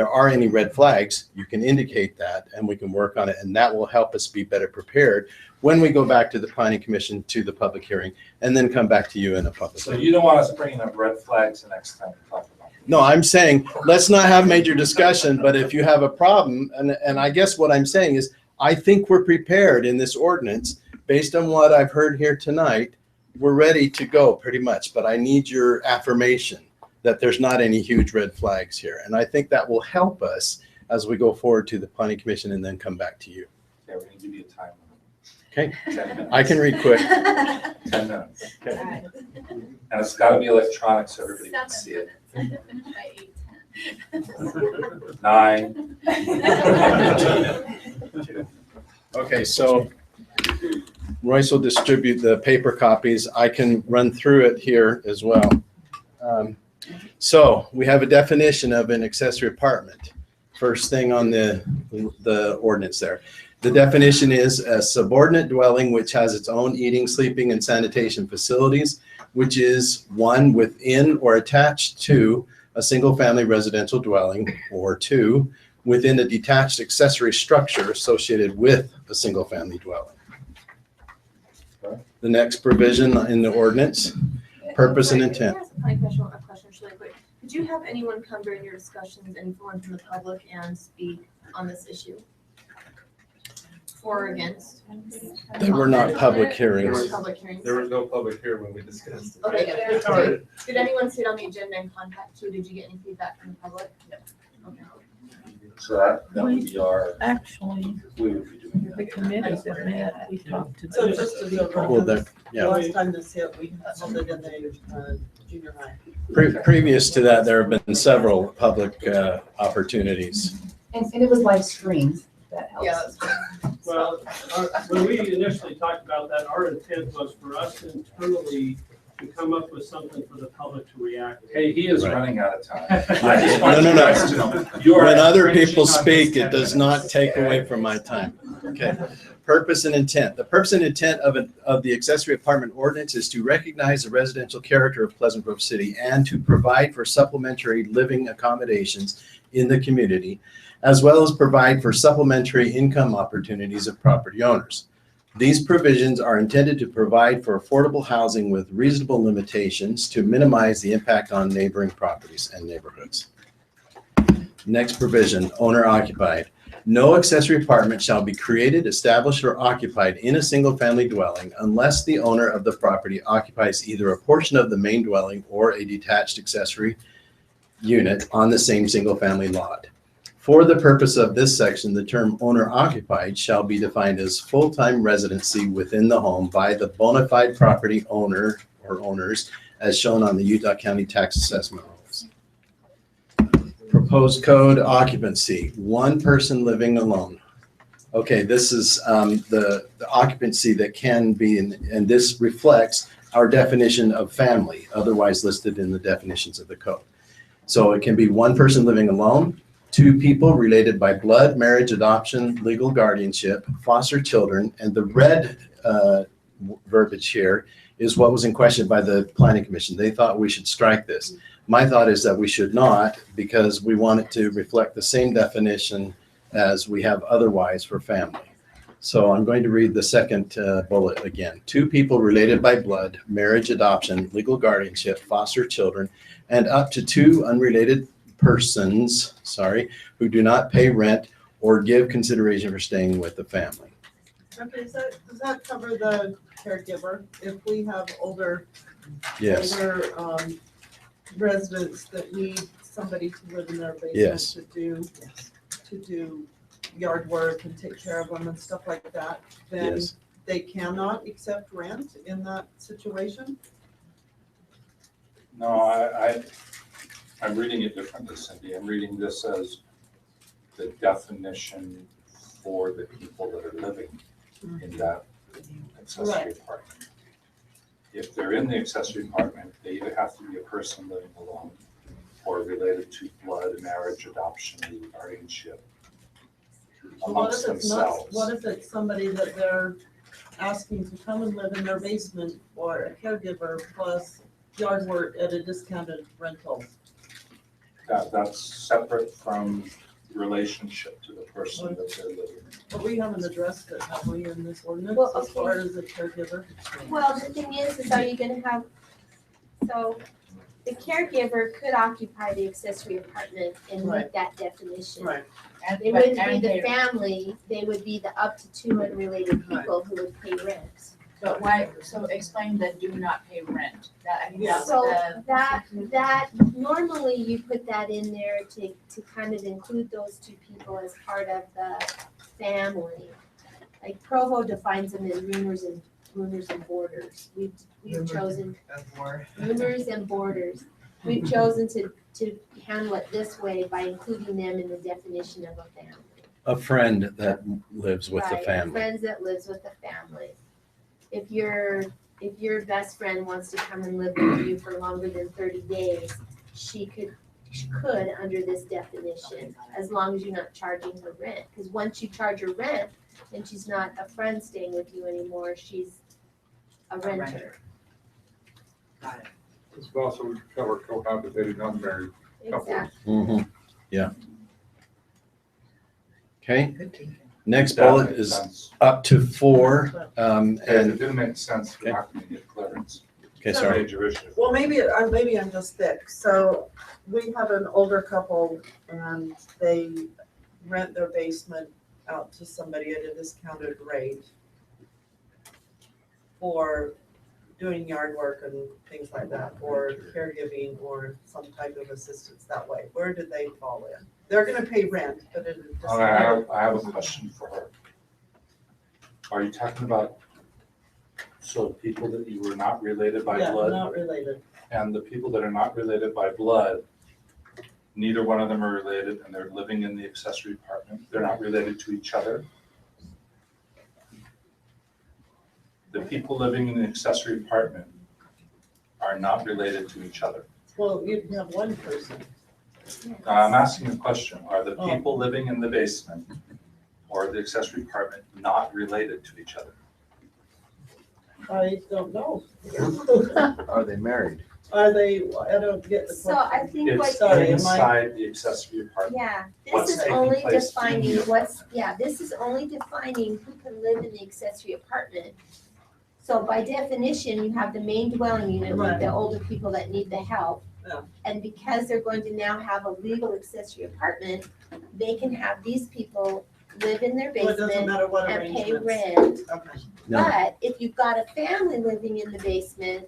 are any red flags, you can indicate that and we can work on it, and that will help us be better prepared when we go back to the Planning Commission, to the public hearing, and then come back to you in a public So hearing. you don't want us bringing up red flags the next time we talk about it? No, I'm saying, let's not have major discussion, but if you have a problem, and I guess what I'm saying is, I think we're prepared in this ordinance, based on what I've heard here tonight, we're ready to go pretty much, but I need your affirmation that there's not any huge red flags here. And I think that will help us as we go forward to the Planning Commission and then come back to you. Okay, we're gonna give you a time. Okay, 10 minutes. I can read quick. 10 minutes. Okay. And it's gotta be electronic so everybody can see it. 9. Okay, so Royce will distribute the paper copies. I can run through it here as well. So we have a definition of an accessory apartment. First thing on the ordinance there. The definition is a subordinate dwelling which has its own eating, sleeping, and sanitation facilities, which is one within or attached to a single-family residential dwelling, or 2, within a detached accessory structure associated with a single-family dwelling. The next provision in the ordinance, purpose and intent. I have a question really quick. Could you have anyone come during your discussions, anyone from the public, and speak on this issue? for or against? They were not public There hearings. were public hearings. There was no public hearing when we discussed it. Okay, It's good. hard. Did anyone sit on the agenda and contact you? Did you get any feedback from the public? No. Okay. So that would be our, Actually, we would be doing that. the committees that met, we talked to. So just to be Well, clear, yeah. last time this hit, we held it in the junior high. Previous to that, there have been several public opportunities. And it was live streamed, that helps. Yeah. Well, when we initially talked about that, our intent was for us internally to come up with something for the public to react to. Hey, he is Right. running out of time. I just No, want no, you no. guys to know, you are When other infringing people on his speak, it 10 does not minutes. take away from my time. Okay. Purpose and intent. The purpose and intent of the accessory apartment ordinance is to recognize the residential character of Pleasant Grove City and to provide for supplementary living accommodations in the community, as well as provide for supplementary income opportunities of property owners. These provisions are intended to provide for affordable housing with reasonable limitations to minimize the impact on neighboring properties and neighborhoods. Next provision, owner occupied. No accessory apartment shall be created, established, or occupied in a single-family dwelling unless the owner of the property occupies either a portion of the main dwelling or a detached accessory unit on the same single-family lot. For the purpose of this section, the term owner occupied shall be defined as full-time residency within the home by the bona fide property owner or owners as shown on the Utah County Tax Assessment Rolls. Proposed code occupancy, one person living alone. Okay, this is the occupancy that can be, and this reflects our definition of family, otherwise listed in the definitions of the code. So it can be one person living alone, two people related by blood, marriage, adoption, legal guardianship, foster children, and the red verbiage here is what was in question by the Planning Commission. They thought we should strike this. My thought is that we should not, because we want it to reflect the same definition as we have otherwise for family. So I'm going to read the second bullet again. Two people related by blood, marriage, adoption, legal guardianship, foster children, and up to two unrelated persons, who do not pay rent or give consideration for staying with the family. Okay, does that cover the caregiver? If we have older Yes. Residents that need somebody to live in their basement Yes. to do yard work and take care of them and stuff like that, then Yes. they cannot accept rent in that situation? No, I'm reading it differently, Cindy. I'm reading this as the definition for the people that are living in that accessory apartment. If they're in the accessory apartment, they either have to be a person living alone or related to blood, marriage, adoption, legal guardianship So amongst themselves. what if it's somebody that they're asking to come and live in their basement or a caregiver plus yard work at a discounted rental? That's separate from relationship to the person that they're living. But we haven't addressed it, have we, in this ordinance Well, as okay. far as a caregiver? Well, the thing is are you gonna have, so the caregiver could occupy the accessory apartment and meet Right. that definition. Right. They wouldn't be the family, they would be the up to two unrelated people who would pay rent. But why, so explain the do not pay rent. That, I think that's So the. that, normally you put that in there to kind of include those two people as part of the family. Like Provo defines them as roomers and boarders. We've chosen roomers and boarders. We've chosen to handle it this way by including them in the definition of a family. A friend that lives with the Right, family. friends that lives with the family. If your best friend wants to come and live with you for longer than 30 days, she could under this definition, as long as you're not charging her rent. Because once you charge her rent, then she's not a friend staying with you anymore, she's a renter. This would also cover cohabitating unmarried couples. Exactly. Mhm. Yeah. Okay, next That bullet makes is sense. up to four, And it and, didn't make sense, we're not gonna get clearance. okay, It's a sorry. major issue. Well, maybe I'm just thick. So we have an older couple and they rent their basement out to somebody at a discounted rate for doing yard work and things like that, or caregiving, or some type of assistance that way, where do they fall in? They're gonna pay rent, but it is. I have a question for her. Are you talking about, so people that you were not related by Yeah, blood? not related. And the people that are not related by blood, neither one of them are related, and they're living in the accessory apartment, they're not related to each other? The people living in the accessory apartment are not related to each other. Well, you'd have one person. I'm asking a question, are the Oh. people living in the basement or the accessory apartment not related to each other? I don't know. Are they married? Are they, I don't get the So I question. think what. It's Sorry, am I- inside the accessory apartment. Yeah, What's this is taking only place in defining the what's, yeah, this is only defining who can live in the accessory apartment. So by definition, you have the main dwelling unit with the older people that need the help. Yeah. And because they're going to now have a legal accessory apartment, they can have these people live in their Well, it doesn't basement matter what and pay arrangements. rent. Okay. No. But if you've got a family living in the basement,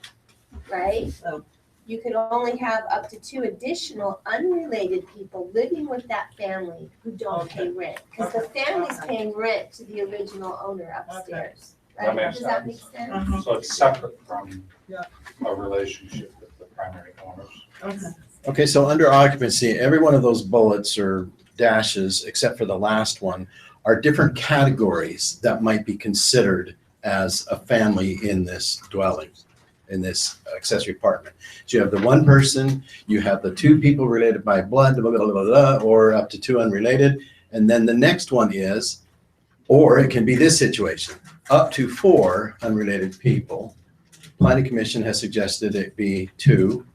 right? Oh. You could only have up to 2 additional unrelated people living with that family who don't pay rent. Because the family's paying rent to the original owner upstairs, That right? makes Does that make sense. sense? So it's separate from Yeah. a relationship with the primary owners. Okay. Okay, so under occupancy, every one of those bullets or dashes, except for the last one, are different categories that might be considered as a family in this dwelling, in this accessory apartment. So you have the one person, you have the 2 people related by blood, blah, blah, blah, blah, or up to 2 unrelated. And then the next one is, or it can be this situation, up to 4 unrelated people. Planning Commission has suggested it be 2.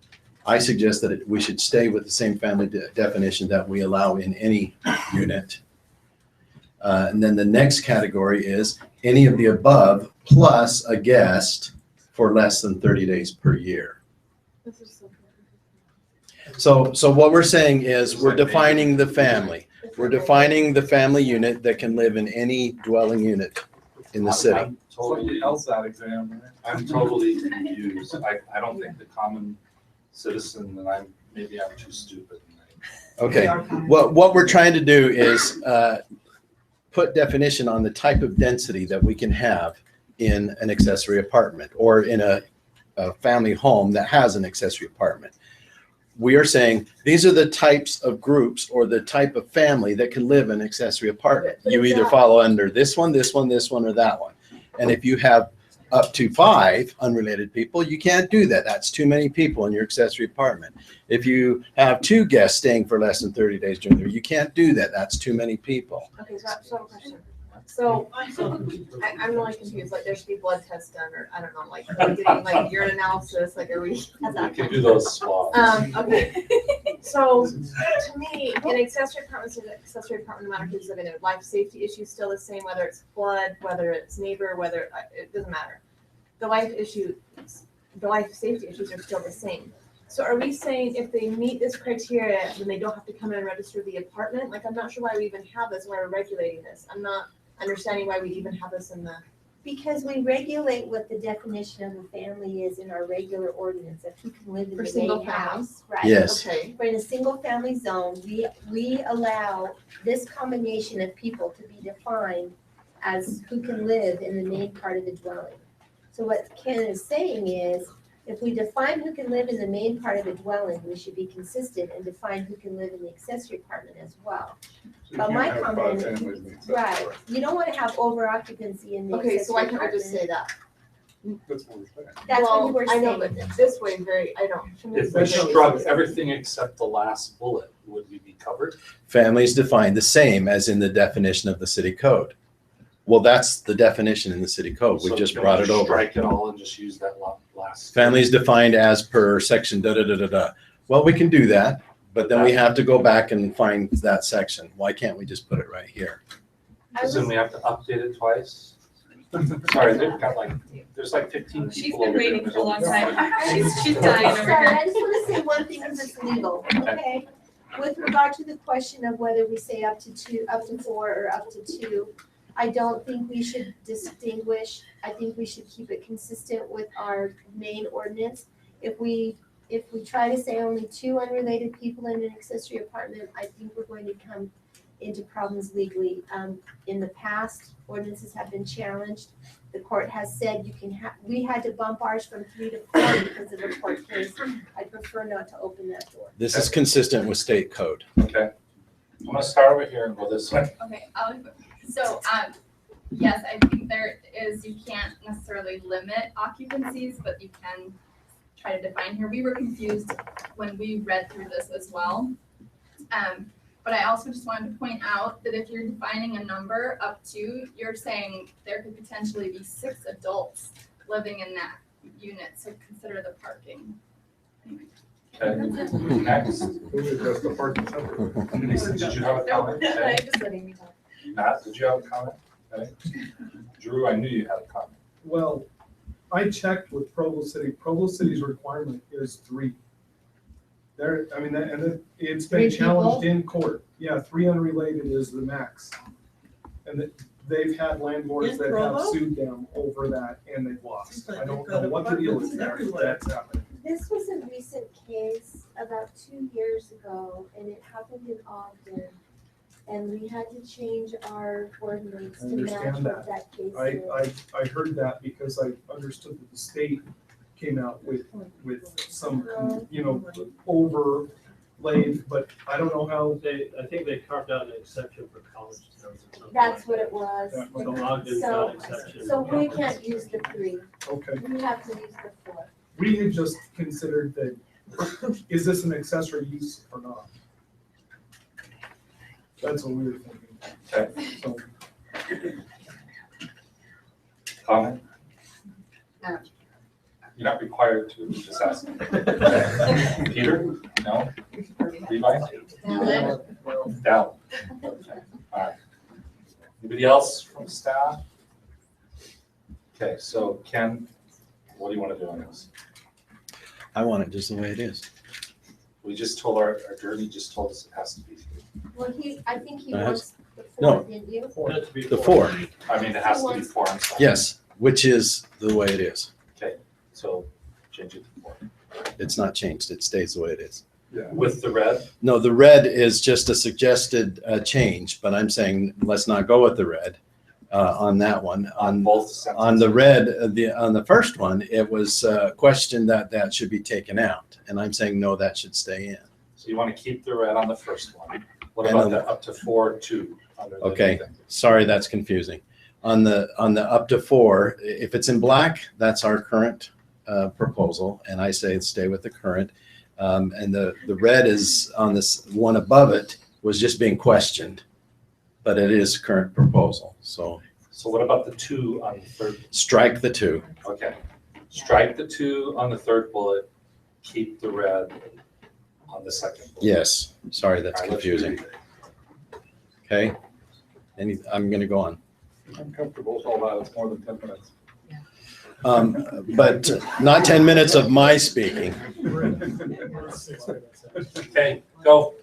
I suggest that we should stay with the same family definition that we allow in any unit. And then the next category is any of the above plus a guest for less than 30 days per year. So what we're saying is we're defining the family. We're defining the family unit that can live in any dwelling unit in the city. I'm totally, LSAT exam, right? I'm totally confused. I don't think the common citizen, and maybe I'm too stupid. Okay, what we're trying to do is put definition on the type of density that we can have in an accessory apartment or in a family home that has an accessory apartment. We are saying these are the types of groups or the type of family that can live in an accessory apartment. You either follow under this one, this one, this one, or that one. And if you have up to 5 unrelated people, you can't do that. That's too many people in your accessory apartment. If you have 2 guests staying for less than 30 days during the year, you can't do that. That's too many people. Okay, so I have a question. So I'm really confused, like there should be blood tests done, or I don't know, like are we getting like urine analysis, like are we? You can do those swabs. Okay. So to me, in accessory apartments, an accessory apartment, no matter who's living there, life safety issues still the same, whether it's blood, whether it's neighbor, whether, it doesn't matter. The life safety issues are still the same. So are we saying if they meet this criteria, then they don't have to come in and register the apartment? Like, I'm not sure why we even have this, why we're regulating this. I'm not understanding why we even have this in the. Because we regulate what the definition of a family is in our regular ordinance of who can live in For the single main family? house, right? Yes. Okay. But in a single family zone, we allow this combination of people to be defined as who can live in the main part of the dwelling. So what Ken is saying is, if we define who can live in the main part of the dwelling, we should be consistent and define who can live in the accessory apartment as well. So you But can't my have 5 comment, families in the accessory right, apartment. you don't want to have over occupancy in the accessory Okay, so why can't we just say apartment. that? That's what we're saying. That's what Well, you were I know, saying. but this way, I don't. to me, If it's we very struck specific. everything except the last bullet, would we be covered? Family is defined the same as in the definition of the city code. Well, that's the definition in the city code. We So just can brought it over. Strike it all and just use that last. Family is defined as per section da-da-da-da-da. Well, we can do that, but then we have to go back and find that section. Why can't we just put it right here? Then we have to update it twice? Sorry, there's like 15 She's people been over here. waiting for a long time. She's Sorry, dying over I here. just want to say one thing because it's legal, okay? with regard to the question of whether we say up to 4, or up to 2, I don't think we should distinguish. I think we should keep it consistent with our main ordinance. If we try to say only 2 unrelated people in an accessory apartment, I think we're going to come into problems legally. In the past, ordinances have been challenged. The court has said you can have, we had to bump ours from 3 to 4 because of a court case. I prefer not to open that door. This is consistent with state code. Okay. I'm gonna start over here and go this way. Okay, so, yes, I think there is, you can't necessarily limit occupancies, but you can try to define here. We were confused when we read through this as well. But I also just wanted to point out that if you're defining a number up to, you're saying there could potentially be 6 adults living in that unit, so consider the parking. Anyway. Okay, next. Just the parking separate. Lisa, did you have a comment? I'm just letting me talk. Matt, did you have a comment? Okay. Drew, I knew you had a comment. Well, I checked with Provo City. Provo City's requirement is 3. There, I mean, it's been 3 challenged people? in court. Yeah, 3 unrelated is the max. And they've had landlords In that Provo? have sued them over that and they've lost. But I don't they've got know what the deal apartments is there, but everywhere. that's happened. This was a recent case about 2 years ago, and it happened in Ogden. And we had to change our ordinance I to match understand what that case I is. heard that because I understood that the state came out with some, overlaid, but I don't know how. I think they carved out an exception for college towns or something. That's what it was. So Ogden's got an exception. So we can't use the 3. Okay. We have to use the 4. We had just considered that, is this an accessory use or not? That's what we were thinking. Okay. So, Comment? No. You're not required to, just ask. Peter? No? Levi? Down. Okay. All right. Anybody else from staff? Okay, so Ken, what do you want to do on this? I want it just the way it is. We just told our attorney just told us it has to be 3. Well, I think he It has- wants the 4, No. didn't you? That's before. The 4, I mean, it has to be 4, I'm sorry. yes, which is the way it is. Okay, so change it to 4. It's not changed. It stays the way it is. Yeah. With the red? No, the red is just a suggested change, but I'm saying let's not go with the red on that one. On both sentences? On the red, on the first one, it was questioned that should be taken out. And I'm saying, no, that should stay in. So you want to keep the red on the first one. What And about then- the up to 4, 2? under the Okay, thing? sorry, that's confusing. On the up to 4, if it's in black, that's our current proposal. And I say stay with the current. And the red is on this one above it was just being questioned, but it is current proposal. So So what about the 2 on the third? strike the 2. Okay. Strike the 2 on the third bullet, keep the red on the second bullet. Yes, sorry, that's All right, let's confusing. read it. Okay, I'm gonna go on. I'm comfortable with all that. It's more than 10 minutes. But not 10 minutes of my speaking. Okay, go.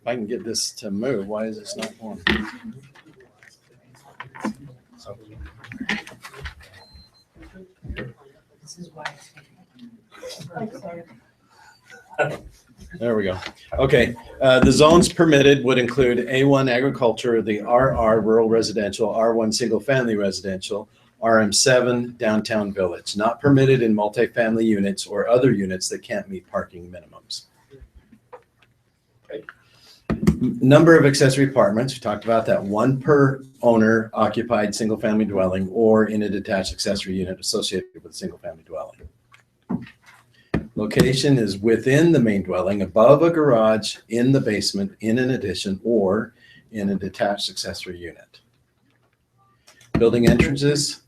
If I can get this to move, why is this not going? This is why it's. I'm sorry. There we go. Okay, the zones permitted would include A1 agriculture, the RR rural residential, R1 single family residential, RM7 downtown village, not permitted in multifamily units or other units that can't meet parking minimums. Okay. Number of accessory apartments, we talked about that, 1 per owner occupied single family dwelling or in a detached accessory unit associated with a single family dwelling. Location is within the main dwelling, above a garage, in the basement, in an addition, or in a detached accessory unit. Building entrances,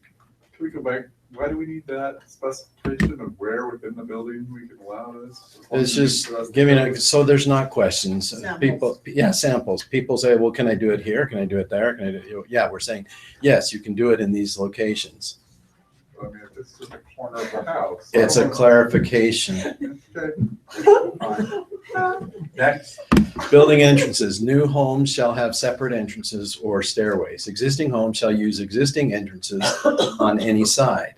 Can we go back? Why do we need that specification of where within the building we can allow this? it's just giving it, so there's not questions. People, yeah, samples. People say, well, can I do it here? Can I do it there? Can I do it? Yeah, we're saying, yes, you can do it in these locations. but I mean, if it's just a corner of the house. It's a clarification. Okay. Next. Building entrances. New homes shall have separate entrances or stairways. Existing homes shall use existing entrances on any side.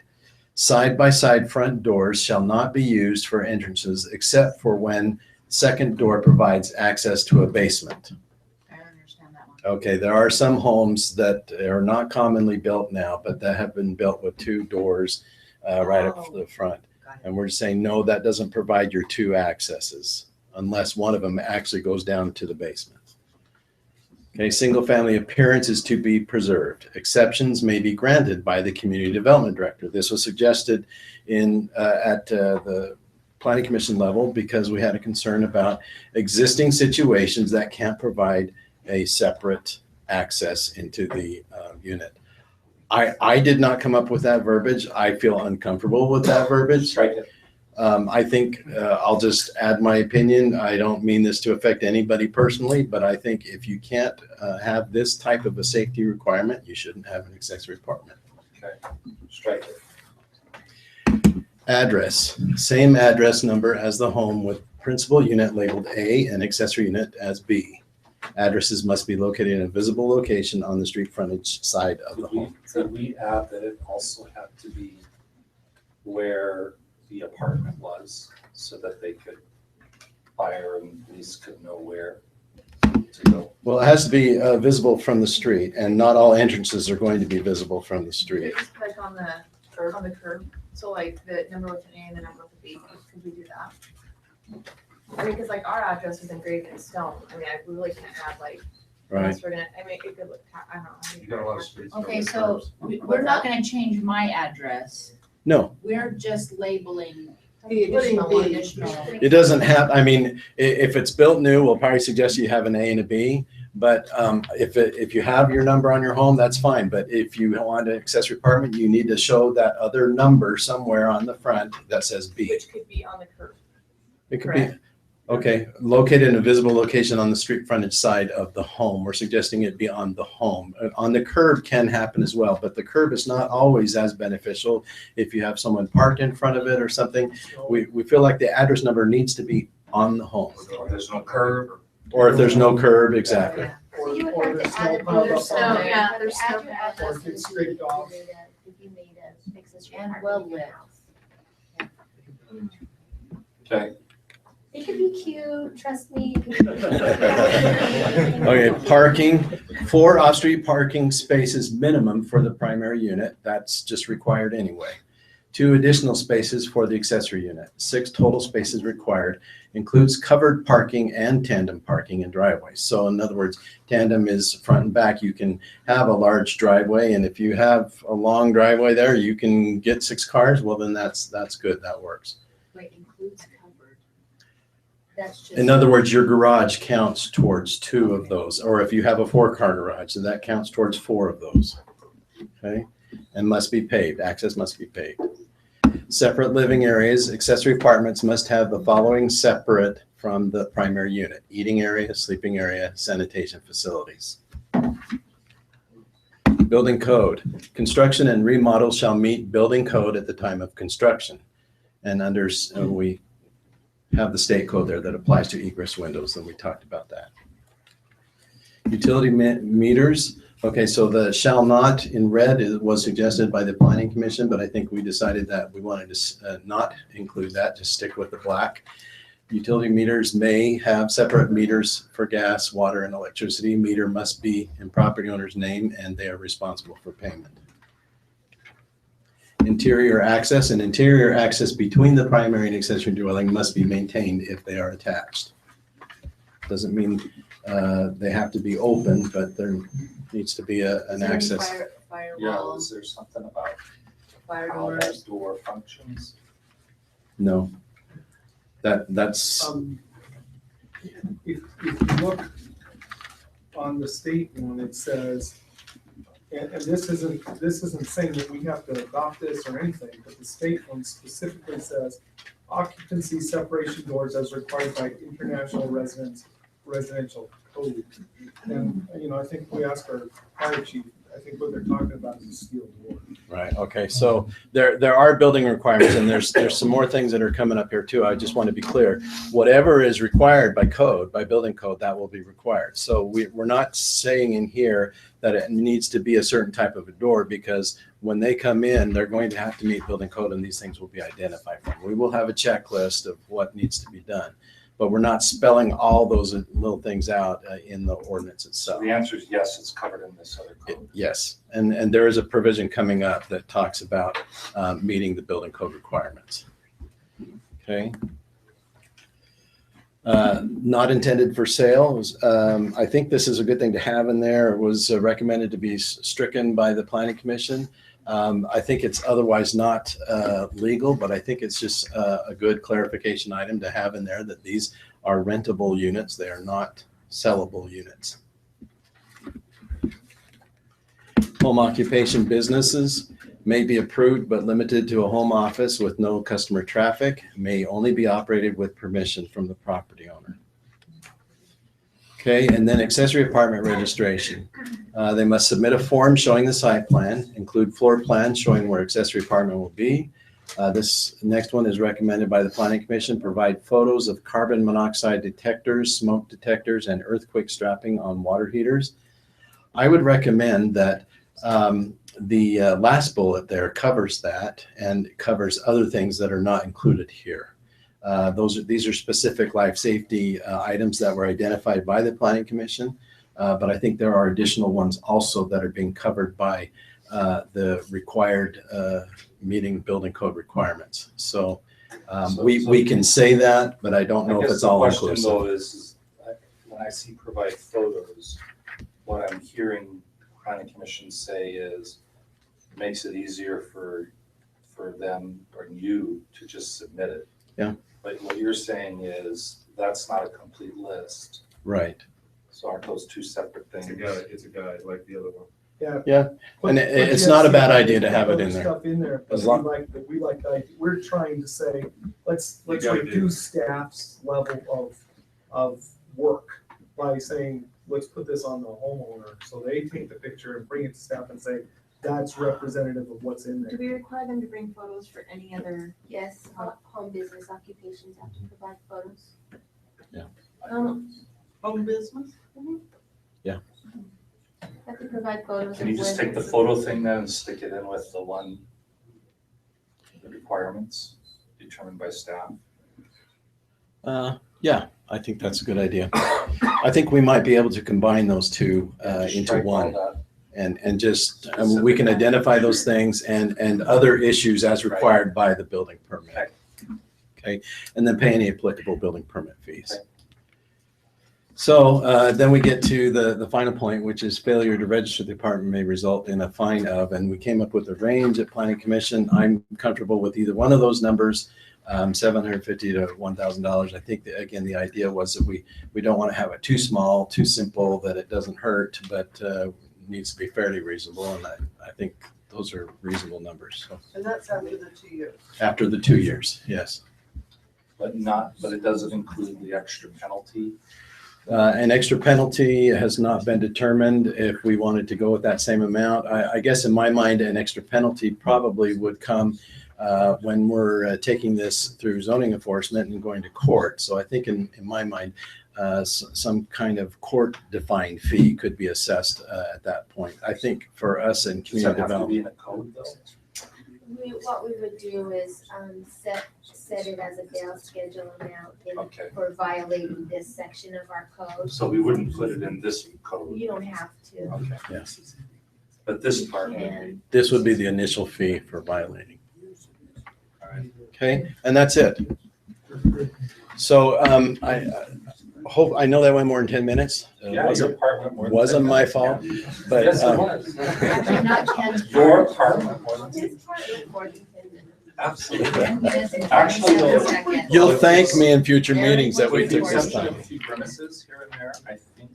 Side-by-side front doors shall not be used for entrances except for when second door provides access to a basement. I understand that one. Okay, there are some homes that are not commonly built now, but that have been built with two doors right up the front. And we're just saying, no, that doesn't provide your two accesses unless one of them actually goes down to the basement. Okay, single-family appearance is to be preserved. Exceptions may be granted by the community development director. This was suggested at the planning commission level because we had a concern about existing situations that can't provide a separate access into the unit. I did not come up with that verbiage. I feel uncomfortable with that verbiage. Strike it. I think I'll just add my opinion. I don't mean this to affect anybody personally, but I think if you can't have this type of a safety requirement, you shouldn't have an accessory apartment. Okay, strike it. Address, same address number as the home with principal unit labeled A and accessory unit as B. Addresses must be located in a visible location on the street frontage side of the home. Could we add that it also had to be where the apartment was so that they could, fire and police could know where to go? Well, it has to be visible from the street, and not all entrances are going to be visible from the street. Just like on the curb, so like the number with an A and the number with a B, could we do that? I mean, cause like our address is engraved in stone, I mean, I really can't add like, Right. unless we're gonna, I mean, it could look, I don't know. You got a lot of streets. Okay, so we're not gonna change my address. No, We're just labeling The additional the B. additional. it doesn't have, I mean, if it's built new, we'll probably suggest you have an A and a B. But if you have your number on your home, that's fine. But if you want an accessory apartment, you need to show that other number somewhere on the front that says B. Which could be on the curb. It could be, okay, located in a visible location on the street frontage side of the home. We're suggesting it be on the home. On the curb can happen as well, but the curb is not always as beneficial if you have someone parked in front of it or something. We feel like the address number needs to be on the home. Or there's no curb. Or if there's no curb, exactly. So you would Or have there's to add no a pile number up somewhere. on yeah, Add there's your no- address or if it's you scraped off. if you made a accessory And apartment in well your lit. house. Okay. It could be cute, trust me. Okay, parking, 4 off-street parking spaces minimum for the primary unit. That's just required anyway. 2 additional spaces for the accessory unit. 6 total spaces required. Includes covered parking and tandem parking in driveways. So in other words, tandem is front and back. You can have a large driveway, and if you have a long driveway there, you can get 6 cars. Well, then that's good. That works. Wait, includes covered. That's just. In other words, your garage counts towards 2 of those, or if you have a 4-car garage, then that counts towards 4 of those. Okay, and must be paved. Access must be paved. Separate living areas. Accessory apartments must have the following separate from the primary unit: eating area, sleeping area, sanitation facilities. Building code. Construction and remodel shall meet building code at the time of construction. And we have the state code there that applies to egress windows, and we talked about that. Utility meters. Okay, so the shall not in red was suggested by the planning commission, but I think we decided that we wanted to not include that, just stick with the black. Utility meters may have separate meters for gas, water, and electricity. Meter must be in property owner's name, and they are responsible for payment. Interior access and interior access between the primary and accessory dwelling must be maintained if they are attached. Doesn't mean they have to be open, but there needs to be an access. Yeah, is there something about Fire how that doors. door functions? No, that's If you look on the state one, it says, and this isn't saying that we have to adopt this or anything, but the state one specifically says occupancy separation doors as required by international residential code. And, I think we asked our fire chief I think what they're talking about is a steel door. Right, okay, so there are building requirements, and there's some more things that are coming up here too. I just want to be clear. Whatever is required by code, by building code, that will be required. So we're not saying in here that it needs to be a certain type of a door, because when they come in, they're going to have to meet building code, and these things will be identified for them. We will have a checklist of what needs to be done, but we're not spelling all those little things out in the ordinance itself. So the answer is yes, it's covered in this other code. Yes, and there is a provision coming up that talks about meeting the building code requirements. Okay. Not intended for sale. I think this is a good thing to have in there. It was recommended to be stricken by the Planning Commission. I think it's otherwise not legal, but I think it's just a good clarification item to have in there that these are rentable units. They are not sellable units. Home occupation businesses may be approved but limited to a home office with no customer traffic, may only be operated with permission from the property owner. Okay, and then accessory apartment registration. They must submit a form showing the site plan, include floor plans showing where accessory apartment will be. This next one is recommended by the Planning Commission. Provide photos of carbon monoxide detectors, smoke detectors, and earthquake strapping on water heaters. I would recommend that the last bullet there covers that and covers other things that are not included here. These are specific life safety items that were identified by the Planning Commission, but I think there are additional ones also that are being covered by the required meeting building code requirements. So we can say that, but I don't know if it's all inclusive. The question though is when I see provide photos, what I'm hearing Planning Commission say is it makes it easier for them or you to just submit it. Yeah. But what you're saying is that's not a complete list. Right. So aren't those two separate things? It's a guide like the other one. Yeah. Yeah, But- and but it's yes, not a bad you idea to put have it other in there. Stuff in there, but As long- we like the idea. We're trying to say, let's gotta do- reduce staff's level of work by saying, let's put this on the homeowner, so they take the picture and bring it to staff and say, that's representative of what's in Do there. we require them to bring photos for any other? Yes, home business occupations have to provide photos. Home business? Have to provide photos. Can you of just where take the this is- photo thing then and stick it in with the requirements determined by staff? Yeah, I think that's a good idea. I think we might be able to combine those two into Strike all one. that. And just, we can identify those things and other issues as required by the building permit. Okay, and then pay any applicable building permit fees. Okay. So then we get to the final point, which is failure to register the apartment may result in a fine of, and we came up with a range at Planning Commission. I'm comfortable with either one of those numbers, $750 to $1,000. I think that, again, the idea was that we don't want to have it too small, too simple, that it doesn't hurt, but needs to be fairly reasonable, and I think those are reasonable numbers. So And that's after the 2 years. after the 2 years, yes. But it doesn't include the extra penalty. An extra penalty has not been determined if we wanted to go with that same amount. I guess in my mind, an extra penalty probably would come when we're taking this through zoning enforcement and going to court. So I think in my mind, some kind of court-defined fee could be assessed at that point. I think for us in Does that community have to be development. in a code though? What we would do is set it as a bail schedule amount Okay. for violating this section of our code. So we wouldn't put it in this code. You don't have to. Okay. Yes. But this part, And This would be the initial fee for violating. all right. Okay, and that's it. So I hope, I know that went more than 10 minutes. Yeah, your part went more than Wasn't 10 my minutes, fault, yeah. but. Yes, it was. Actually, not 10. Your part went more than His part was more than 10 minutes. Absolutely. 10 minutes and Actually, 47 though, seconds. You'll thank me in future meetings that we With the took this exception time. of a few premises here and there, I think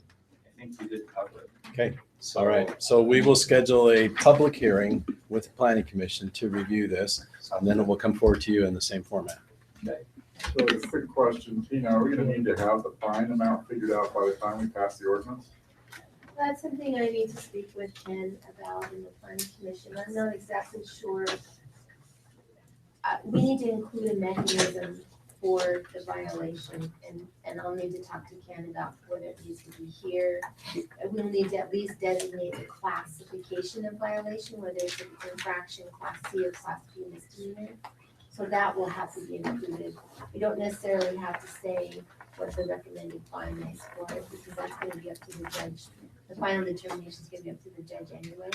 we did cover it. Okay, all right. So we will schedule a public hearing with the Planning Commission to review this, and then it will come forward to you in the same format. So a quick question, Tina, are we gonna need to have the fine amount figured out by the time we pass the ordinance? That's something I need to speak with Ken about in the planning commission. I'm not exactly sure. We need to include a mechanism for the violation, and I'll need to talk to Ken about whether it needs to be here. We'll need to at least designate the classification of violation, whether it's an infraction, class C or class B misdemeanor. So that will have to be included. We don't necessarily have to say what the recommended fine is for it, because that's gonna be up to the judge. The final determination is gonna be up to the judge anyway.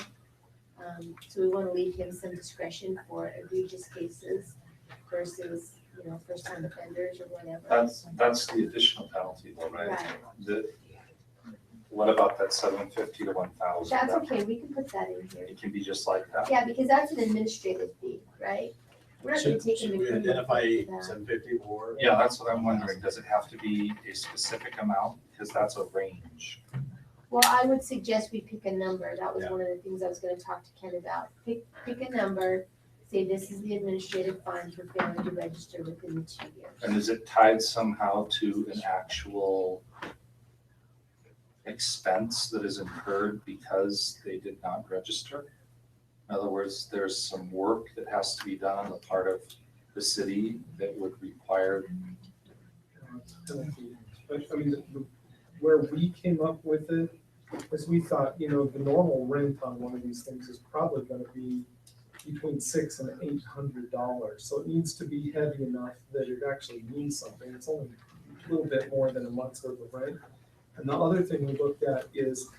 So we wanna leave him some discretion for egregious cases versus, first time offenders or whatever. That's the additional penalty though, right? Right. What about that 750 to 1,000? That's okay, we can put that in here. It can be just like that. Yeah, because that's an administrative fee, right? We're not gonna take Should him we to criminal identify for that. 750 or? Yeah, that's what I'm wondering. Does it have to be a specific amount? Because that's a range. Well, I would suggest we pick a number. That was Yeah. one of the things I was gonna talk to Ken about. Pick a number, say this is the administrative fine for failing to register within the 2 years. And is it tied somehow to an actual expense that is incurred because they did not register? In other words, there's some work that has to be done on the part of the city that would require. But I mean, where we came up with it is we thought, the normal rent on one of these things is probably gonna be between $600 and $800. So it needs to be heavy enough that it actually means something. It's only a little bit more than a month's worth of rent. And the other thing we looked at is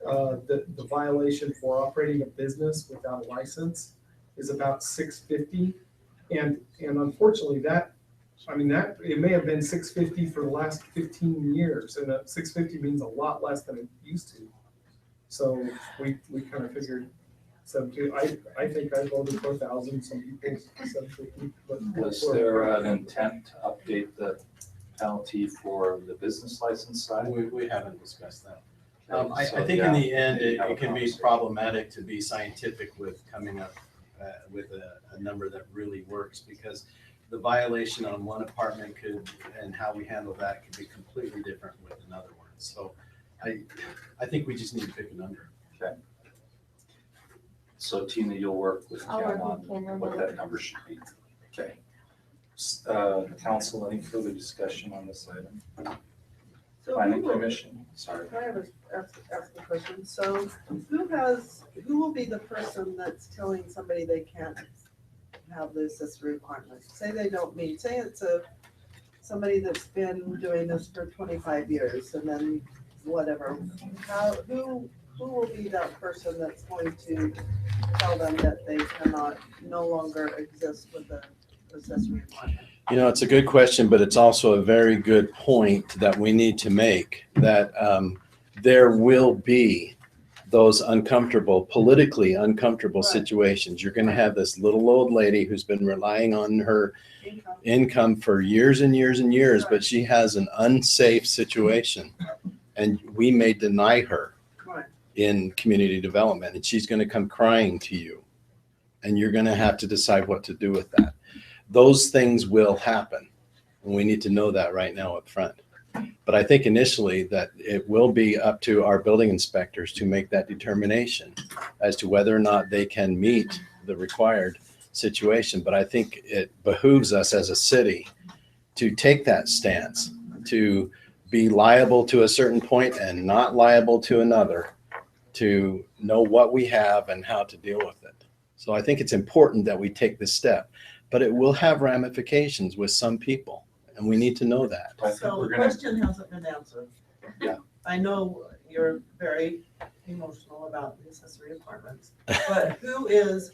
the violation for operating a business without a license is about $650. And unfortunately it may have been $650 for the last 15 years, and $650 means a lot less than it used to. So we kind of figured 750. I think I voted for 1,000, some people 750. Was there an intent to update the penalty for the business license side? We haven't discussed that. Okay, so I think in yeah, the end, maybe have a it can be conversation. problematic to be scientific with coming up with a number that really works, because the violation on one apartment and how we handle that could be completely different with another one. So I think we just need to pick a number. Okay. So Tina, you'll work with I'll Ken work on with Ken on what that. that number should be. Okay. Council, any further discussion on this item? So Planning who will- Commission, sorry. I have ask a question. So who will be the person that's telling somebody they can't have the accessory apartment? Say they don't meet, say it's somebody that's been doing this for 25 years and then whatever. Who will be that person that's going to tell them that they cannot no longer exist with the accessory apartment? It's a good question, but it's also a very good point that we need to make, that there will be those politically uncomfortable situations. You're going to have this little old lady who's been relying on her income for years and years and years, but she has an unsafe situation, and we may deny her in community development, and she's going to come crying to you, and you're going to have to decide what to do with that. Those things will happen, and we need to know that right now up front. But I think initially that it will be up to our building inspectors to make that determination as to whether or not they can meet the required situation. But I think it behooves us as a city to take that stance, to be liable to a certain point and not liable to another, to know what we have and how to deal with it. So I think it's important that we take this step, but it will have ramifications with some people, and we need to know that. So the question hasn't been answered. Yeah. I know you're very emotional about the accessory apartments, but who is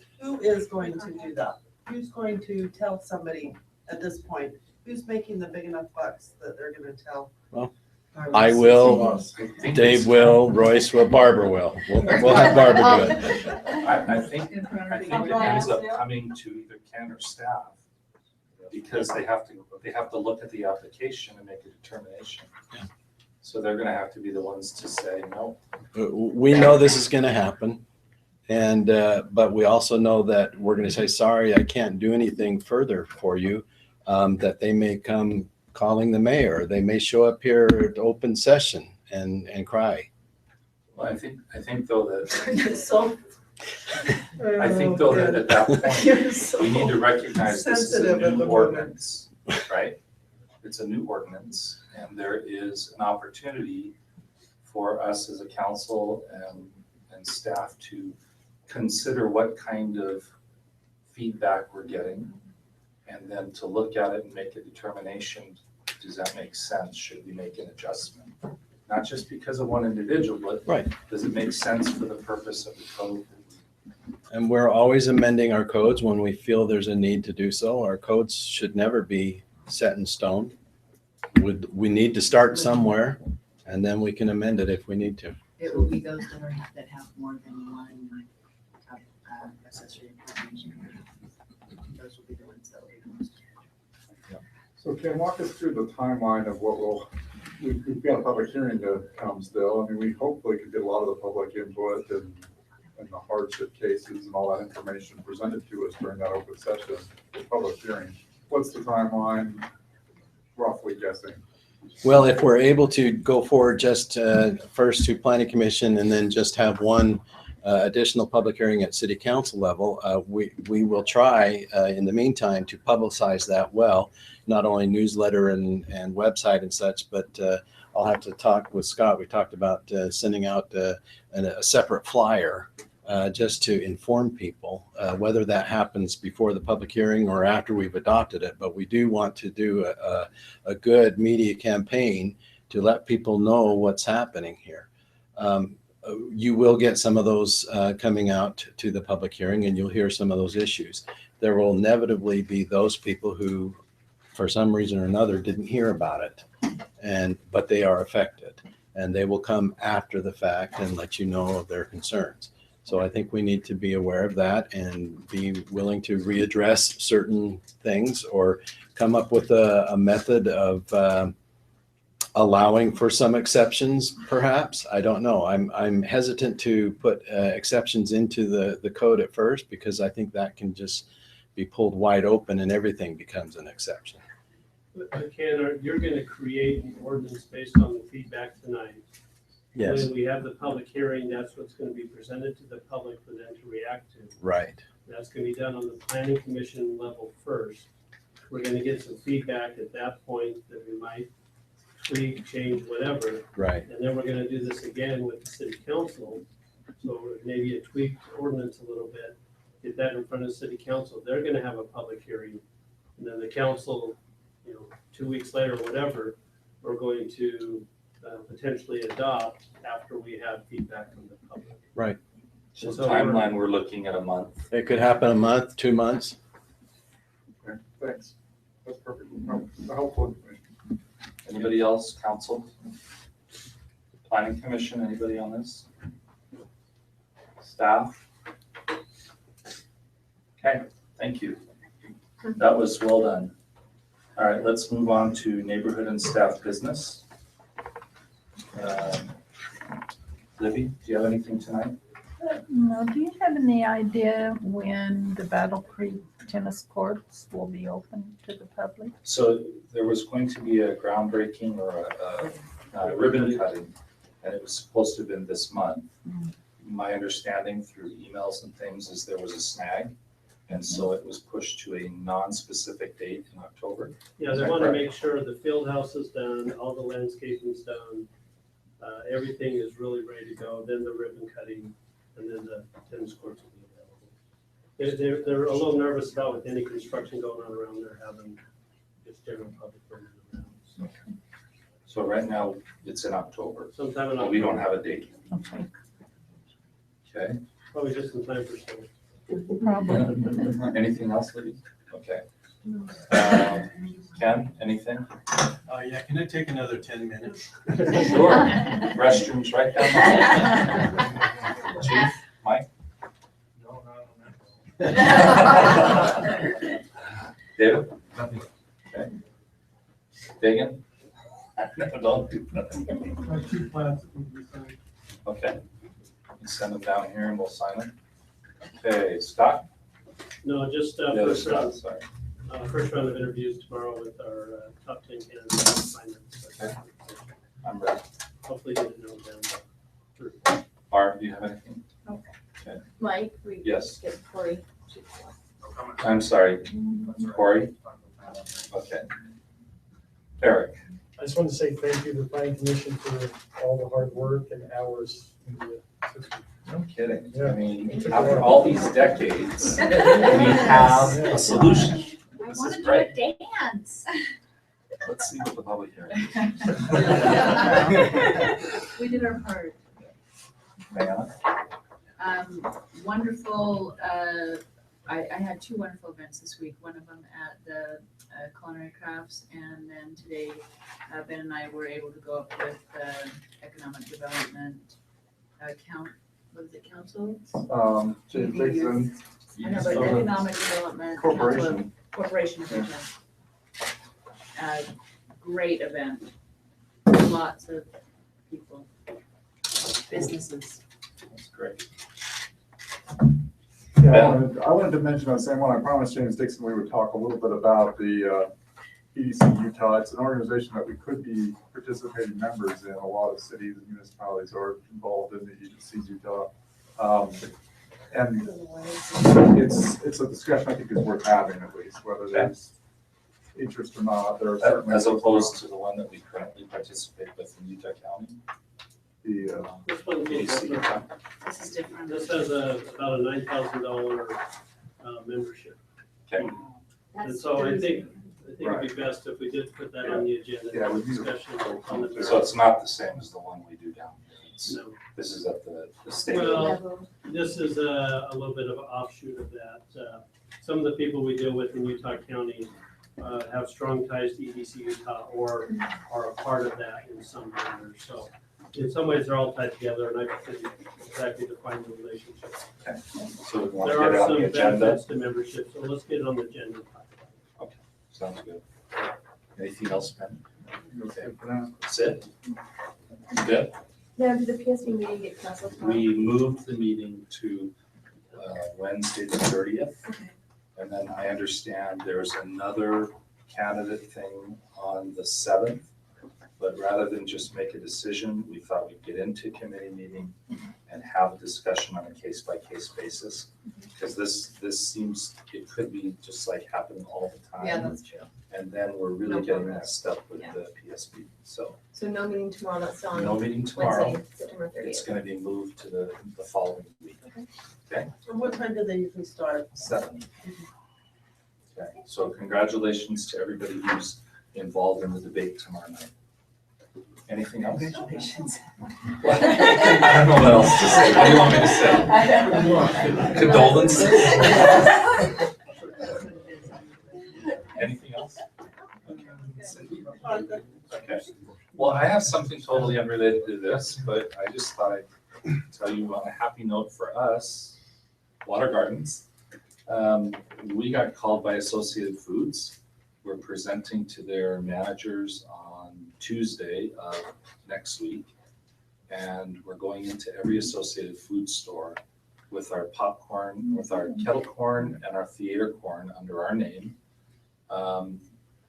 going to do that? Who's going to tell somebody at this point? Who's making the big enough bucks that they're gonna tell? Well, I will, Dave will, Royce will, Barbara will. We'll have Barbara do it. I think it ends up coming to either Ken or staff, because they have to look at the application and make a determination. Yeah. So they're gonna have to be the ones to say no. We know this is going to happen, and but we also know that we're going to say, sorry, I can't do anything further for you, that they may come calling the mayor. They may show up here at open session and cry. Well, I think though that, You're so. I think though that at that You're point, so we need to recognize this is a sensitive at new the moment. ordinance, right? It's a new ordinance, and there is an opportunity for us as a council and staff to consider what kind of feedback we're getting, and then to look at it and make a determination, does that make sense? Should we make an adjustment? Not just because of one individual, but Right. does it make sense for the purpose of the code? And we're always amending our codes when we feel there's a need to do so. Our codes should never be set in stone. We need to start somewhere, and then we can amend it if we need to. It will be those that have more than one accessory apartment. Those will be the ones that will be most. So Ken, walk us through the timeline of what we've got a public hearing to come still. I mean, we hopefully could get a lot of the public input and the hardship cases and all that information presented to us during that open session, the public hearing. What's the timeline, roughly guessing? Well, if we're able to go forward just first to planning commission and then just have one additional public hearing at city council level, we will try in the meantime to publicize that well, not only newsletter and website and such, but I'll have to talk with Scott. We talked about sending out a separate flyer just to inform people, whether that happens before the public hearing or after we've adopted it. But we do want to do a good media campaign to let people know what's happening here. You will get some of those coming out to the public hearing, and you'll hear some of those issues. There will inevitably be those people who, for some reason or another, didn't hear about it, but they are affected, and they will come after the fact and let you know of their concerns. So I think we need to be aware of that and be willing to readdress certain things or come up with a method of allowing for some exceptions, perhaps. I don't know. I'm hesitant to put exceptions into the code at first, because I think that can just be pulled wide open and everything becomes an exception. Ken, you're going to create an ordinance based on the feedback tonight. Yes. When we have the public hearing, that's what's going to be presented to the public for them to react to. Right. That's going to be done on the planning commission level first. We're going to get some feedback at that point that we might tweak, change, whatever. Right. And then we're going to do this again with the city council. So maybe a tweaked ordinance a little bit, get that in front of the city council. They're going to have a public hearing. And then the council, 2 weeks later, or whatever, we're going to potentially adopt after we have feedback from the public. Right. So timeline, we're looking at a month. It could happen a month, 2 months. Okay, thanks. That's perfect. Helpful information. Anybody else, council? Planning commission, anybody on this? Staff? Okay, thank you. That was well done. All right, let's move on to neighborhood and staff business. Libby, do you have anything tonight? No, do you have any idea when the Battle Creek tennis courts will be open to the public? So there was going to be a groundbreaking or a ribbon cutting, and it was supposed to have been this month. My understanding through emails and things is there was a snag, and so it was pushed to a non-specific date in October. Yeah, they want to make sure the field house is done, all the landscaping's done, everything is really ready to go, then the ribbon cutting, and then the tennis courts will be available. They're a little nervous about with any construction going on around there, having just general public running around. So right now, it's in October. Sometime in But we don't have a date. Okay. Okay. Probably just in time for summer. Probably. Anything else, Libby? Okay. Ken, anything? Yeah, can it take another 10 minutes? Sure. Restrooms right down the Chief, Mike? No, not on that. David? Nothing. Okay. Dagan? No, don't do that. Our 2 plans that need to be signed. Okay. Send them down here and we'll sign them. Okay, Scott? No, just The other first Scott, round, sorry. first round of interviews tomorrow with our top 10 candidates. Okay. I'm ready. Hopefully get to know them. Barb, do you have anything? Mike, we Yes. get Corey. I'm sorry, Corey? Okay. Eric? I just wanted to say thank you to the planning commission for all the hard work and hours in the system. No kidding. Yeah. I mean, after all these decades, we have a solution. I This want is to do great. a dance. Let's see what the public hearing. We did our part. Diana? Wonderful, I had two wonderful events this week, one of them at the Culinary Crafts, and then today, Ben and I were able to go up with Economic Development Council? Jason. I know, but Economic Development Corporation. Corporation of Virginia. Great event, lots of people, businesses. That's great. Yeah, I wanted to mention that same one. I promised James Dixon we would talk a little bit about the EDC Utah. It's an organization that we could be participating members in. A lot of cities and municipalities are involved in the EDC Utah. And it's a discussion I think is worth having at least, whether there's interest or not. There are certainly As opposed to the one that we currently participate with in Utah County. The This one's a little different. This is different. This has about a $9,000 membership. Okay. And so I think it'd be best if we did put that on the agenda, Yeah, we do. discussion on the. So it's not the same as the one we do down here. It's- No. This is at the state. Well, this is a little bit of an offshoot of that. Some of the people we deal with in Utah County have strong ties to EDC Utah or are a part of that in some manner. So in some ways, they're all tied together, and I couldn't exactly define the relationship. Okay. So we want to There get it are on the some agenda. benefits to membership, so let's get it on the agenda. Okay, sounds good. Anything else, Ben? Okay, for now. That's it? Good. Now, did the PSB meeting get canceled? We moved the meeting to Wednesday the 30th. Okay. And then I understand there's another candidate thing on the 7th. But rather than just make a decision, we thought we'd get into committee meeting and have a discussion on a case-by-case basis. Because this seems, it could be just like happening all the time. Yeah, that's true. And then we're really No getting progress. messed up with Yeah. the PSB. So So no meeting tomorrow, that's on no meeting tomorrow. Wednesday, September It's 30th. gonna be moved to the following week. Okay, And what time do they usually start? 7. Okay, so congratulations to everybody who's involved in the debate tomorrow night. Anything else? Congratulations. What? I don't know what else to say. What do you want me to say? Condolences? Anything else? Okay. Well, I have something totally unrelated to this, but I just thought I'd tell you on a happy note for us, Water Gardens. We got called by Associated Foods. We're presenting to their managers on Tuesday of next week. And we're going into every Associated Food store with our popcorn, with our kettle corn and our theater corn under our name,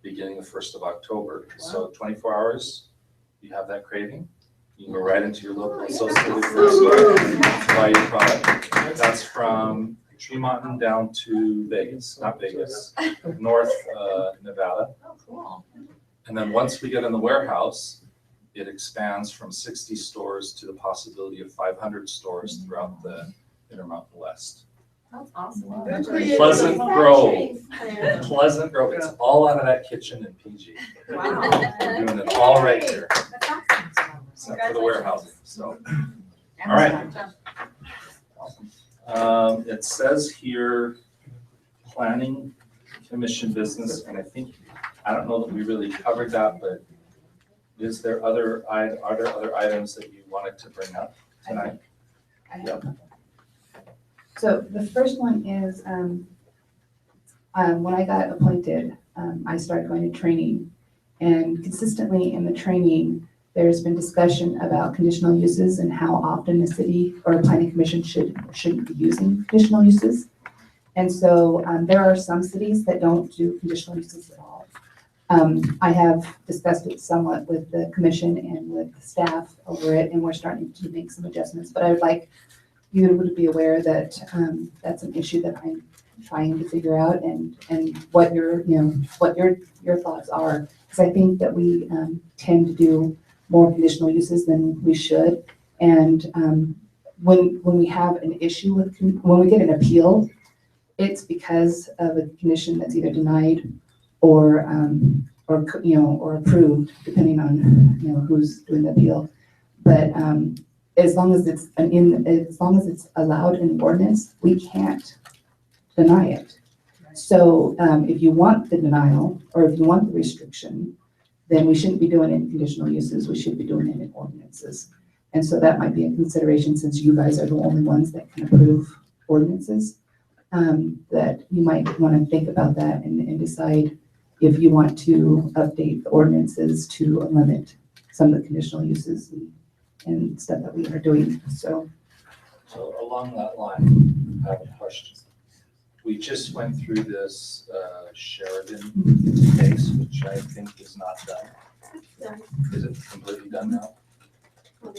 beginning the 1st of October. So 24 hours, you have that craving, you can go right into your local Associated Food store, buy your product. That's from Tremont down to Vegas, not Vegas, North Nevada. Oh, cool. And then once we get in the warehouse, it expands from 60 stores to the possibility of 500 stores throughout the Intermountain West. That's awesome. Pleasant Grove. Pleasant Grove. It's all out of that kitchen in PG. Wow. We're doing it all right here, That's awesome. except for the warehousing, so. All right. It says here, planning commission business, and I think, I don't know that we really covered that, but are there other items that you wanted to bring up tonight? Yep. So the first one is, when I got appointed, I started going to training. And consistently in the training, there's been discussion about conditional uses and how often the city or the planning commission shouldn't be using conditional uses. And so there are some cities that don't do conditional uses at all. I have discussed it somewhat with the commission and with staff over it, and we're starting to make some adjustments, but I would like you to be aware that, that's an issue that I'm trying to figure out, and what your, what your thoughts are. Because I think that we, tend to do more conditional uses than we should. And, when we have an issue with, when we get an appeal, it's because of a condition that's either denied or or approved, depending on, who's doing the appeal. But, as long as it's as long as it's allowed in the ordinance, we can't deny it. So, if you want the denial, or if you want the restriction, then we shouldn't be doing it in conditional uses, we should be doing it in ordinances. And so that might be a consideration, since you guys are the only ones that can approve ordinances, that you might want to think about that and decide if you want to update the ordinances to limit some of the conditional uses and stuff that we are doing, so. So along that line, I have a question. We just went through this Sheridan case, which I think is not done. Is it completely done now?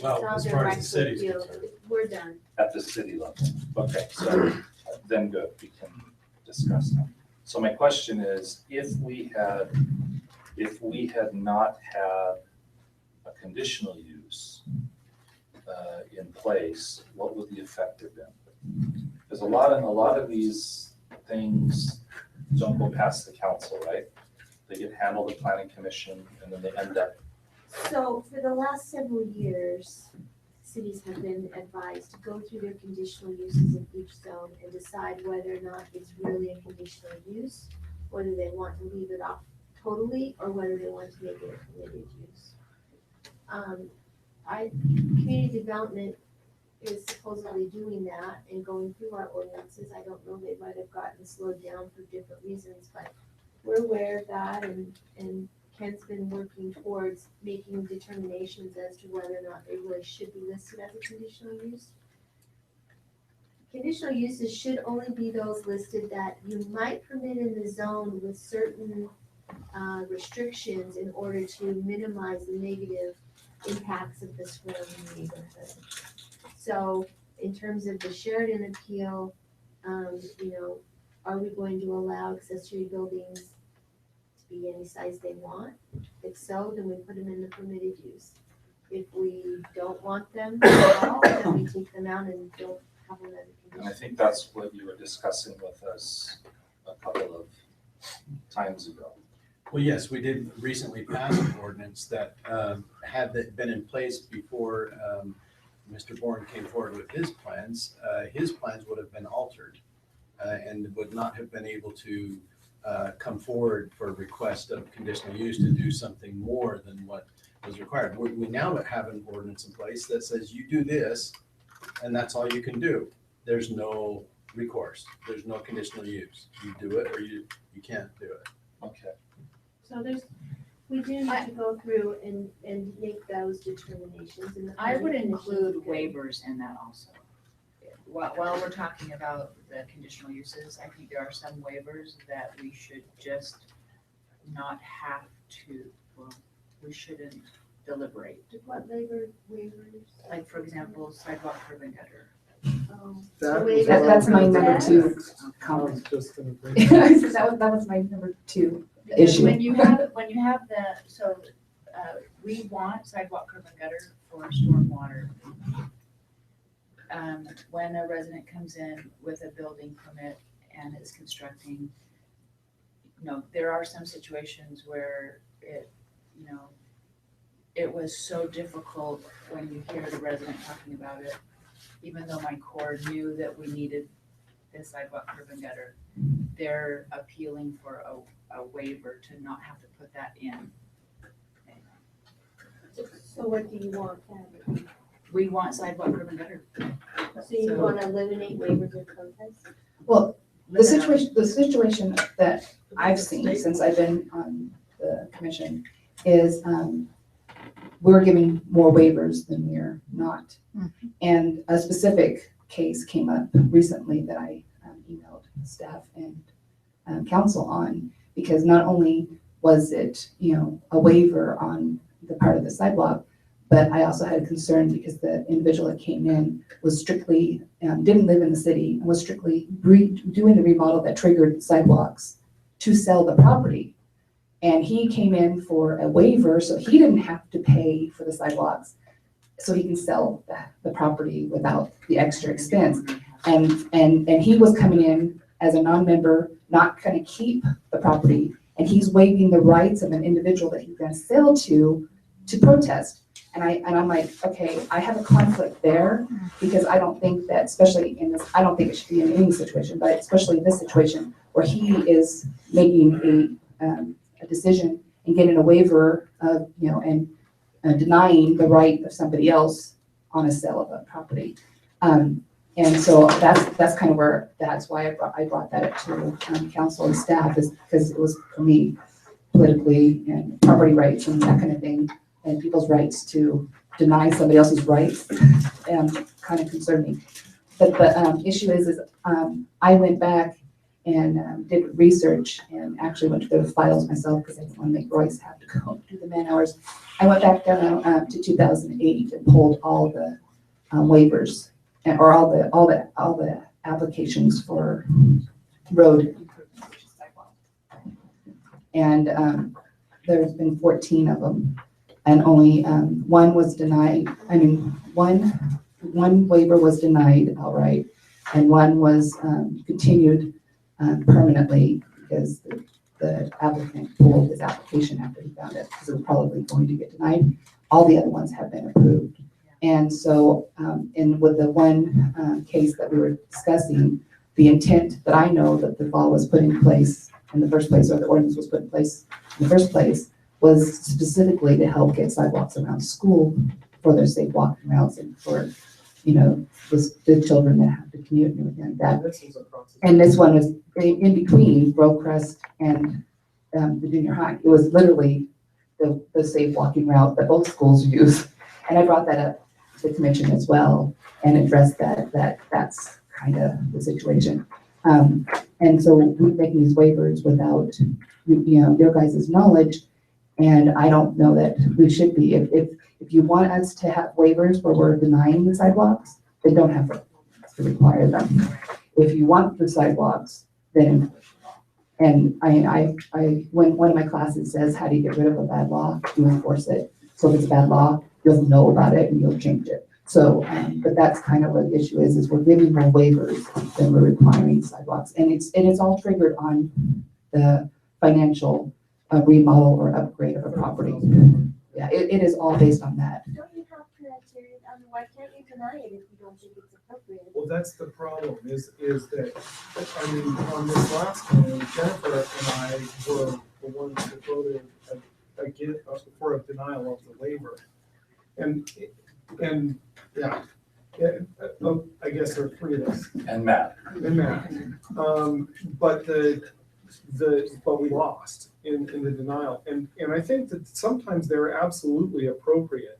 Well, as far as the city's concerned. We're done. At the city level? Okay, so then good, we can discuss that. So my question is, if we had not had a conditional use in place, what would the effect have been? Because a lot of these things don't go past the council, right? They get handled at planning commission, and then they end up. So for the last several years, cities have been advised to go through their conditional uses in each zone and decide whether or not it's really a conditional use, whether they want to leave it off totally, or whether they want to make it a permitted use. Community development is supposedly doing that and going through our ordinances. I don't know, they might have gotten slowed down for different reasons, but we're aware of that, and Ken's been working towards making determinations as to whether or not they really should be listed as a conditional use. Conditional uses should only be those listed that you might permit in the zone with certain restrictions in order to minimize the negative impacts of the surrounding neighborhood. So in terms of the Sheridan appeal, are we going to allow accessory buildings to be any size they want? If so, then we put them in the permitted use. If we don't want them at all, then we take them out and don't have them as a And I condition. think that's what you were discussing with us a couple of times ago. Well, yes, we did recently pass an ordinance that had been in place before Mr. Bourne came forward with his plans. His plans would have been altered and would not have been able to come forward for a request of conditional use to do something more than what was required. We now have an ordinance in place that says you do this, and that's all you can do. There's no recourse. There's no conditional use. You do it or you can't do it. Okay. So we do need to go through and make those determinations. And I would the include commission's waivers in that also. While we're talking about the conditional uses, I think there are some waivers that we should just not have to, well, we shouldn't deliberate. good. What labor waivers? Like, for example, sidewalk, curb and gutter. That's my number two comment. Just gonna bring. That was my number two issue. When you have we want sidewalk, curb and gutter for stormwater. When a resident comes in with a building permit and is constructing, there are some situations where it was so difficult when you hear the resident talking about it, even though my core knew that we needed the sidewalk, curb and gutter, they're appealing for a waiver to not have to put that in. So what do you want, Kathy? We want sidewalk, curb and gutter. So you want to eliminate waivers of contest? Well, the situation that I've seen since I've been on the commission is we're giving more waivers than we're not. And a specific case came up recently that I emailed staff and council on, because not only was it, a waiver on the part of the sidewalk? But I also had a concern because the individual that came in was strictly, didn't live in the city, and was strictly doing the remodel that triggered sidewalks to sell the property. And he came in for a waiver, so he didn't have to pay for the sidewalks, so he can sell the property without the extra expense. And he was coming in as a non-member, not gonna keep the property, and he's waiving the rights of an individual that he's gonna sell to protest. And I'm like, okay, I have a conflict there, because I don't think that, especially in this, I don't think it should be in any situation, but especially in this situation where he is making a decision and getting a waiver of, and denying the right of somebody else on a sale of a property. And so that's kind of that's why I brought that up to council and staff, is because it was, for me, politically and property rights and that kind of thing, and people's rights to deny somebody else's rights, kind of concerned me. But the issue is I went back and did research and actually went through the files myself, because I didn't want to make Royce have to go do the man hours. I went back down to 2008 and pulled all the waivers or all the applications for road. And there's been 14 of them, and only one was denied. I mean, one waiver was denied outright, and one was continued permanently, because the applicant pulled his application after he found it, because it was probably going to get denied. All the other ones have been approved. And so, with the one case that we were discussing, the intent that I know that the law was put in place in the first place, or the ordinance was put in place in the first place, was specifically to help get sidewalks around school for their safe walking routes, and for, the children that have to commute and everything like that. And this one was in between Brocrest and the junior high. It was literally the safe walking route that both schools use. And I brought that up to the commission as well, and addressed that's kind of the situation. And so we're making these waivers without, your guys' knowledge, and I don't know that we should be. If you want us to have waivers where we're denying the sidewalks, then don't have to require them. If you want the sidewalks, then, and when one of my classes says, how do you get rid of a bad law? You enforce it. So if it's a bad law, you'll know about it and you'll change it. So, but that's kind of what the issue is we're giving more waivers than we're requiring sidewalks. And it's all triggered on the financial remodel or upgrade of a property. Yeah, it is all based on that. Don't you have criteria? Why can't you deny it if you don't think it's appropriate? Well, that's the problem, is that, I mean, on this last one, Jennifer and I were the ones that voted again for a denial of the waiver. And yeah, I guess there are three of us. And Matt. But but we lost in the denial. And I think that sometimes they're absolutely appropriate.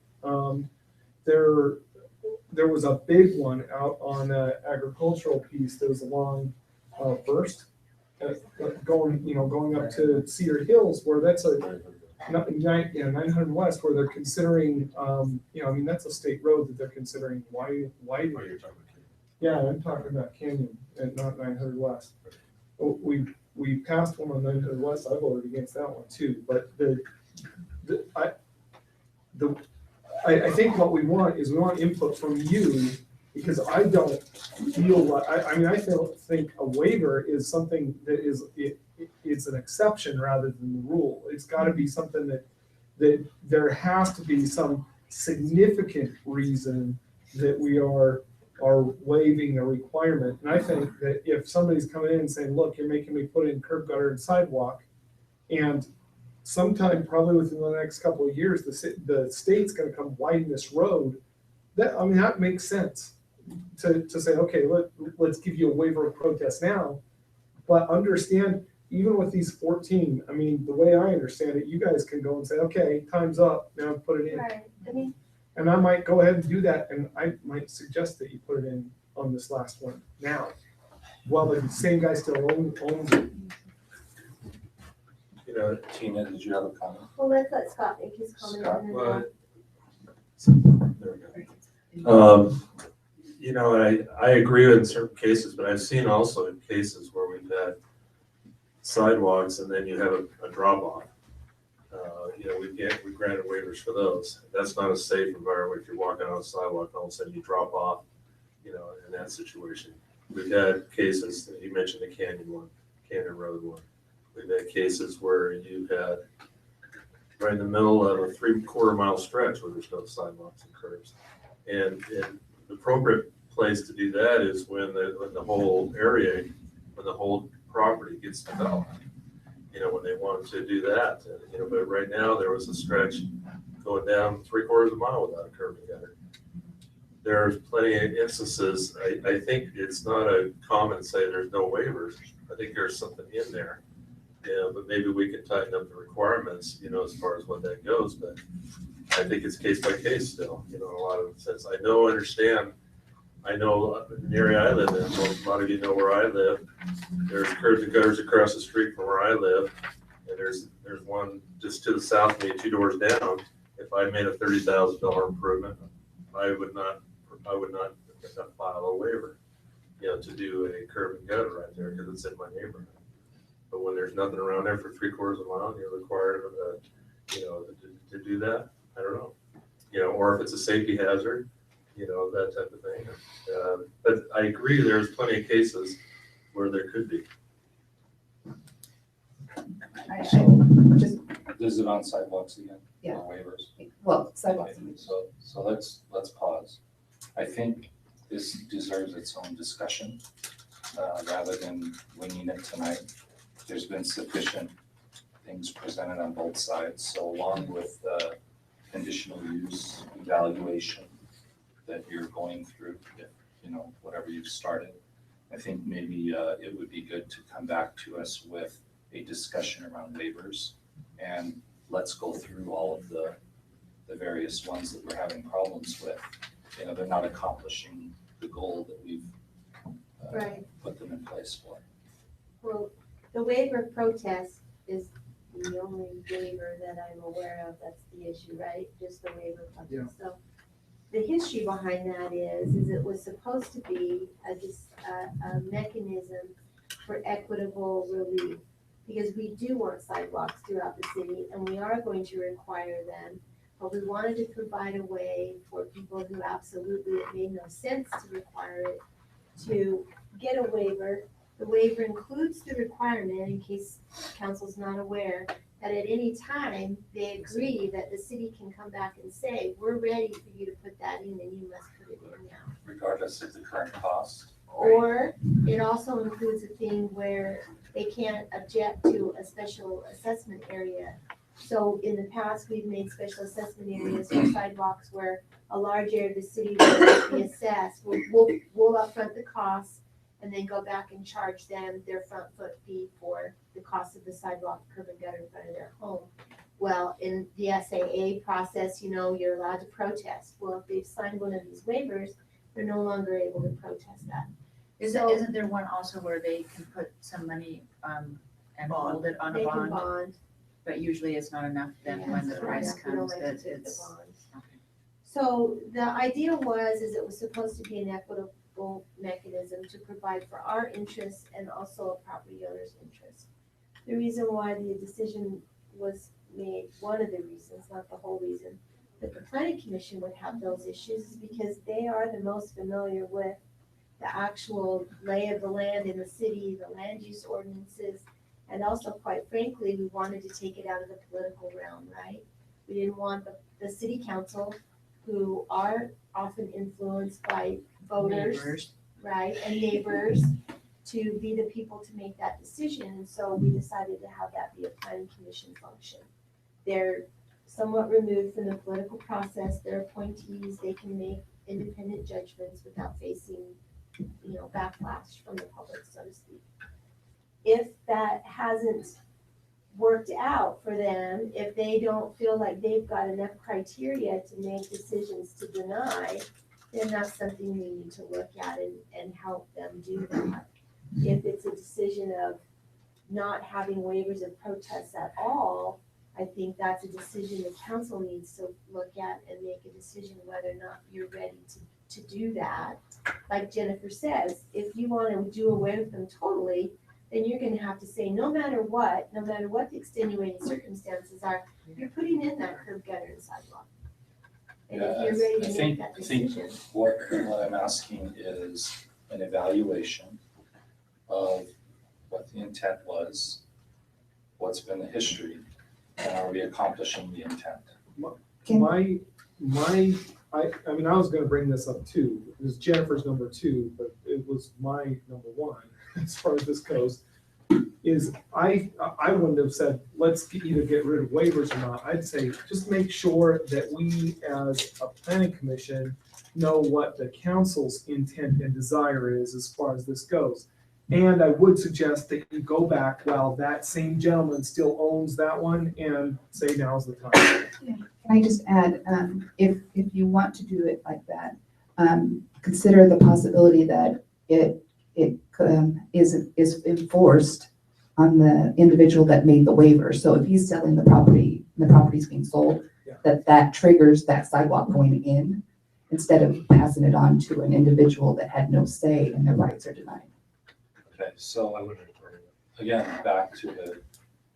There was a big one out on the agricultural piece that was along First, going up to Cedar Hills, where that's 900 West, where they're considering, that's a state road that they're considering widening. Yeah, I'm talking about Canyon and not 900 West. We passed one on 900 West. I voted against that one too. But I think what we want is input from you, because I don't feel like, I think a waiver is something that is, it's an exception rather than the rule. It's got to be something that there has to be some significant reason that we are waiving a requirement. And I think that if somebody's coming in and saying, look, you're making me put in curb, gutter, and sidewalk, and sometime probably within the next couple of years, the state's going to come widen this road, that makes sense to say, okay, let's give you a waiver of protest now. But understand, even with these 14, the way I understand it, you guys can go and say, okay, time's up, now put it in. Right. And I might go ahead and do that, and I might suggest that you put it in on this last one now, while the same guy still owns it. You know, Tina, did you have a comment? Well, let's let Scott make his comment. Scott, and then Well, There we go. You know, I agree with in certain cases, but I've seen also in cases where we've had sidewalks and then you have a drop off. You know, we granted waivers for those. That's not a safe environment if you're walking on a sidewalk, and all of a sudden you drop off, you know, in that situation. We've had cases, you mentioned the Canyon Road one. We've had cases where you had right in the middle of a 3/4 mile stretch where there's no sidewalks and curbs. And the appropriate place to do that is when the whole area, when the whole property gets developed. You know, when they wanted to do that, you know, but right now there was a stretch going down 3/4 mile without a curb and gutter. There's plenty of instances, I think it's not a common say there's no waivers. I think there's something in there. Yeah, but maybe we can tighten up the requirements, you know, as far as what that goes, but I think it's case by case still, you know, in a lot of sense. I know in the area I live in, a lot of you know where I live. There's curbs and gutters across the street from where I live. And there's one just to the south of me, 2 doors down. If I made a $30,000 improvement, I would not file a waiver, you know, to do a curb and gutter right there because it's in my neighborhood. But when there's nothing around there for 3/4 mile, you're required, you know, to do that. I don't know, you know, or if it's a safety hazard, you know, that type of thing. But I agree, there's plenty of cases where there could be. This is it on sidewalks again? Yeah. Or waivers? Well, sidewalks. Okay, So let's pause. I think this deserves its own discussion, rather than winging it tonight. There's been sufficient things presented on both sides, so along with the conditional use evaluation that you're going through, you know, whatever you've started, I think maybe it would be good to come back to us with a discussion around waivers, and let's go through all of the various ones that we're having problems with. You know, they're not accomplishing the goal that we've Right. put them in place for. Well, the waiver of protest is the only waiver that I'm aware of, that's the issue, right? Just the waiver of Yeah. protest. So the history behind that is it was supposed to be a mechanism for equitable relief. Because we do want sidewalks throughout the city and we are going to require them. But we wanted to provide a way for people who absolutely, it made no sense to require it, to get a waiver. The waiver includes the requirement, in case council's not aware, that at any time they agree that the city can come back and say, we're ready for you to put that in and you must put it in now. Regardless of the current cost. Or it also includes a thing where they can't object to a special assessment area. So in the past, we've made special assessment areas for sidewalks where a large area of the city will be assessed. We'll upfront the costs and then go back and charge them their front foot fee for the cost of the sidewalk, curb and gutter in front of their home. Well, in the SAA process, you know, you're allowed to protest. Well, if they've signed one of these waivers, they're no longer able to protest that. Isn't there one also where they can put some money and hold it on They a can bond? bond. But usually it's not enough then when the price We don't comes like to that take the it's. bonds. So the idea was, it was supposed to be an equitable mechanism to provide for our interests and also a property owner's interest. The reason why the decision was made, one of the reasons, not the whole reason, that the planning commission would have those issues is because they are the most familiar with the actual lay of the land in the city, the land use ordinances, and also, quite frankly, we wanted to take it out of the political realm, right? We didn't want the city council, who are often influenced by voters, Neighbors. right, and neighbors, to be the people to make that decision. And so we decided to have that be a planning commission function. They're somewhat removed from the political process. They're appointees. They can make independent judgments without facing, you know, backlash from the public, so to speak. If that hasn't worked out for them, if they don't feel like they've got enough criteria to make decisions to deny, then that's something we need to look at and help them do that. If it's a decision of not having waivers and protests at all, I think that's a decision the council needs to look at and make a decision whether or not you're ready to do that. Like Jennifer says, if you want to do away with them totally, then you're gonna have to say, no matter what the extenuating circumstances are, you're putting in that curb, gutter, and sidewalk. And if you're ready to make that decision. What I'm asking is an evaluation of what the intent was, what's been the history, and are we accomplishing the intent? I mean, I was gonna bring this up too. It was Jennifer's number 2, but it was my number 1 as far as this goes. Is I wouldn't have said, let's either get rid of waivers or not. I'd say, just make sure that we as a planning commission know what the council's intent and desire is as far as this goes. And I would suggest that you go back while that same gentleman still owns that one and say, now's the time. Can I just add, if you want to do it like that, consider the possibility that it is enforced on the individual that made the waiver. So if he's selling the property, and the property's being sold, that triggers that sidewalk going in, instead of passing it on to an individual that had no say and their rights are denied. Okay, so again, back to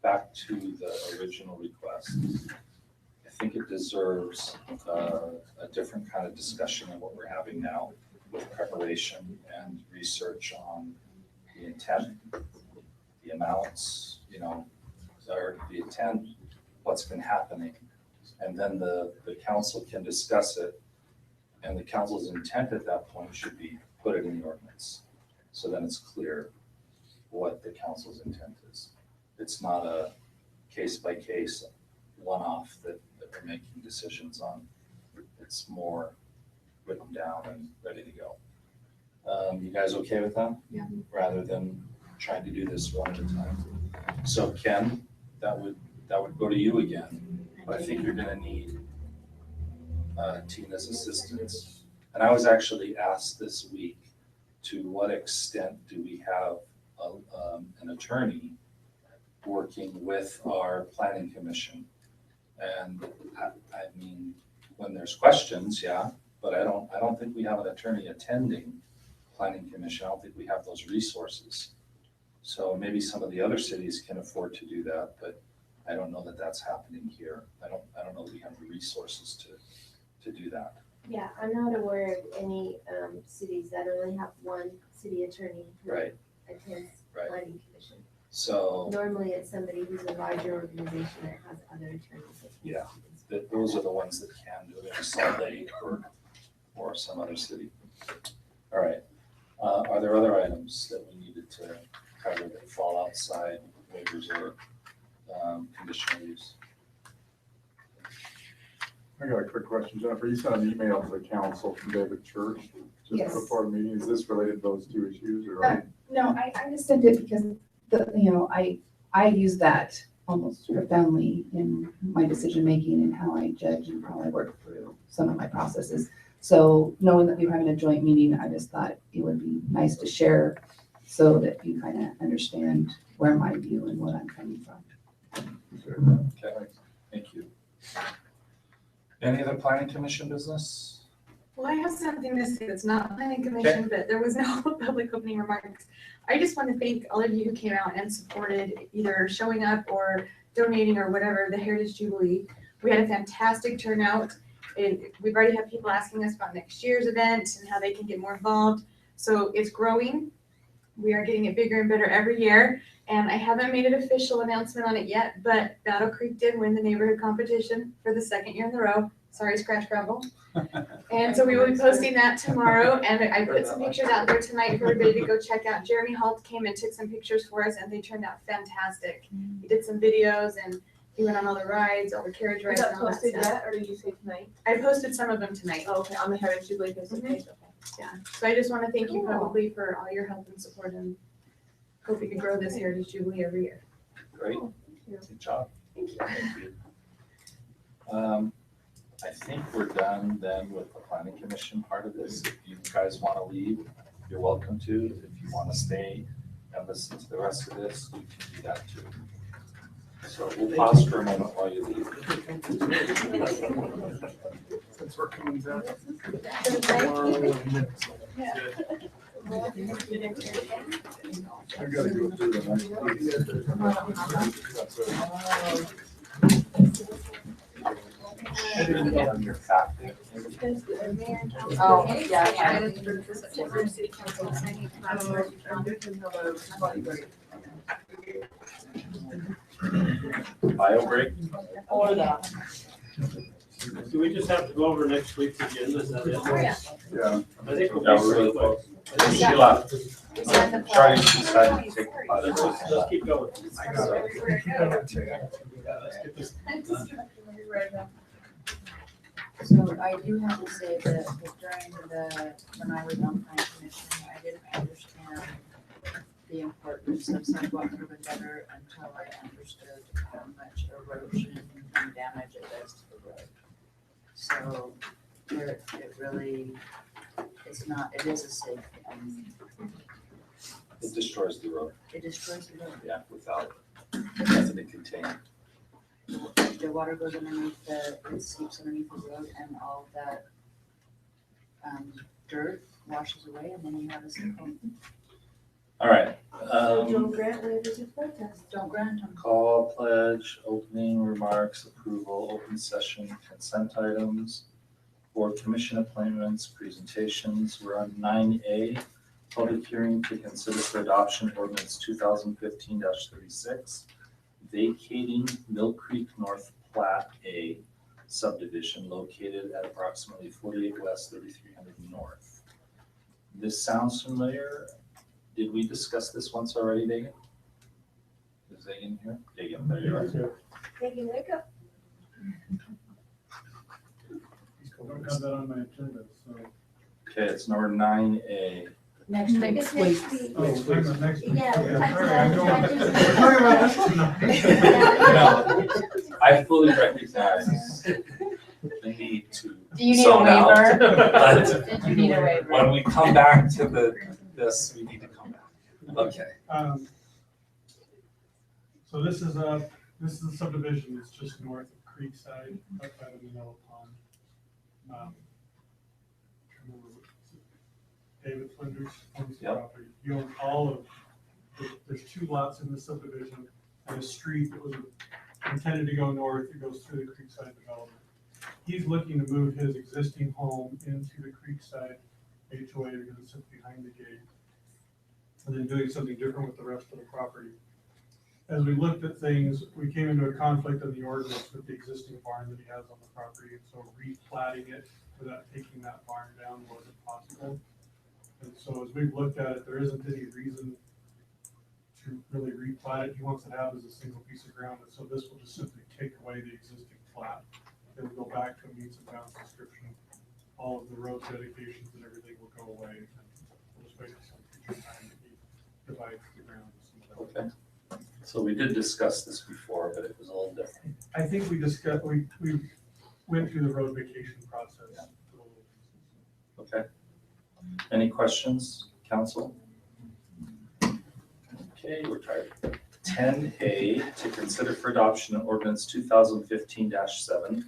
the original request. I think it deserves a different kind of discussion than what we're having now, with preparation and research on the intent, the amounts, or the intent, what's been happening. And then the council can discuss it, and the council's intent at that point should be put it in the ordinance. So then it's clear what the council's intent is. It's not a case by case, one-off that we're making decisions on. It's more written down and ready to go. You guys okay with that? Yeah. Rather than trying to do this one at a time. So Ken, that would go to you again. But I think you're gonna need Tina's assistance. And I was actually asked this week, to what extent do we have an attorney working with our planning commission? And I mean, when there's questions, yeah, but I don't think we have an attorney attending planning commission. I don't think we have those resources. So maybe some of the other cities can afford to do that, but I don't know that that's happening here. I don't know that we have the resources to do that. Yeah, I'm not aware of any cities that only have one city attorney who attends planning commission. So normally it's somebody who's a larger organization that has other attorneys. Yeah, those are the ones that can do it, Salt Lake or some other city. All right. Are there other items that we needed to cover that fall outside waivers or conditional use? I got a quick question, Jennifer. You sent an email to the council from David Church just Yes. before the meeting. Is this related to those two issues or? No, I just sent it because I use that almost profoundly in my decision-making and how I judge and how I work through some of my processes. So knowing that we were having a joint meeting, I just thought it would be nice to share so that you kind of understand where my view and what I'm coming from. Okay, thank you. Any other planning commission business? Well, I have something to say that's not planning commission, but there was no public opening remarks. I just want to thank all of you who came out and supported either showing up or donating or whatever the Heritage Jubilee. We had a fantastic turnout, and we've already had people asking us about next year's event and how they can get more involved. So it's growing. We are getting it bigger and better every year. And I haven't made an official announcement on it yet, but Battle Creek did win the neighborhood competition for the second year in a row. Sorry, Scratch Gravel. And so we will be posting that tomorrow. And I put some pictures out there tonight for everybody to go check out. Jeremy Halt came and took some pictures for us, and they turned out fantastic. He did some videos, and he went on all the rides, all the carriage rides. Is that and all that posted stuff. yet, or did you say tonight? I posted some of them tonight. Oh, okay, on the Heritage Jubilee Facebook page, okay. Yeah, so I just want to thank you Cool. publicly for all your help and support, and hope we can grow this Heritage Jubilee every year. Great, good job. Thank you. Thank you. I think we're done then with the planning commission part of this. If you guys want to leave, you're welcome to. If you want to stay and listen to the rest of this, you can do that too. So we'll pause for a moment while you leave. Since we're coming back. I gotta go through the next On your packet. Oh, yeah. Bio break? Or that. Do we just have to go over next week's agenda, is that it? Yeah. I think we'll Yeah, be we're really quick. close. She left. Charlie decided to take the Let's just keep going. So I do have to say that during when I was on planning commission, I didn't understand the importance of sidewalk curb and gutter until I understood how much erosion and damage it does to the road. So it really, it is a safe, It destroys the road. it destroys the road. Yeah, without nothing to contain. The water goes underneath it seeps underneath the road and all that dirt washes away and then you have a sinkhole. All right. Don't grant waivers of protest. Don't grant them. Call, pledge, opening remarks, approval, open session, consent items, board commission appointments, presentations. We're on 9A, public hearing to consider for adoption ordinance 2015-36, vacating Mill Creek North Plat A subdivision located at approximately 48 West, 3300 North. This sounds familiar. Did we discuss this once already, Dagan? Is Dagan here? Dagan, there you are. Take your wake up. I don't have that on my agenda, so. Okay, it's number 9A. Next week. It's next week. Oh, next week. Yeah. Sorry, I know. I- Talking about this one now. No, I fully recognize the need to. Do you need a zone out, waiver? but Did you need a waiver? When we come back to this, we need to come back. Okay. So this is a subdivision that's just north of Creekside, up by the Manila Pond. David Flinders owns the property. He owns all of, there's 2 lots in the subdivision and a street that was intended to go north. It goes through the Creekside development. He's looking to move his existing home into the Creekside HOA because it sits behind the gate. And then doing something different with the rest of the property. As we looked at things, we came into a conflict in the ordinance with the existing barn that he has on the property. And so replatting it without taking that barn down wasn't possible. And so as we've looked at it, there isn't any reason to really replat it. He wants to have it as a single piece of ground. And so this will just simply take away the existing plat. It will go back to a meets and bounds description. All of the road dedications and everything will go away. And we'll just wait for some future time to divide the ground. Okay. So we did discuss this before, but it was a little different. I think we discussed, we went through the road vacation process. Okay. Any questions, council? Okay, we're tired. 10A, to consider for adoption an ordinance 2015-7,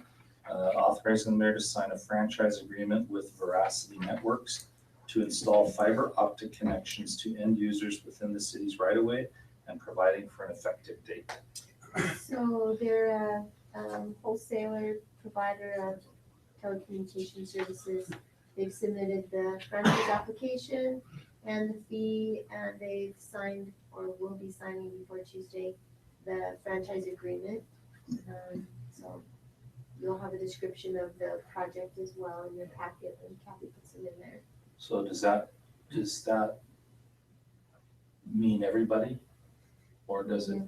authorizing the mayor to sign a franchise agreement with Veracity Networks to install fiber optic connections to end users within the city's right-of-way and providing for an effective date. So they're a wholesaler, provider of telecommunication services. They've submitted the franchise application and the fee, and they've signed or will be signing before Tuesday the franchise agreement. So you'll have a description of the project as well in your packet, and Kathy puts them in there. So does that mean everybody? Or does it,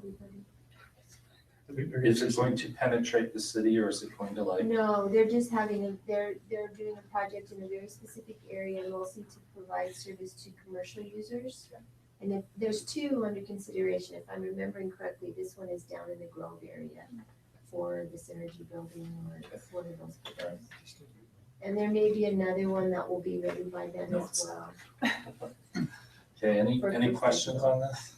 is it going to penetrate the city, or is it going to like? No, they're just having they're doing a project in a very specific area, mostly to provide service to commercial users. And if there's 2 under consideration, if I'm remembering correctly, this one is down in the Grove area for the Synergy building, or it's one of those buildings. And there may be another one that will be ready by then as well. Okay, any questions on this?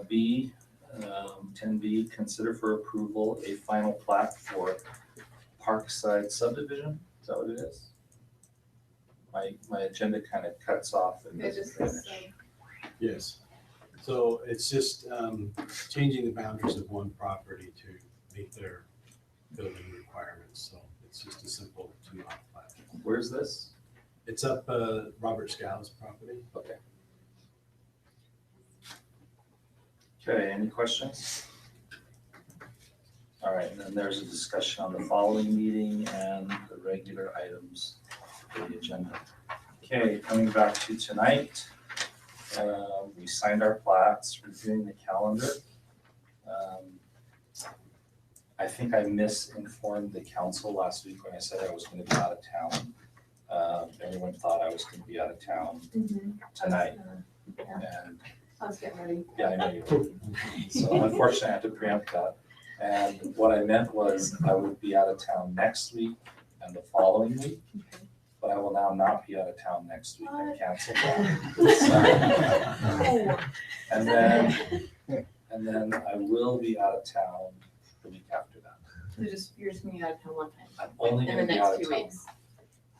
B, 10B, consider for approval a final plat for Parkside subdivision. Is that what it is? My agenda kind of cuts off and It doesn't just finish. says, Yes. So it's just changing the boundaries of one property to meet their building requirements. So it's just a simple 2-lot plat. Where's this? It's up Robert Scow's property. Okay. Okay, any questions? All right, and then there's a discussion on the following meeting and the regular items for the agenda. Okay, coming back to tonight, we signed our plats, reviewing the calendar. I think I misinformed the council last week when I said I was gonna be out of town. Everyone thought I was gonna be out of town tonight, and I was getting ready. yeah, I know you would. So unfortunately, I had to preempt that. And what I meant was I would be out of town next week and the following week. But I will now not be out of town next week. I canceled that. And then I will be out of town the week after that. You're just gonna be out of town one time. I'm only In gonna the be out next of 2 town. weeks.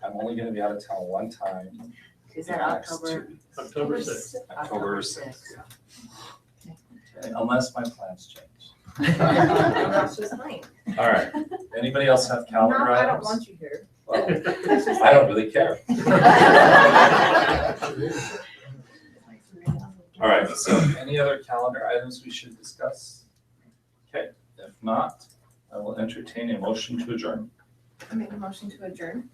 I'm only gonna be out of town one time. Is in that the next 2 October? weeks. October 6th. October 6th. Okay, unless my plans change. That's just fine. All right. Anybody else have calendar No, I don't items? want you here. Well, I don't really care. All right, so any other calendar items we should discuss? Okay, if not, I will entertain a motion to adjourn. I make a motion to adjourn.